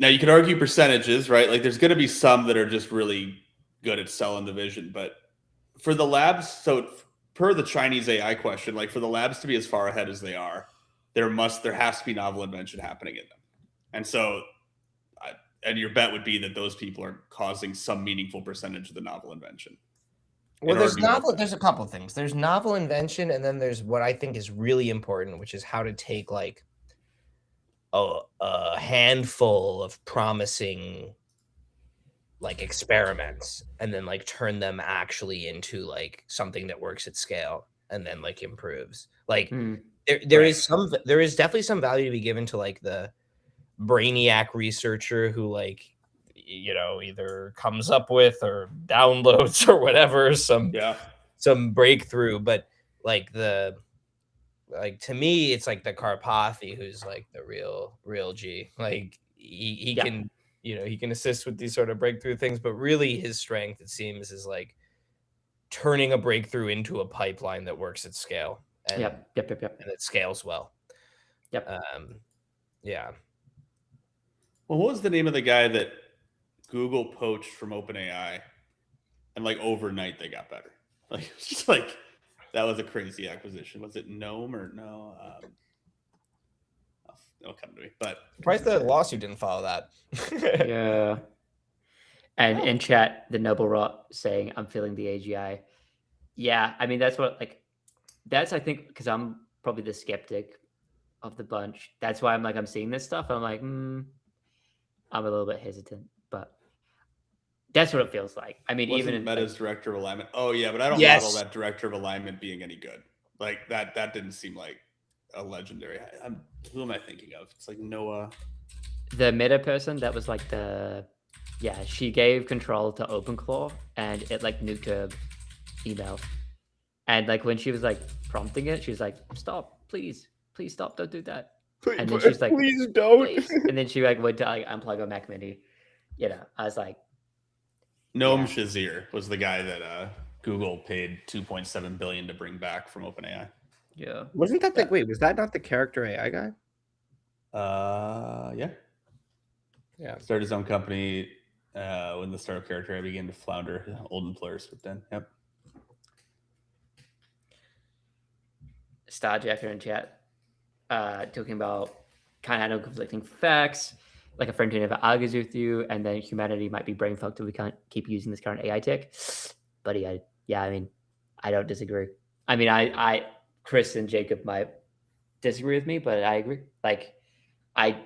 now you could argue percentages, right? Like there's going to be some that are just really good at selling the vision, but for the labs, so per the Chinese AI question, like for the labs to be as far ahead as they are, there has to be novel invention happening in them. And so, and your bet would be that those people are causing some meaningful percentage of the novel invention. Well, there's a couple of things. There's novel invention, and then there's what I think is really important, which is how to take like a handful of promising like experiments and then like turn them actually into like something that works at scale and then like improves. Like there is definitely some value to be given to like the brainiac researcher who like either comes up with or downloads or whatever some breakthrough, but like to me it's like the Karpathy who's like the real G. Like he can he can assist with these sort of breakthrough things, but really his strength, it seems, is like turning a breakthrough into a pipeline that works at scale. And, yep. And it scales well. Yep. Yeah. Well, what was the name of the guy that Google poached from OpenAI, and like overnight they got better? Like it's just like that was a crazy acquisition. Was it Gnome or no? It'll come to me. But surprised the lawsuit didn't follow that. Yeah. And in chat, the Noble Rot saying, "I'm feeling the AGI." Yeah, I mean that's I think because I'm probably the skeptic of the bunch. That's why I'm seeing this stuff. I'm like, I'm a little bit hesitant, but that's what it feels like. I mean, wasn't even in Meta's director of alignment. Oh yeah, but I don't model that director of alignment being any good. Like that didn't seem like a legendary. Who am I thinking of? It's like Noah. The Meta person that was like she gave control to OpenClaw and it like nuked her email. And like when she was like prompting it, she was like, "Stop, please stop, don't do that." And then she's like, "Please don't." Please. And then she like went to like unplug her Mac Mini. I was like, Noam Shazir was the guy that Google paid $2.7 billion to bring back from OpenAI. yeah. Wasn't that wait, was that not the character AI guy? Yeah. Started his own company when the startup character AI began to flounder. Old employers with then. Yep. Starjacker in chat, talking about kind of having conflicting facts, like a friend who never argues with you, and then humanity might be brain fucked if we can't keep using this current AI tech. Buddy, I mean, I don't disagree. I mean, I Chris and Jacob might disagree with me, but I agree. Like, I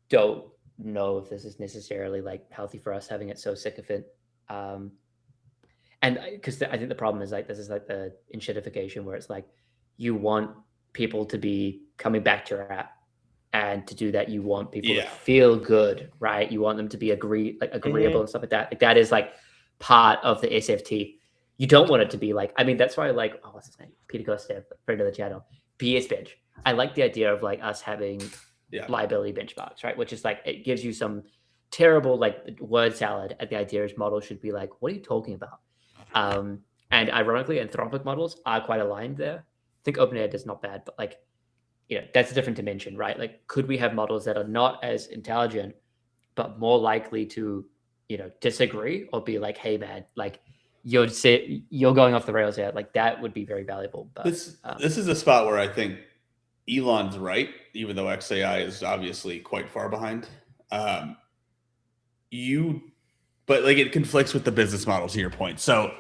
don't know if this is necessarily like healthy for us having it so sycophant. And because I think the problem is like this is like the enshittification where it's like you want people to be coming back to your app, and to do that you want people to feel good, right? You want them to be agreeable and stuff like that. Like that is like part of the SFT. You don't want it to be like, I mean, that's why like, what's his name? Peter Kostev, friend of the channel, BS bench. I like the idea of like us having liability benchmarks, right? Which is like, it gives you some terrible like word salad at the idea is models should be like, what are you talking about? And ironically, Anthropic models are quite aligned there. I think OpenAI is not bad, but like, that's a different dimension, right? Like, could we have models that are not as intelligent, but more likely to, disagree or be like, hey man, like you're going off the rails here. Like that would be very valuable. But this is a spot where I think Elon's right, even though XAI is obviously quite far behind. But like it conflicts with the business model to your point. So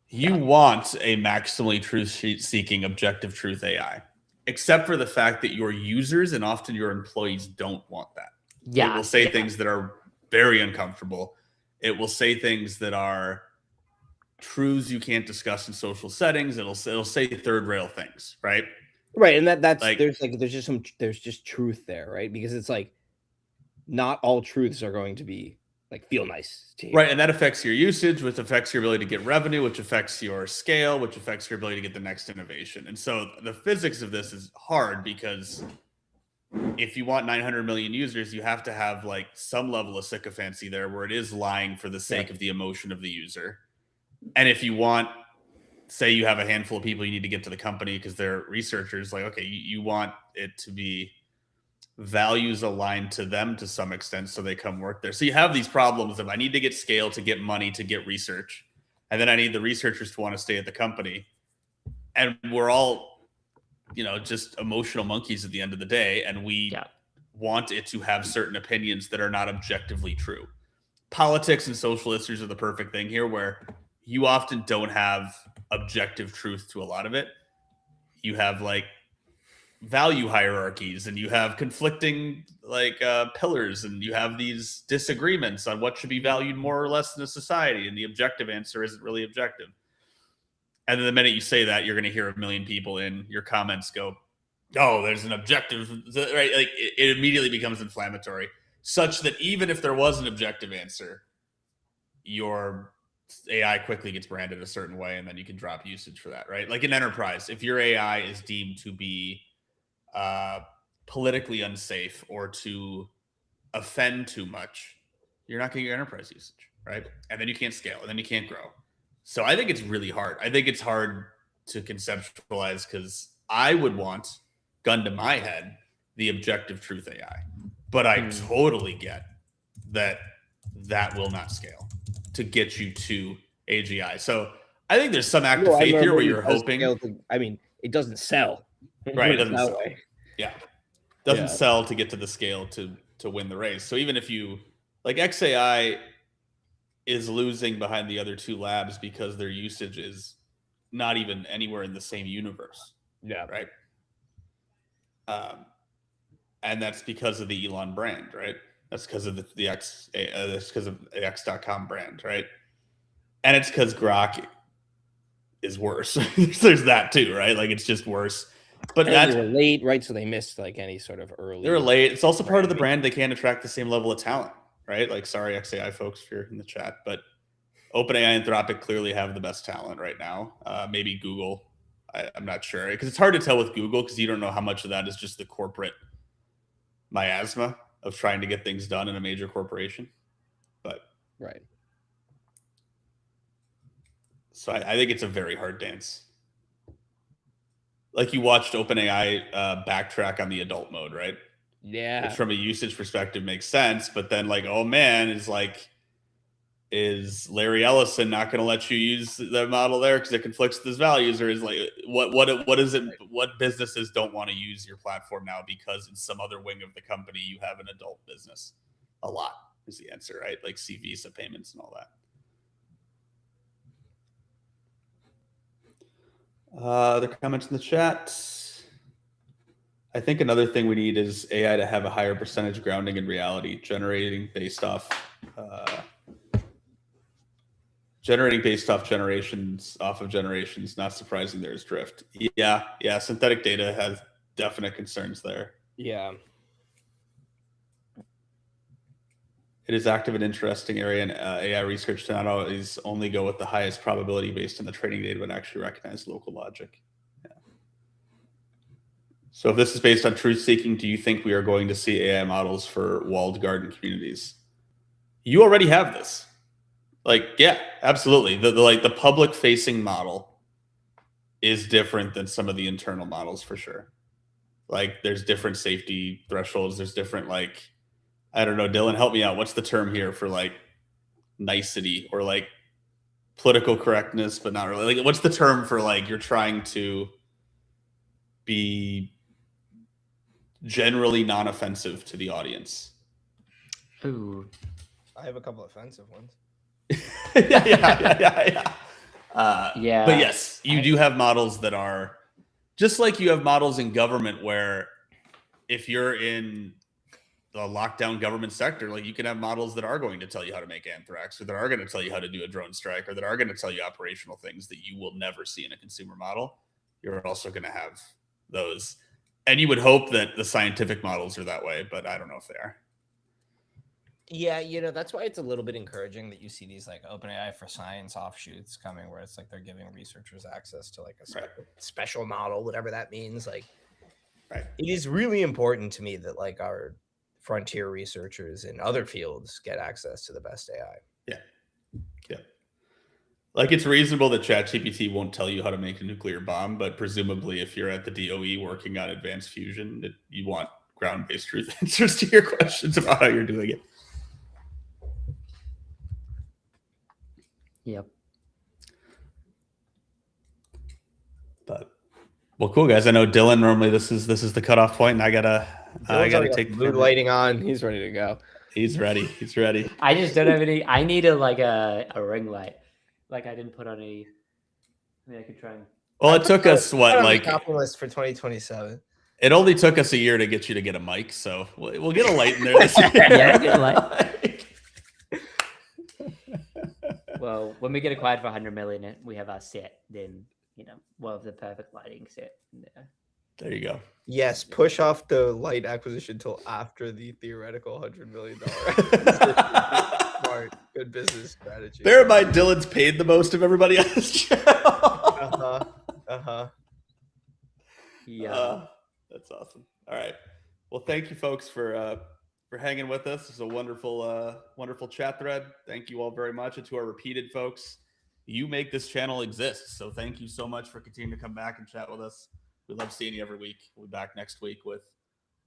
you want a maximally truth-seeking objective truth AI, except for the fact that your users and often your employees don't want that. Yeah. It will say things that are very uncomfortable. It will say things that are truths you can't discuss in social settings. It'll say third rail things, right? Right, and that's like, there's just truth there, right? Because it's like not all truths are going to be like feel nice to you. Right, and that affects your usage, which affects your ability to get revenue, which affects your scale, which affects your ability to get the next innovation. And so the physics of this is hard because if you want 900 million users, you have to have like some level of sycophancy there where it is lying for the sake of the emotion of the user. And if you want, say you have a handful of people you need to get to the company because they're researchers, like, okay, you want it to be values aligned to them to some extent so they come work there. So you have these problems of I need to get scale to get money to get research, and then I need the researchers to want to stay at the company, and we're all just emotional monkeys at the end of the day, and we want it to have certain opinions that are not objectively true. Politics and social issues are the perfect thing here, where you often don't have objective truth to a lot of it. You have like value hierarchies, and you have conflicting pillars, and you have these disagreements on what should be valued more or less in a society, and the objective answer isn't really objective. And then the minute you say that, you're going to hear a million people in your comments go, oh, there's an objective, right? Like it immediately becomes inflammatory, such that even if there was an objective answer, your AI quickly gets branded a certain way, and then you can drop usage for that, right? Like in enterprise, if your AI is deemed to be politically unsafe or to offend too much, you're not getting your enterprise usage, right? And then you can't scale, and then you can't grow. So I think it's really hard. I think it's hard to conceptualize because I would want, gun to my head, the objective truth AI. But I totally get that will not scale to get you to AGI. So I think there's some act of faith here where you're hoping. It doesn't sell. Right, it doesn't sell. Yeah. Doesn't sell to get to the scale to win the race. So even if you like XAI is losing behind the other two labs because their usage is not even anywhere in the same universe. Yeah. Right. And that's because of the Elon brand, right? That's because of the X.com brand, right? And it's because Grok is worse. There's that too, right? Like it's just worse. But And that's they were late, right? So they missed like any sort of early. they were late. It's also part of the brand. They can't attract the same level of talent, right? Like, sorry, XAI folks, if you're in the chat, but OpenAI and Anthropic clearly have the best talent right now. Maybe Google. I'm not sure, because it's hard to tell with Google because you don't know how much of that is just the corporate miasma of trying to get things done in a major corporation. But Right. so I think it's a very hard dance. Like you watched OpenAI backtrack on the adult mode, right? Yeah. Which from a usage perspective makes sense, but then like, oh man, is Larry Ellison not going to let you use the model there because it conflicts with his values, or is like what is it? What businesses don't want to use your platform now because in some other wing of the company you have an adult business? A lot is the answer, right? Like see Visa payments and all that. Other comments in the chat. I think another thing we need is AI to have a higher percentage grounding in reality, generating based off generations off of generations. Not surprising there's drift. Yeah. Synthetic data has definite concerns there. Yeah. It is active and interesting area in AI research to not always only go with the highest probability based on the training data, but actually recognize local logic. Yeah. So if this is based on truth seeking, do you think we are going to see AI models for walled garden communities? You already have this. Like, yeah, absolutely. The public facing model is different than some of the internal models for sure. Like there's different safety thresholds. There's different I don't know, Dylan, help me out. What's the term here for like nicety or like political correctness, but not really? Like, what's the term for like you're trying to be generally non-offensive to the audience? Ooh. I have a couple offensive ones. Yeah. Yeah. But yes, you do have models that are just like you have models in government where if you're in the lockdown government sector, like you can have models that are going to tell you how to make anthrax, or that are going to tell you how to do a drone strike, or that are going to tell you operational things that you will never see in a consumer model. You're also going to have those. And you would hope that the scientific models are that way, but I don't know if they are. Yeah, that's why it's a little bit encouraging that you see these like OpenAI for science offshoots coming, where it's like they're giving researchers access to like a special model, whatever that means. Like, right. It is really important to me that like our frontier researchers in other fields get access to the best AI. Yeah. Like it's reasonable that ChatGPT won't tell you how to make a nuclear bomb, but presumably if you're at the DOE working on advanced fusion, you want ground-based truth answers to your questions about how you're doing it. Yep. But well, cool guys. I know Dylan. Normally this is the cutoff point, and I gotta take the mood lighting on. He's ready to go. He's ready. I just don't have any. I need a ring light. Like I didn't put on any. I mean, I could try and. Well, it took us shopping list for 2027. It only took us a year to get you to get a mic, so we'll get a light in there this year. Yeah, get a light. Well, when we get acquired for 100 million, we have our set. Then we'll have the perfect lighting set. There you go. Yes, push off the light acquisition till after the theoretical $100 million. Smart, good business strategy. Bear in mind, Dylan's paid the most of everybody on this channel. Yeah. That's awesome. All right. Well, thank you folks for hanging with us. It's a wonderful chat thread. Thank you all very much. And to our repeated folks, you make this channel exist. So thank you so much for continuing to come back and chat with us. We love seeing you every week. We'll be back next week with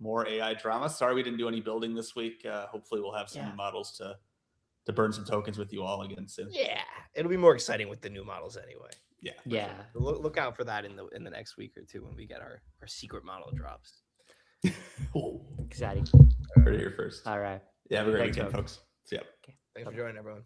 more AI drama. Sorry we didn't do any building this week. Hopefully we'll have some new models to burn some tokens with you all again soon. Yeah, it'll be more exciting with the new models anyway. Yeah. So look out for that in the next week or two when we get our secret model drops. Exciting. Heard it here first. All right. Yeah, have a great Thanks, weekend, folks. See ya. Thanks for joining, everyone.